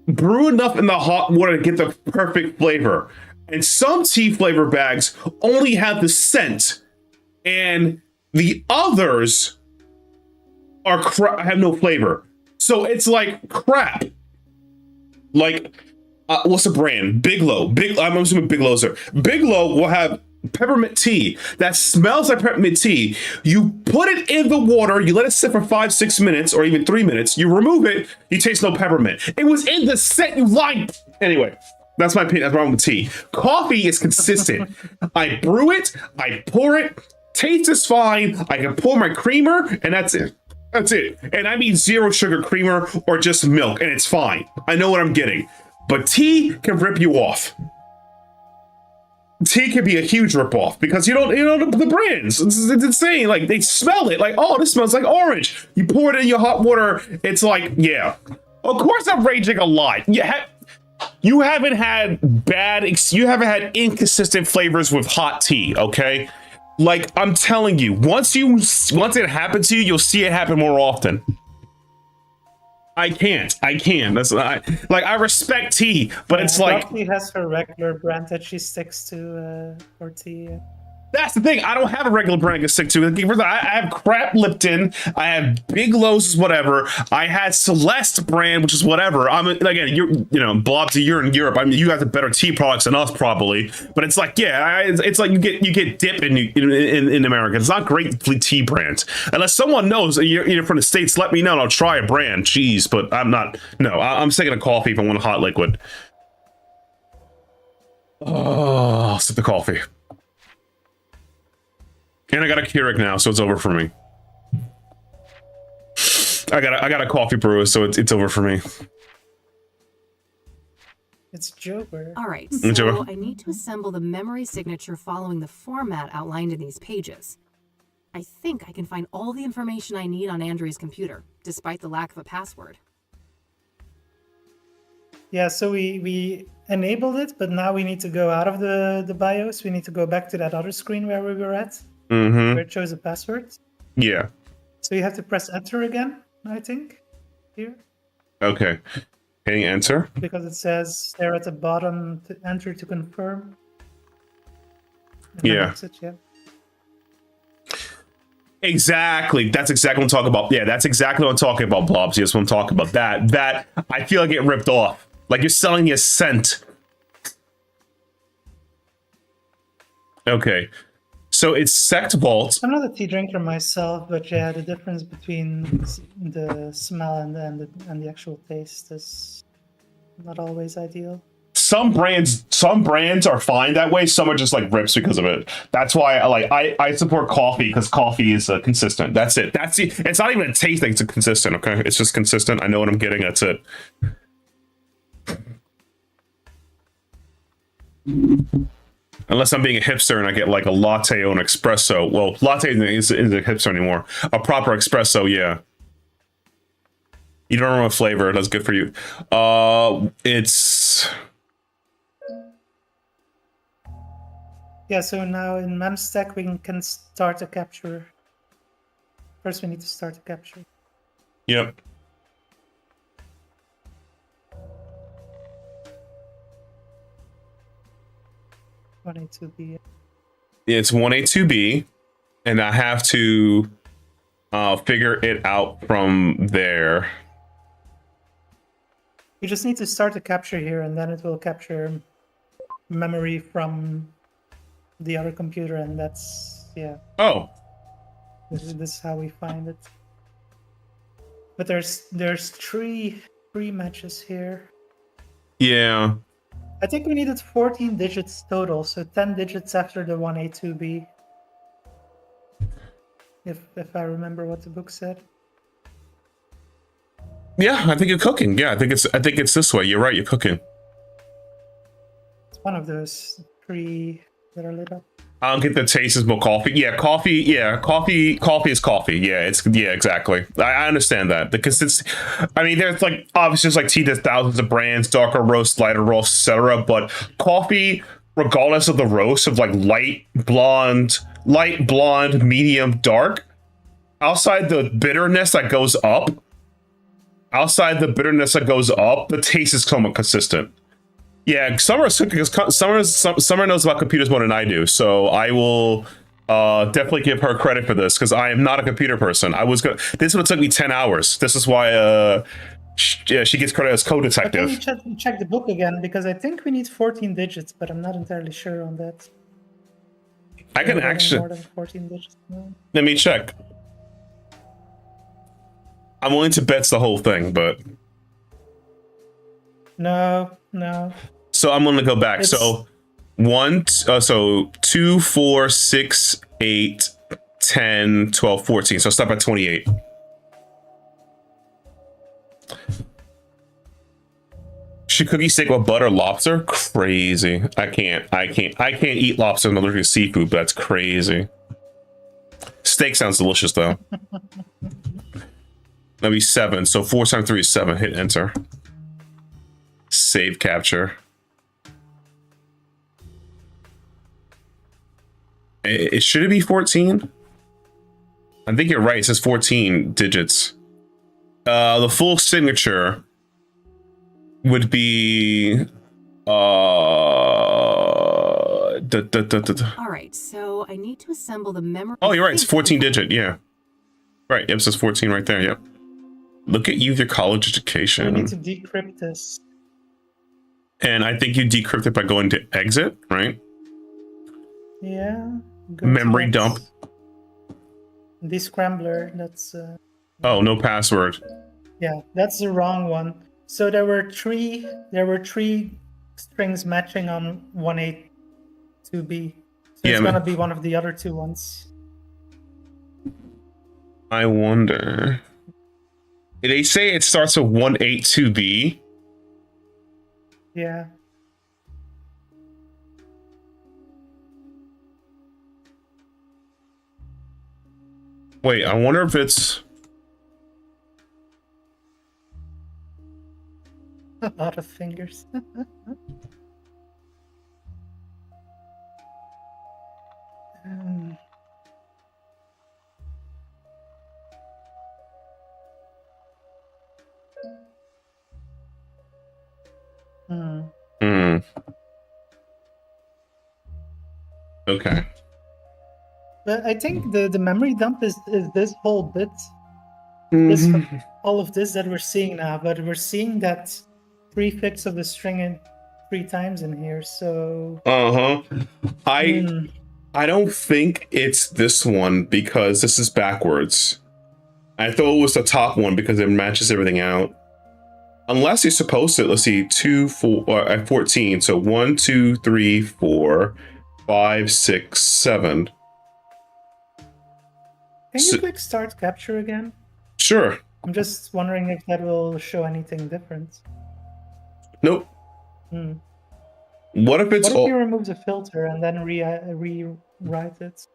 brew enough in the hot water to get the perfect flavor. And some tea flavor bags only have the scent, and the others are have no flavor. So it's like crap. Like, what's the brand? Bigelow. I'm assuming Bigelow's there. Bigelow will have peppermint tea that smells like peppermint tea. You put it in the water, you let it sit for 5-6 minutes or even 3 minutes, you remove it, you taste no peppermint. It was in the scent, you lied. Anyway, that's my opinion. That's wrong with tea. Coffee is consistent. I brew it, I pour it, taste is fine, I can pour my creamer, and that's it. That's it. And I mean 0 sugar creamer or just milk, and it's fine. I know what I'm getting. But tea can rip you off. Tea can be a huge ripoff because you know the brands. It's insane. Like, they smell it. Like, oh, this smells like orange. You pour it in your hot water. It's like, yeah. Of course, I'm raging a lot. You haven't had you haven't had inconsistent flavors with hot tea, okay? Like, I'm telling you, once it happens to you, you'll see it happen more often. I can't. That's I respect tea, but it's like Coffee has her regular brand that she sticks to for tea. that's the thing. I don't have a regular brand I can stick to. I have crap Lipton. I have Bigelow's, whatever. I had Celeste brand, which is whatever. I'm again, Blobsy, you're in Europe. I mean, you guys have better tea products than us probably. But it's like, yeah, it's like you get dip in America. It's not great tea brands unless someone knows you're from the States. Let me know. And I'll try a brand. Jeez, but I'm not. No, I'm sticking to coffee if I want a hot liquid. Oh, I'll sip the coffee. And I got a Keurig now, so it's over for me. I got a coffee brewer, so it's over for me. It's Joker. All right, so I need to assemble the memory signature following the format outlined in these pages. I think I can find all the information I need on Andrea's computer, despite the lack of a password. Yeah, so we enabled it, but now we need to go out of the BIOS. We need to go back to that other screen where we were at. Where it shows a password. Yeah. So you have to press enter again, I think, here. Okay. Hitting enter. Because it says there at the bottom to enter to confirm. And Yeah. That's it, yeah. Exactly. That's exactly what I'm talking about. Yeah, that's exactly what I'm talking about, Blobs. Yes, what I'm talking about. That I feel like it ripped off. Like you're selling a scent. Okay. So it's Sect Vault. I'm not a tea drinker myself, but yeah, the difference between the smell and the actual taste is not always ideal. Some brands are fine that way. Some are just like rips because of it. That's why I support coffee, because coffee is consistent. That's it. It's not even a taste thing. It's a consistent. Okay, it's just consistent. I know what I'm getting. That's it. Unless I'm being a hipster and I get like a latte or an espresso. Well, latte isn't a hipster anymore. A proper espresso, yeah. You don't know what flavor. That's good for you. It's... Yeah, so now in memstack we can start a capture. First we need to start a capture. Yep. $1A2B. It's 1A2B, and I have to figure it out from there. You just need to start a capture here, and then it will capture memory from the other computer, and that's, yeah. Oh. This is how we find it. But there's three matches here. Yeah. I think we needed 14 digits total, so 10 digits after the 1A2B. If I remember what the book said. Yeah, I think you're cooking. Yeah, I think it's this way. You're right, you're cooking. It's one of those three that are lit up. I don't get the taste as more coffee. Yeah, coffee. Yeah, coffee is coffee. Yeah, exactly. I understand that. The consistency. I mean, there's like obviously there's like tea. There's thousands of brands, darker roast, lighter roast, etc. But coffee, regardless of the roast, of like light blonde, medium, dark. Outside the bitterness that goes up, the taste is somewhat consistent. Yeah, Summer knows about computers more than I do, so I will definitely give her credit for this because I am not a computer person. This would have took me 10 hours. This is why she gets credit as co-detective. Can you check the book again, because I think we need 14 digits, but I'm not entirely sure on that. I can actually more than 14 digits. No. Let me check. I'm willing to bet the whole thing, but no. So I'm gonna go back. So 2, 4, 6, 8, 10, 12, 14. So stop at 28. Should cookie steak with butter lobster? Crazy. I can't eat lobster. I'm allergic to seafood, but that's crazy. Steak sounds delicious though. That'd be 7. So 4 times 3 is 7. Hit enter. Save capture. Should it be 14? I think you're right. It says 14 digits. The full signature would be All right, so I need to assemble the memory. Oh, you're right. It's 14 digit. Yeah. Right. It says 14 right there. Yep. Look at you with your college education. We need to decrypt this. And I think you decrypt it by going to exit, right? Yeah. Memory dump. Descrambler. That's. Oh, no password. Yeah, that's the wrong one. So there were three strings matching on 1A2B. So it's gonna be one of the other two ones. I wonder. They say it starts with 182B. Yeah. Wait, I wonder if it's... A lot of fingers. Okay. But I think the memory dump is this whole bit. All of this that we're seeing now, but we're seeing that prefix of the string in 3 times in here, so... I don't think it's this one because this is backwards. I thought it was the top one because it matches everything out. Unless you're supposed to, let's see, 14. So 1, 2, 3, 4, 5, 6, 7. Can you click start capture again? Sure. I'm just wondering if that will show anything different. Nope. What if it's... What if you remove the filter and then rewrite it?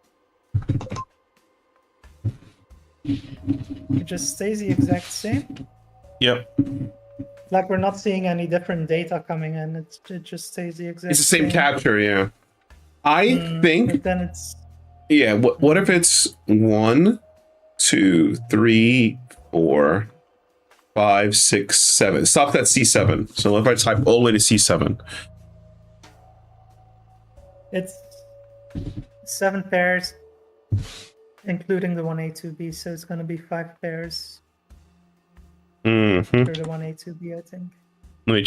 It just stays the exact same? Yep. Like we're not seeing any different data coming in. It just stays the exact same. It's the same capture, yeah. I think... But then it's... Yeah, what if it's 1, 2, 3, 4, 5, 6, 7. Stop at C7. So if I type all the way to C7. It's 7 pairs, including the 1A2B, so it's going to be 5 pairs for the 1A2B, I think. Let me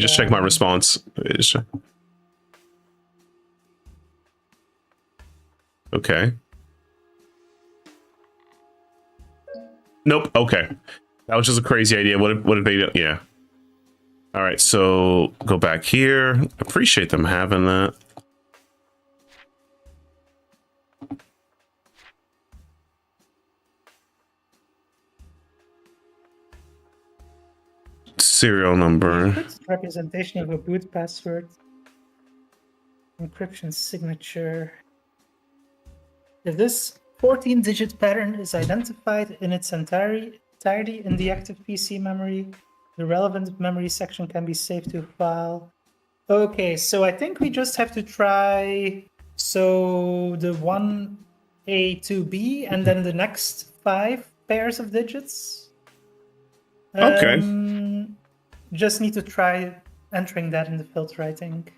just check my response. Okay. Nope. Okay. That was just a crazy idea. What did they do? Yeah. All right. So go back here. Appreciate them having that. Serial number. It's representation of a boot password. Encryption signature. If this 14-digit pattern is identified in its entirety in the active PC memory, the relevant memory section can be saved to a file. Okay, so I think we just have to try the 1A to B and then the next 5 pairs of digits. Okay. Just need to try entering that in the filter, I think.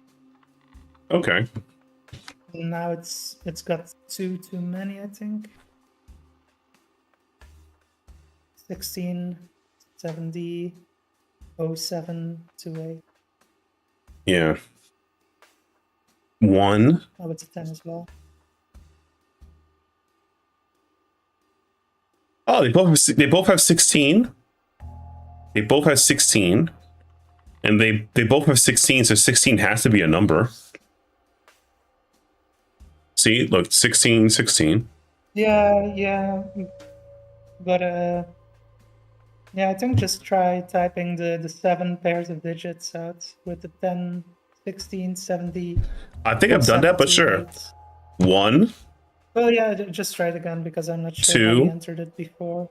Okay. Now it's got 2 too many, I think. 16, 70, 07, 28. Yeah. 1. Oh, it's a 10 as well. Oh, they both have 16. They both have 16. And they both have 16, so 16 has to be a number. See, look, 16, 16. Yeah. But yeah, I think just try typing the 7 pairs of digits out with the 10, 16, 70. I think I've done that, but sure. 1. Well, yeah, just try it again because I'm not sure 2. how we entered it before.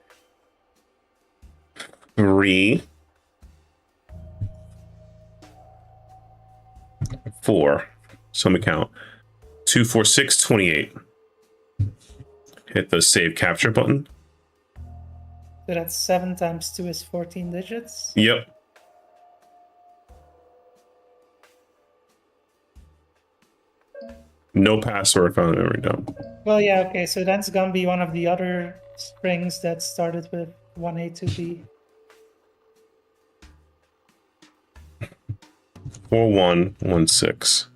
3. 4. So let me count. 2, 4, 6, 28. Hit the save capture button. So that's 7 times 2 is 14 digits. Yep. No password found. There we go. Well, yeah, okay, so that's gonna be one of the other strings that started with 1A to B. 4116.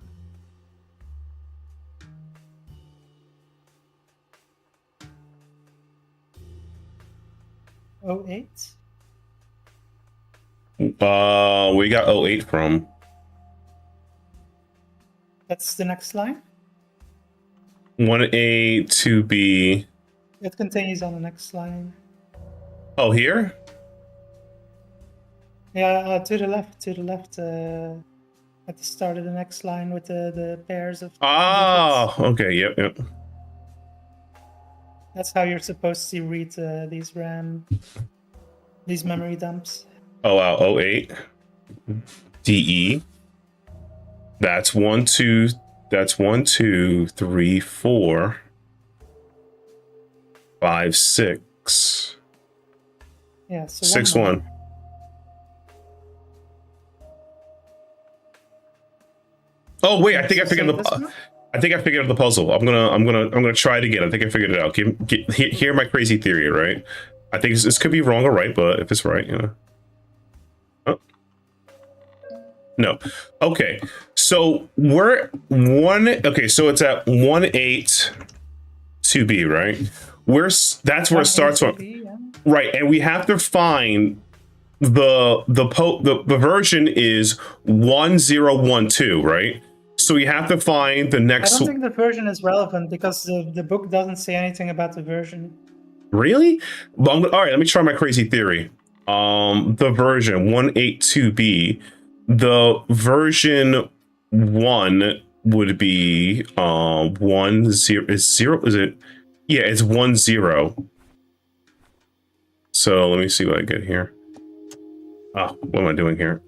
Oh, 08? We got 08 from. That's the next line? 1A to B. It continues on the next line. Oh, here? Yeah, to the left, at the start of the next line with the pairs of Oh, digits. okay, yep. That's how you're supposed to read these memory dumps. Oh, wow, 08. DE. That's 1, 2, 3, 4, 5, 6. Yeah, so 6, one 1. more. Oh wait, I think I figured This one? I think I figured out the puzzle. I'm gonna try it again. I think I figured it out. Hear my crazy theory, right? I think this could be wrong or right, but if it's right, you know. Oh. No. Okay. So we're okay, so it's at 1-8 2B, right? That's where it starts from. Yeah. Right, and we have to find the version is 1012, right? So we have to find the I next. don't think the version is relevant because the book doesn't say anything about the version. Really? All right, let me try my crazy theory. The version 182B, the version 1 would be 10 is 0, is it? Yeah, it's 10. So let me see what I get here. Oh, what am I doing here?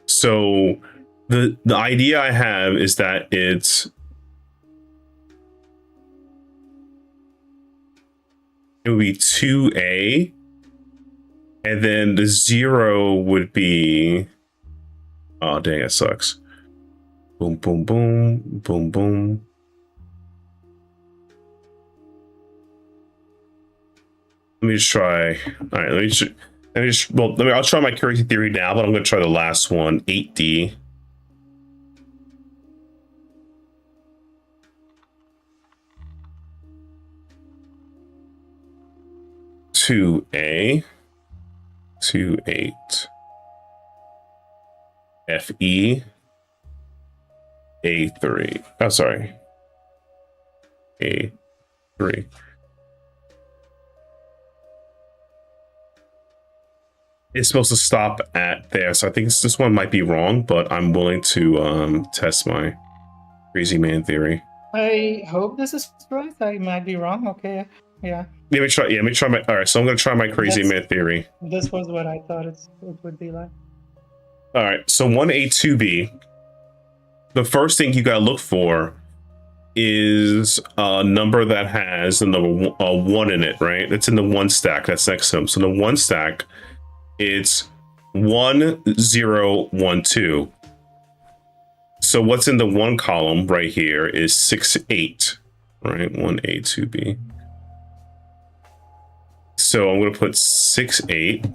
So the idea I have is that it would be 2A, and then the 0 would be, oh dang, it sucks. Boom, boom, boom, boom, boom. Let me just try. All right, I'll try my crazy theory now, but I'm going to try the last one, 8D. To A, 28, FE, A3. Oh, sorry, A3. It's supposed to stop at there, so I think this one might be wrong, but I'm willing to test my Crazy man theory. I hope this is right. I might be wrong. Okay. Yeah. Let me try. Yeah, let me try my. All right, so I'm gonna try my crazy man theory. This was what I thought it would be like. All right, so 1A2B. The first thing you gotta look for is a number that has the number one in it, right? That's in the one stack. That's next to them. So the one stack, it's 1012. So what's in the one column right here is 68, right? 1A2B. So I'm gonna put 68.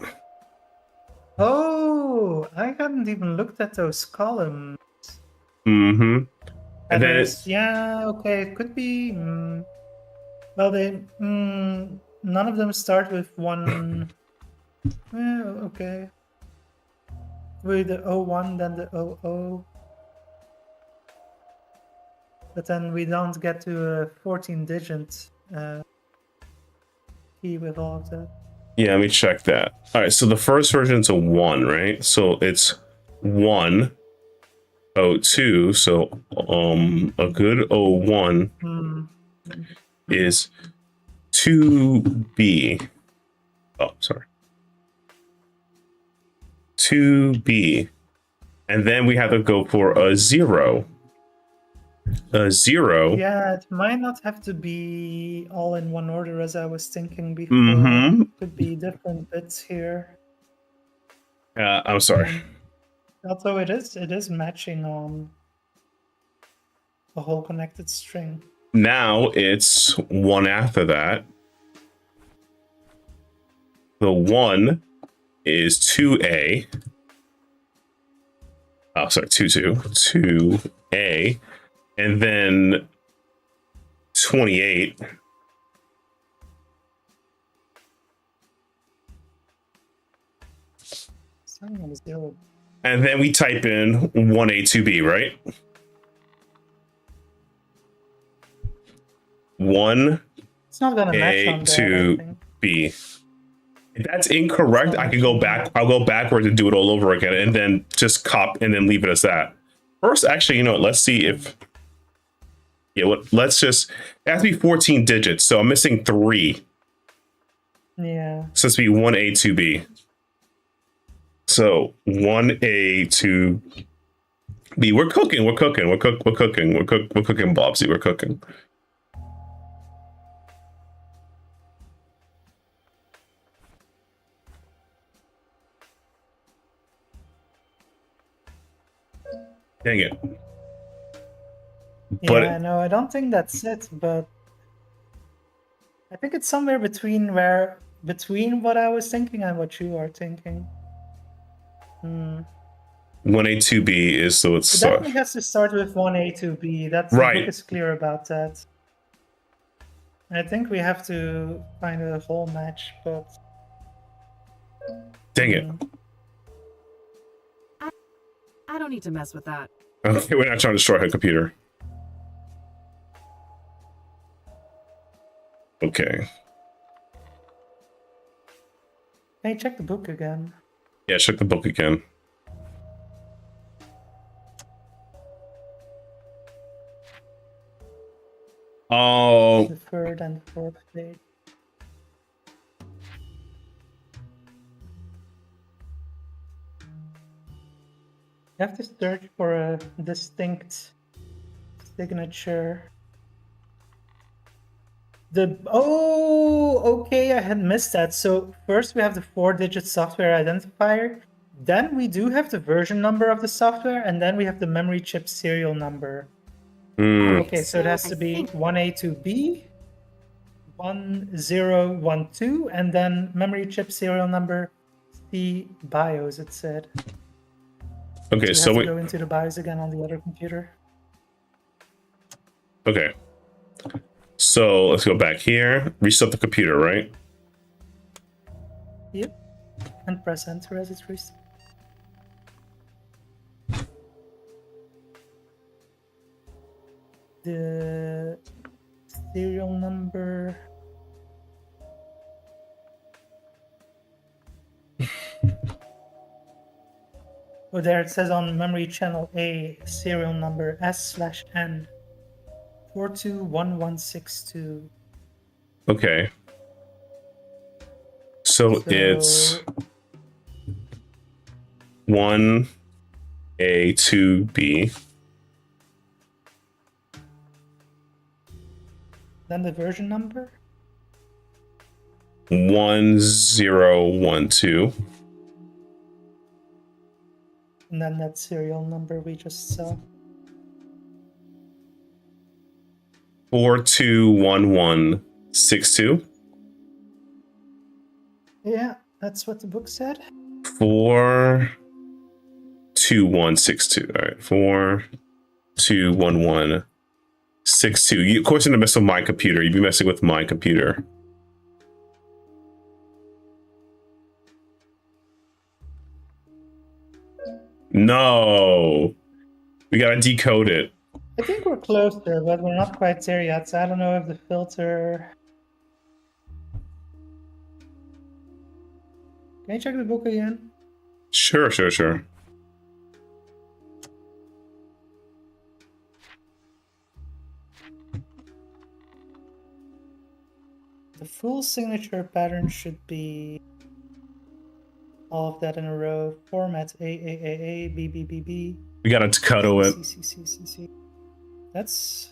Oh, I hadn't even looked at those columns. Mm-hmm. And then it's, yeah, okay, it could be. Well, they none of them start with one. Okay. With the 01, then the 00. But then we don't get to a 14-digit key with all of that. yeah, let me check that. All right, so the first version is a 1, right? So it's 102. So a good 01 is 2B. Oh, sorry. 2B. And then we have to go for a 0. A 0. Yeah, it might not have to be all in one order as I was thinking before. It could be different bits here. I'm sorry. Although it is matching on a whole connected string. Now it's 1 after that. The 1 is 2A. Oh, sorry, 2A. And then 28. And then we type in 1A2B, right? 1 It's not gonna match on there, B. If that's incorrect, I can go back. I'll go backwards and do it all over again, and then just cop and then leave it as that. First, actually, you know what? Let's see if. Yeah, let's just. It has to be 14 digits, so I'm missing 3. Yeah. So it's be 1A2B. So 1A2B. We're cooking. We're cooking, Bobsy. We're cooking. Dang it. Yeah, no, I don't think that's it, but I think it's somewhere between what I was thinking and what you are thinking. 1A2B is so it's. It definitely has to start with 1A2B. That's right. The book is clear about that. I think we have to find a whole match, but. Dang it. I don't need to mess with that. Okay, we're not trying to destroy her computer. Okay. Hey, check the book again. Yeah, check the book again. Oh. The third and fourth page. You have to search for a distinct signature. Okay, I had missed that. So first we have the 4-digit software identifier. Then we do have the version number of the software, and then we have the memory chip serial number. Okay, so it has to be 1A2B, 1012, and then memory chip serial number C BIOS, it said. Okay, so we go into the BIOS again on the other computer. Okay. So let's go back here, reset the computer, right? Yep. And press enter as it's reset. The serial number. Oh, there it says on memory channel A, serial number S/N 421162. Okay. So it's 1A 2B. Then the version number? 1012. And then that serial number we just saw. 421162. Yeah, that's what the book said. 42162. All right, 421162. You, of course, you're gonna mess with my computer. You'd be messing with my computer. No, we gotta decode it. I think we're closer, but we're not quite there yet. So I don't know if the filter. Can you check the book again? Sure. The full signature pattern should be all of that in a row. Format A, B. We gotta decode it. C. That's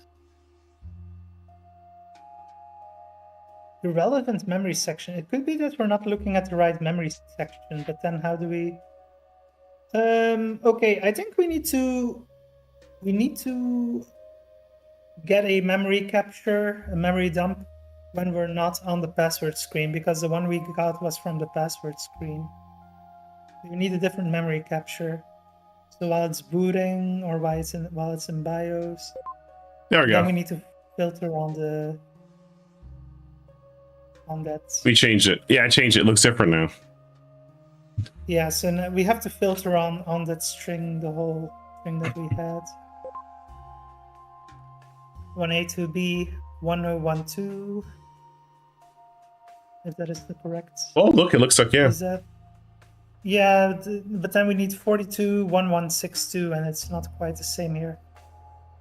the relevant memory section. It could be that we're not looking at the right memory section, but then how do we? Okay, I think we need to get a memory capture, a memory dump when we're not on the password screen, because the one we got was from the password screen. We need a different memory capture. So while it's booting or while it's in BIOS, There we then go. we need to filter on that. We changed it. Yeah, I changed it. It looks different now. Yeah, so now we have to filter on that string, the whole string that we had. 1A to B 1012. If that is the correct. Oh, look, it looks like, yeah. Is that? Yeah, but then we need 421162, and it's not quite the same here.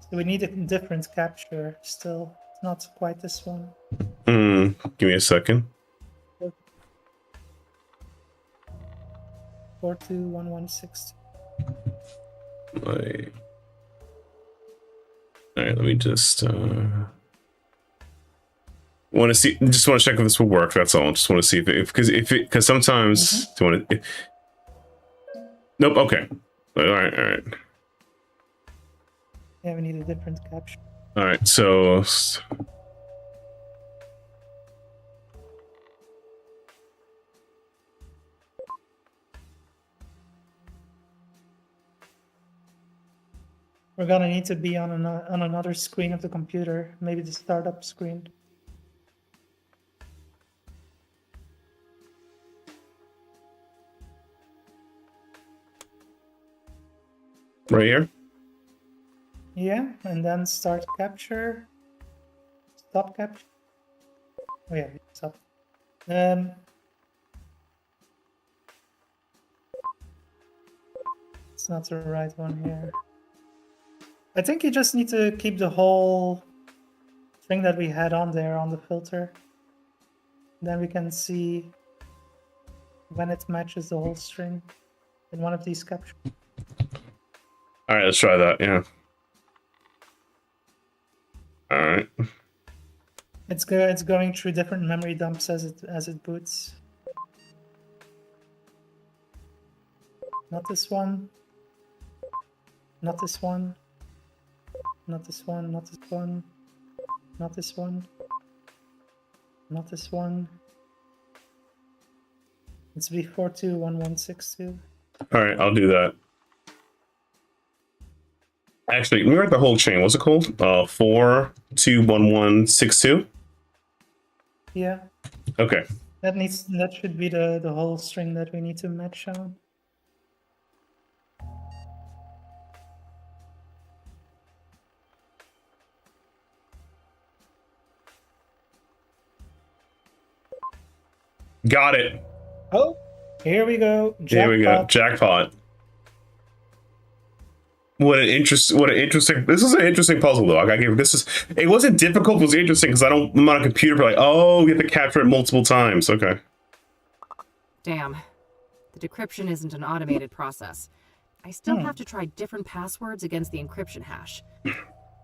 So we need a different capture still. It's not quite this one. Give me a second. 421162. All right, let me just want to see. Just want to check if this will work. That's all. Just want to see because sometimes do you want to. Nope. Okay. All right. Yeah, we need a different capture. All right. So. We're gonna need to be on another screen of the computer, maybe the startup screen. Right here? Yeah, and then start capture. Stop capture. Oh yeah, stop. It's not the right one here. I think you just need to keep the whole thing that we had on there on the filter. Then we can see when it matches the whole string in one of these captures. All right, let's try that. Yeah. All right. It's good. It's going through different memory dumps as it boots. Not this one. Not this one. Not this one. Not this one. Not this one. Not this one. It's B421162. All right, I'll do that. Actually, we read the whole chain. What's it called? 421162. Yeah. Okay. That should be the whole string that we need to match on. Got it. Oh, here we go. Jackpot. Here we go. Jackpot. What an interesting. This is an interesting puzzle, though. I gotta give this is. It wasn't difficult. It was interesting because I'm on a computer. But like, oh, you have to capture it multiple times. Okay. Damn. The decryption isn't an automated process. I still have to try different passwords against the encryption hash.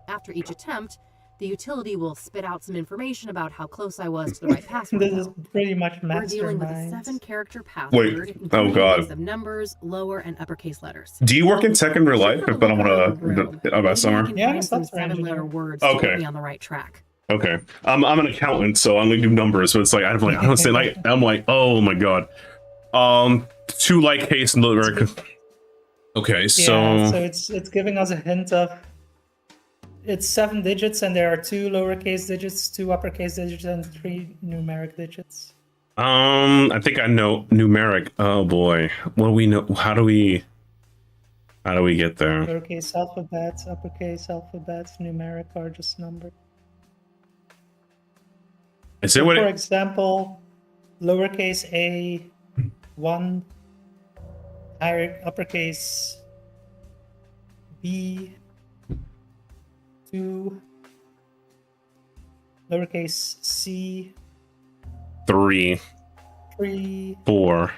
After each attempt, the utility will spit out some information about how close I was to the right password. This is pretty much We're dealing with a mastermind. 7-character password, Wait. Oh including a God. mix of numbers, lower and uppercase letters. Do you work in tech in real life? If I don't want Room. to about summer. Maybe I Yeah, can find some software engineer. 7-letter words Okay. to get me on the right track. Okay. I'm an accountant, so I'm gonna do numbers. So it's like I don't say like I'm like, oh my God. 2 light case and the okay, Yeah, so so it's giving us a hint of it's 7 digits, and there are 2 lowercase digits, 2 uppercase digits, and 3 numeric digits. I think I know numeric. Oh boy, what do we know? How do we get there? Lowercase alphabet, uppercase alphabet, numeric are just numbers. Is So it what? for example, lowercase a 1, higher uppercase b 2, lowercase c 3, 3, 4.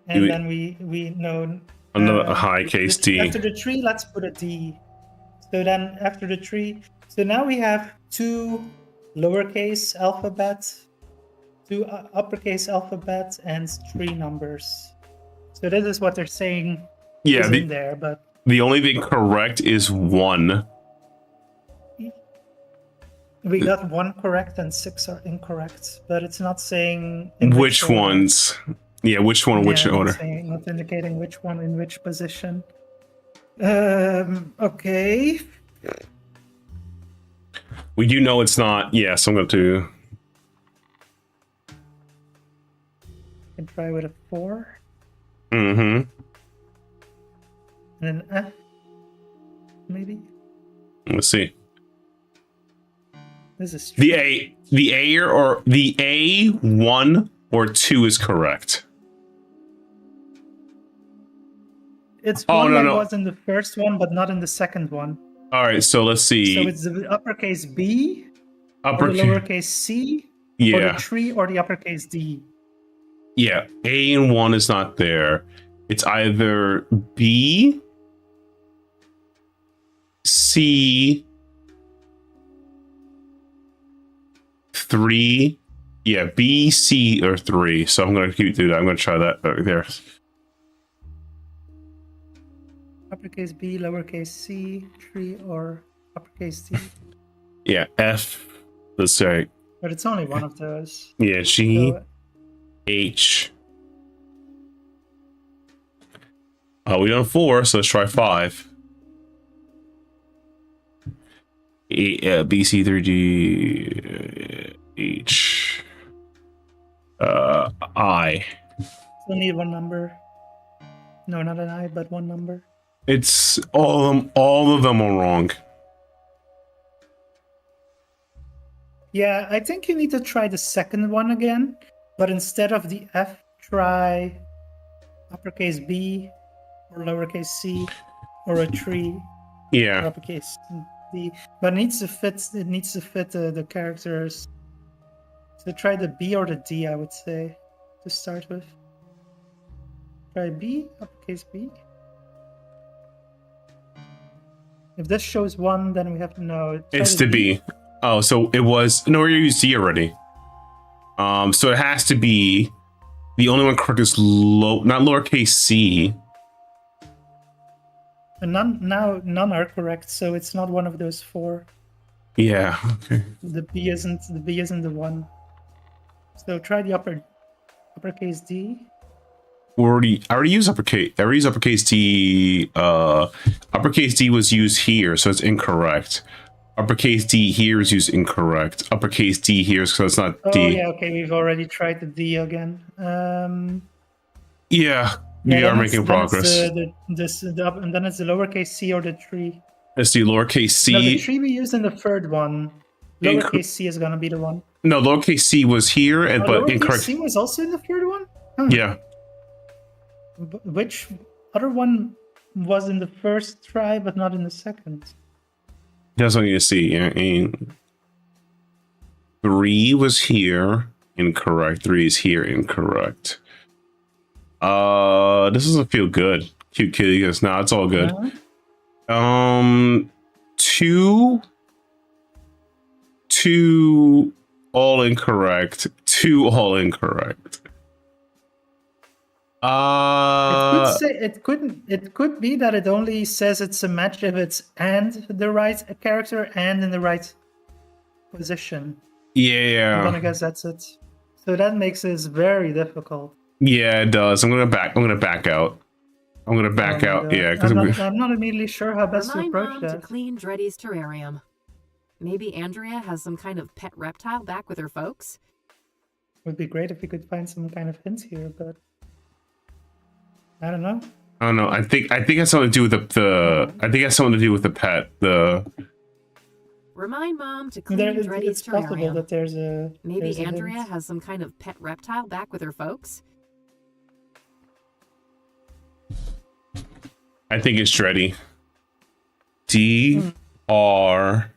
and then we know Another high case D. After the 3, let's put a D. So then after the 3, so now we have 2 lowercase alphabet, 2 uppercase alphabet, and 3 numbers. So this is what they're saying Yeah, is in there, but the only thing correct is 1. we got 1 correct and 6 are incorrect, but it's not saying in Which order. ones? Yeah, which one? Which Yeah, order? not indicating which one in which position. Okay. We do know it's not. Yes, I'm going to. Can try with a 4 Mm-hmm. and an F, maybe. Let's see. This is The A or the A 1 or 2 is correct. It's Oh, one no, that no. was in the first one, but not in the second one. All right, so let's see. So it's the uppercase B, or the Uppercase. lowercase c, or Yeah, the 3, or the uppercase D. yeah. A and 1 is not there. It's either B, C, 3. Yeah, B, C, or 3. So I'm gonna keep do that. I'm gonna try that right there. Uppercase B, lowercase c, 3, or uppercase D. Yeah, F. Let's say. But it's only one of those. Yeah, G, So, H. We done 4, so let's try 5. B, C, 3, G, H. I. still need one number. No, not an I, but one number. It's all of them are wrong. Yeah, I think you need to try the second one again, but instead of the F, try uppercase B or lowercase c or a 3 or Yeah. uppercase D. But it needs to fit the characters. So try the B or the D, I would say, to start with. Try B, uppercase B. If this shows 1, then we have to know. It's the B. Oh, so it was no, we used C already. So it has to be the only one correct is not lowercase c. And none are correct, so it's not one of those 4. Yeah. Okay. The B isn't the one. So try the uppercase D. I already used uppercase. I already used uppercase D. Uppercase D was used here, so it's incorrect. Uppercase D here is used incorrect. Uppercase D here, so it's not Oh D. yeah, okay, we've already tried the D again. Yeah, we are then making progress. and then it's the lowercase c or the 3. Let's see, lowercase c. No, the 3 we used in the third one. Lowercase c is gonna be the one. No, lowercase c was here, but Lowercase incorrect. c was also in the third one? Yeah. Which other one was in the first try, but not in the second? That's what you see. I mean, 3 was here, incorrect. 3 is here, incorrect. This doesn't feel good. Cute kitty, yes. Nah, it's all good. 2, all incorrect. 2, all incorrect. It could be that it only says it's a match if it's and the right character and in the right position. Yeah. I'm gonna guess that's it. So that makes this very difficult. Yeah, it does. I'm gonna back out. Yeah, because I'm not immediately sure how best to Remind approach Mom that. to clean Dreddy's terrarium. Maybe Andrea has some kind of pet reptile back with her folks? Would be great if we could find some kind of hint here, but I don't know. I don't know. I think it has something to do with the I think it has something to do with the pet. Remind Mom to clean Dreddy's It's possible terrarium. that there's a Maybe there's a Andrea hint. has some kind of pet reptile back with her folks? I think it's Dreddy. DR.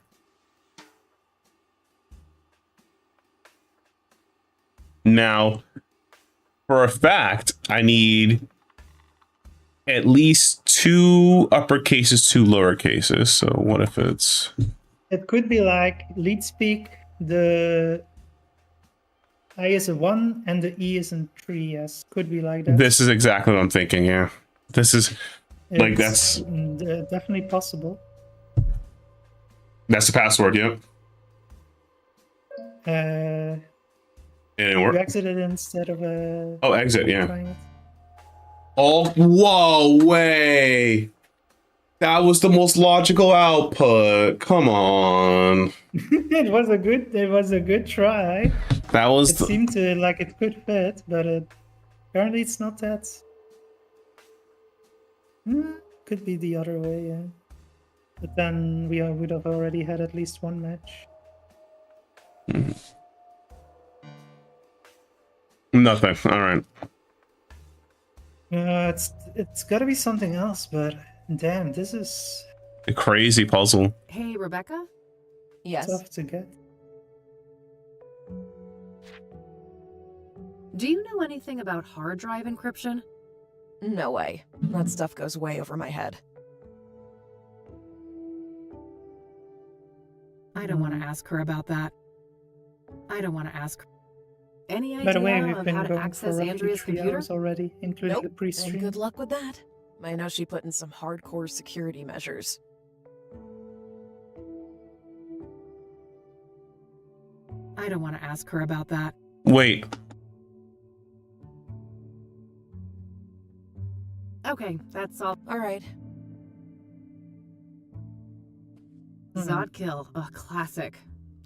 Now, for a fact, I need at least 2 uppercases, 2 lower cases. So what if it's... It could be like lead speak, the I is a 1 and the E is a 3, yes. Could be like that. This is exactly what I'm thinking, yeah. This is... Like, It's definitely possible. That's the password, yep. Uh, It didn't you work. exited instead of Oh, exit, yeah. trying it. Oh, whoa, way. That was the most logical output. Come on. It was a good try. That was It seemed to like it could fit, but apparently it's not that. Could be the other way, yeah. But then we would have already had at least one match. nothing. All right. It's got to be something else, but damn, this is A crazy puzzle. Hey, Rebecca? Yes. tough to get. Do you know anything about hard drive encryption? No way. That stuff goes way over my head. I don't want to ask her about that. I don't want to ask her. Any idea By the way, we've of been how to going for access roughly Andrea's 3 computer? hours already, including the And pre-stream. good luck with that. I know she put in some hardcore security measures. I don't want to ask her about that. Wait. Okay, that's all. All right. Zodkill, a classic.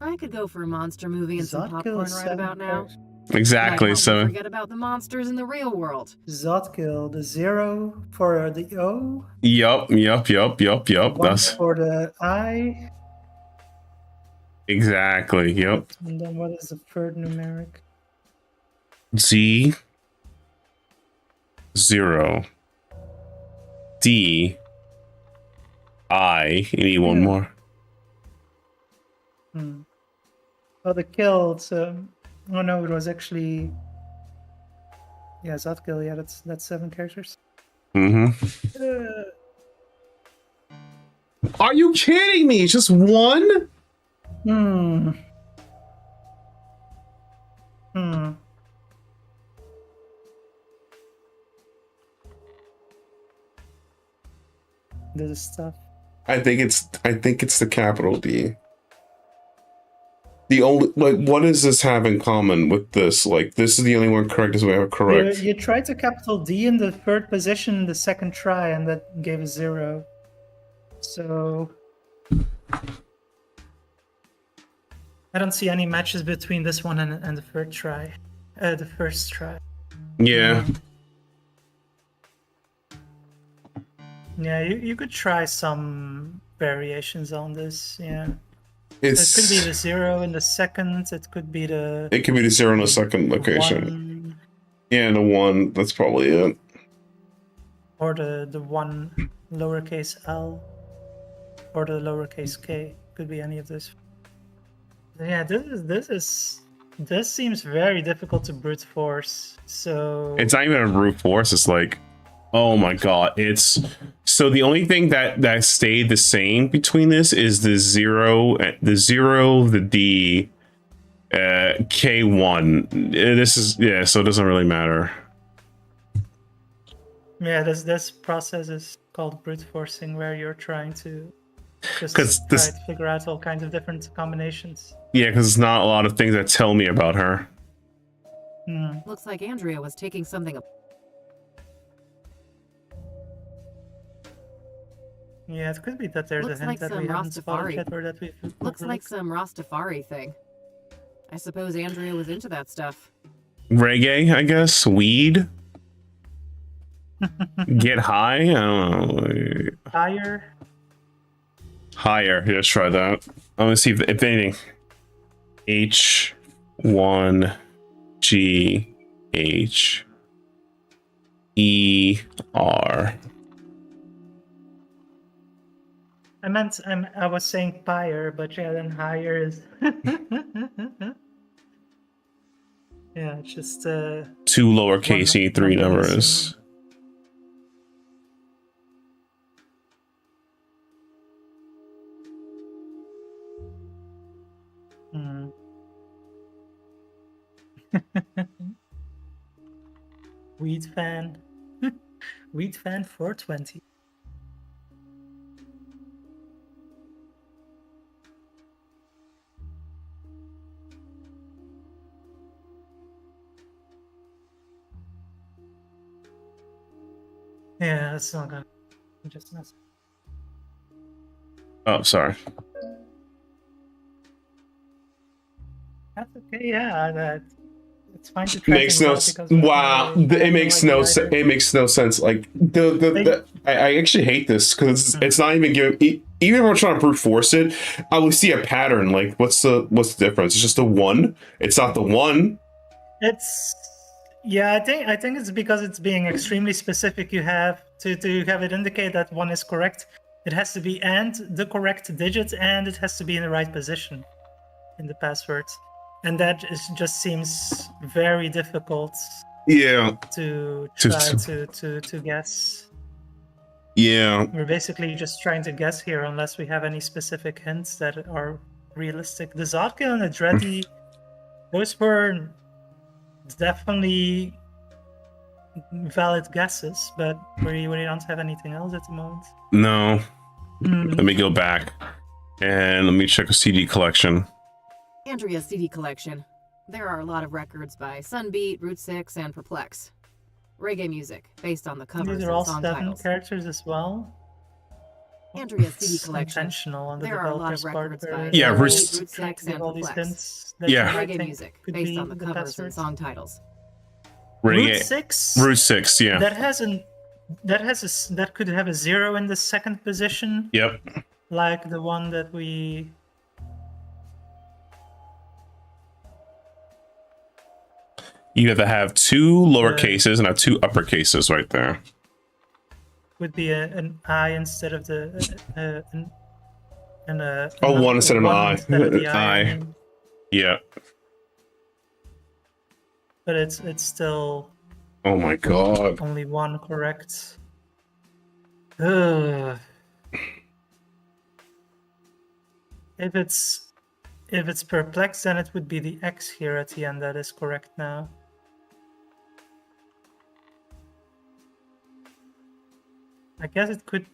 I could go for a monster movie and some popcorn is right 7 about now. characters. Exactly. So So forget about the monsters in the real world. Zodkill, the 0 for the O, yup. 1 That's for the I, exactly. Yep. and then what is the third numeric? Z 0 D I. You need one Yeah. more. Oh, the kill. It's oh no, it was actually Zodkill. Yeah, that's 7 characters. Are you kidding me? Just one? This is tough. I think it's the capital D. The only what does this have in common with this? Like, this is the only one correct as we have correct. You tried to capital D in the 3rd position the 2nd try, and that gave a 0. So I don't see any matches between this one and the 3rd try, the 1st try. Yeah. Yeah, you could try some variations on this. Yeah, It's it could be the 0 in the 2nd. It could be the it could be the 0 in the 2nd location. 1. Yeah, and the 1. That's probably it. or the one lowercase l, or the lowercase k. Could be any of this. Yeah, this seems very difficult to brute force. So It's not even a brute force. It's like, oh my god! It's so the only thing that stayed the same between this is the zero, the D, K1. This is so it doesn't really matter. yeah, this process is called brute forcing, where you're trying to just 'Cause try this- to figure out all kinds of different combinations. Yeah, because it's not a lot of things that tell me about her. Hmm. Looks like Andrea was taking something. Yeah, it could be that there's Looks a hint like that some we haven't spotted Rastafari. yet, or that we've Looks like overlooked. some Rastafari thing. I suppose Andrea was into that stuff. Reggae, I guess. Weed. Get high. I don't know. Higher. Higher. Yeah, let's try that. I'm gonna see if anything. H1 G H E R. I was saying pyre, but yeah, then higher is. Yeah, it's just Two lowercase One- e, three one numbers. missing. Hmm. Weed fan. Weed fan 420. Yeah, that's not gonna. I'm just messing. Oh, sorry. That's okay. Yeah, it's fine to try Makes things no out s- because we wow. have no It makes no idea sense. either. It makes no sense. Like I actually hate this because it's not even giving. Even if we're trying to brute force it, I would see a pattern. Like what's the difference? It's just a one. It's not the one. It's yeah, I think it's because it's being extremely specific. You have to have it indicate that one is correct. It has to be and the correct digit, and it has to be in the right position in the password. And that just seems very difficult Yeah. to To- try to guess. Yeah. We're basically just trying to guess here, unless we have any specific hints that are realistic. The Zodka and the Dreddy, those were definitely valid guesses, but we don't have anything else at the moment. No. Hmm. Let me go back and let me check a CD collection. Andrea's CD collection. There are a lot of records by Sunbeat, Route 6, and Perplex. Reggae music, based on the covers These are and all song 7 titles. characters as well. Andrea's CD It's collection. intentional on the There are a lot developer's of part. records They're by Yeah, really Route Route trying 6 to give and all these Perplex. hints that Yeah. you might Reggae think music, could based be on the covers password. and song titles. Route Reggae. 6. Route 6, yeah. That could have a 0 in the second position, Yep. like the one that we. You have to have two lower cases and have two upper cases right there. Would be an I instead of the One instead of an I. instead of the I. I. I mean. Yeah. But it's still Oh my god. only one correct. Ugh. If it's perplexed, then it would be the X here at the end that is correct now. I guess it could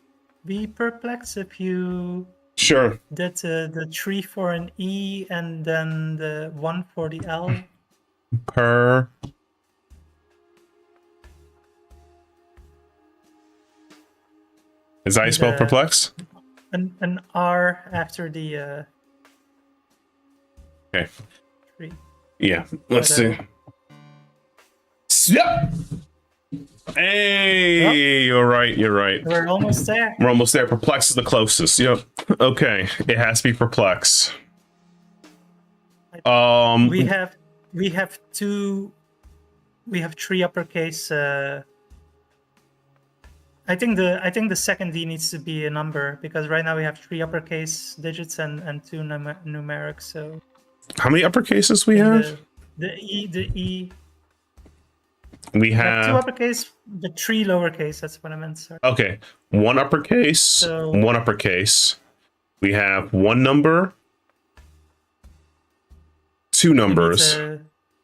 be perplexed if you Sure. did the 3 for an E and then the 1 for the L. Per. Is that how you spell The- perplex? An R after the Okay. 3. Yeah. Let's see. Yep. Hey, you're right. You're right. We're almost there. We're almost there. Perplex is the closest. Yep. Okay. It has to be perplex. We have 3 uppercase I think the second D needs to be a number, because right now we have 3 uppercase digits and 2 numeric. So How many uppercases we have? the E. We Have 2 have uppercase, but 3 lowercase. That's what I meant. Sorry. okay, 1 uppercase, So- 1 uppercase. We have 1 number, 2 numbers.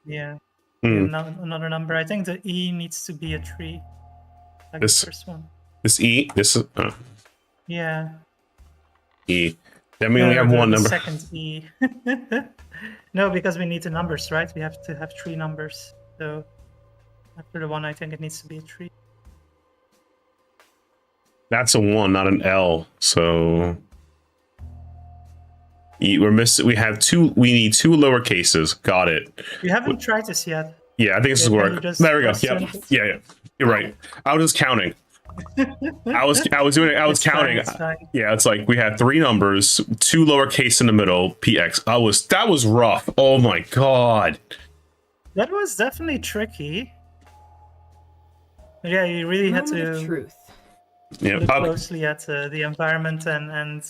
Yeah. Hmm. Another number. I think the E needs to be a 3. Like This- the first one. This E, this is Yeah. E. Then we only have the 1 number. Second E. No, because we need the numbers, right? We have to have 3 numbers. So after the 1, I think it needs to be a 3. That's a 1, not an L. So E, we're missing. We have 2. We need 2 lower cases. Got it. We haven't tried this yet. Yeah, I think this is Can you work. just There we go. press Yep. it? Yeah. You're right. I was just counting. I was doing it. I was It's fine, counting. it's fine. Yeah, it's like we had 3 numbers, 2 lowercase in the middle, PX. That was rough. Oh my god. That was definitely tricky. But yeah, you really had Moment of to truth. Yeah. look closely at the environment and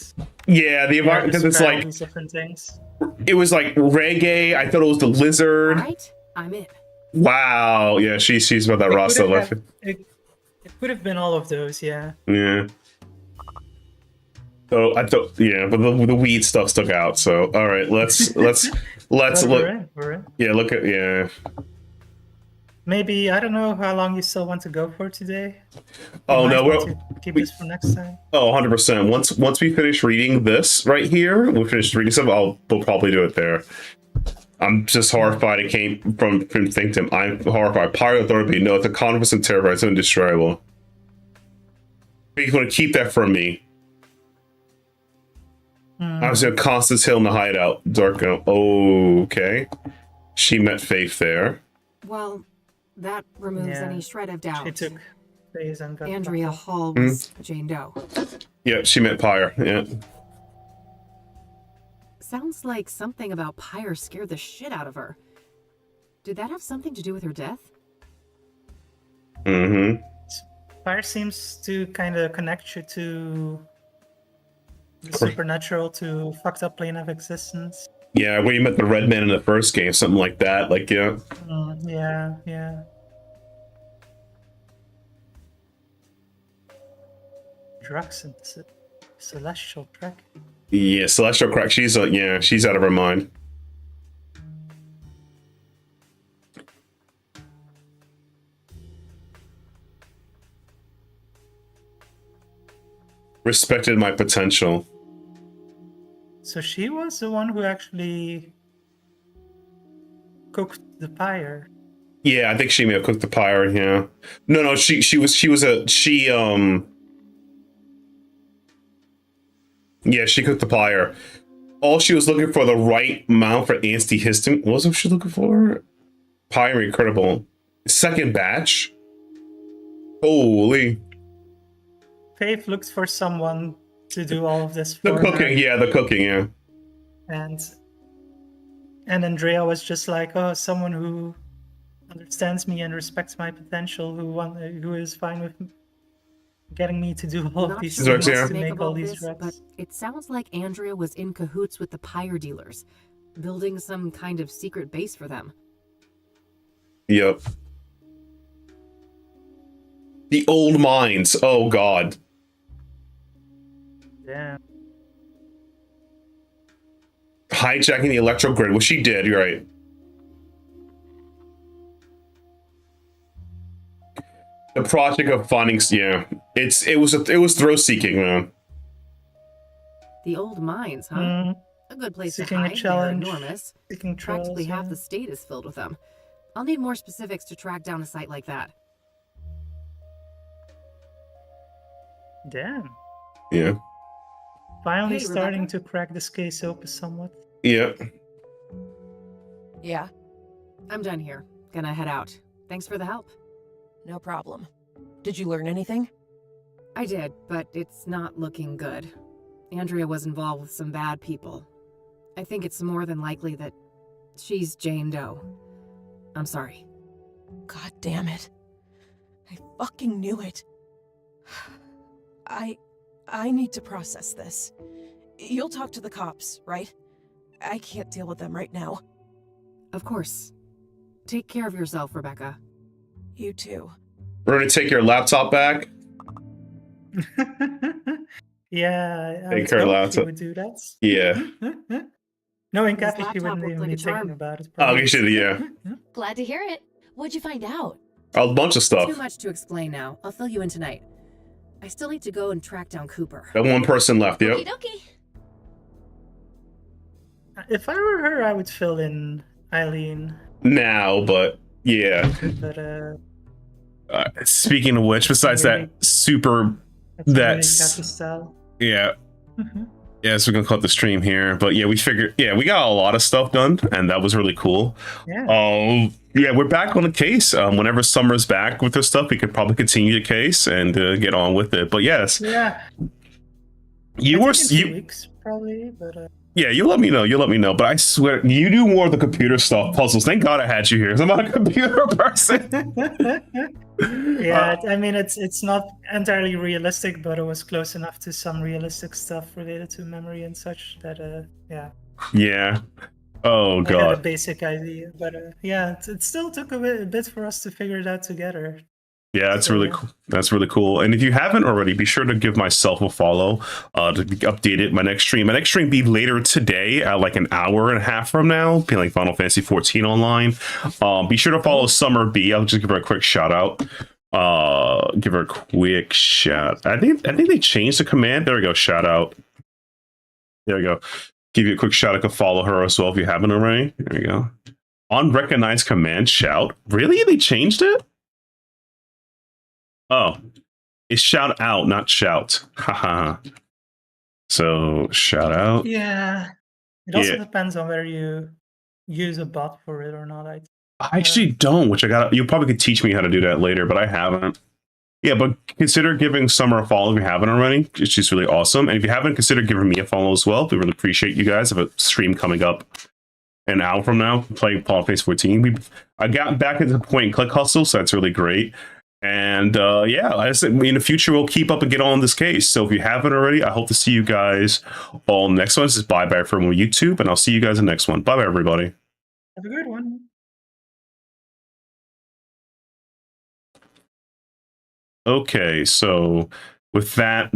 Yeah, the environment, because it's describe like these different things. it was like reggae. I thought it was the All lizard. right, I'm in. Wow. Yeah, she's about that Rasta life. It could have been all of those, yeah. Yeah. So I thought, yeah, but the weed stuff stuck out. So all right, let's But look. we're in. Yeah, look at yeah. Maybe, I don't know how long you still want to go for today. Oh You no, might want we're, to keep this for next time. oh 100%. Once we finish reading this right here, we'll finish reading stuff. We'll probably do it there. I'm just horrified. It came from Thinktum. I'm horrified. Pirate Authority. No, it's a conference and terror. It's undestroyable. You want to keep that from me. I was in Constance Hill in the hideout. Darko. Okay. She met Faith there. Well, that removes Yeah. any shred of doubt. She took phase and got Andrea knocked off. Hall was Jane Doe. Yeah, she met Pyre. Yeah. Sounds like something about Pyre scared the shit out of her. Did that have something to do with her death? Mm-hmm. Fire seems to kind of connect you to the supernatural, to fucked up plane of existence. Yeah, when you met the red man in the first game, something like that. Like, yeah. Yeah. Drugs and celestial track. Yeah, Celestial Crack. She's out of her mind. Respected my potential. So she was the one who actually cooked the pyre. Yeah, I think she may have cooked the pyre. Yeah. No, she Yeah, she cooked the pyre. All she was looking for the right amount for antihistamine. What was she looking for? Pyre incredible. Second batch. Holy. Faith looked for someone to do all of this The for cooking, her. yeah, the cooking, yeah. And Andrea was just like, oh, someone who understands me and respects my potential, who is fine with getting me to do all of Not these sure drugs, things yeah. what to to make make all about these this, drugs. but it sounds like Andrea was in cahoots with the Pyre dealers, building some kind of secret base for them. Yep. The old mines. Oh god. Yeah. Hijacking the electro grid. Well, she did. You're right. The project of finding. Yeah, it was thrill seeking, man. The old mines, huh? Mm, A good place Seeking to a hide. challenge. They're enormous. seeking trolls, Practically half yeah. the state is filled with them. I'll need more specifics to track down a site like that. Damn. Yeah. Finally Hey, starting Rebecca? to crack this case open somewhat. Yeah. Yeah, I'm done here. Gonna head out. Thanks for the help. no problem. Did you learn anything? I did, but it's not looking good. Andrea was involved with some bad people. I think it's more than likely that she's Jane Doe. I'm sorry. God damn it. I fucking knew it. I need to process this. You'll talk to the cops, right? I can't deal with them right now. Of course. Take care of yourself, Rebecca. You too. We're gonna take your laptop back. Yeah, I Take would her hope she laptop. would do that. Yeah. Knowing His Kathy, she laptop wouldn't looked even like be a charm. thinking about it. Oh, probably. you should. Yeah. Glad to hear it. What'd you find out? A bunch of stuff. Too much to explain now. I'll fill you in tonight. I still need to go and track down Cooper. That one person left. Yep. Okie dokie. If I were her, I would fill in Eileen. Now, but yeah. But Speaking of which, besides that super, that's that's Kathy style. yeah. Yeah, so we're gonna cut the stream here, but yeah, we figured, yeah, we got a lot of stuff done, and that was really cool. Yeah. Yeah, we're back on the case. Whenever Summer's back with her stuff, we could probably continue the case and get on with it. But yes, Yeah. you I were think in 2 weeks probably, but yeah, you let me know. You let me know. But I swear, you do more of the computer stuff, puzzles. Thank God I had you here, 'cause I'm not a computer person. yeah, I mean it's not entirely realistic, but it was close enough to some realistic stuff related to memory and such that yeah. Yeah. Oh I had a God. basic idea, but yeah, it still took a bit for us to figure it out together. Yeah, that's So, really yeah. cool. That's really cool. And if you haven't already, be sure to give myself a follow to be updated. My next stream be later today at like an hour and a half from now, playing Final Fantasy 14 online. Be sure to follow Summer B. I'll just give her a quick shout out. Give her a quick shout. I think they changed the command. There we go. Shout out. There we go. Give you a quick shout. I could follow her as well if you haven't already. There we go. Unrecognized command shout. Really? They changed it? Oh, it's shout out, not shout. Haha. So shout out. Yeah. It also Yeah. depends on whether you use a bot for it or not. I actually don't, which I got. You probably could teach me how to do that later, but I haven't. Yeah, but consider giving Summer a follow if you haven't already. She's really awesome. And if you haven't, consider giving me a follow as well. We really appreciate you guys. I have a stream coming up an hour from now, playing Final Fantasy 14. I got back into the point and click hustle, so that's really great. And yeah, I said in the future we'll keep up and get on this case. So if you haven't already, I hope to see you guys all next one. This is bye bye from YouTube, and I'll see you guys in the next one. Bye bye, everybody. Have a good one. Okay, so with that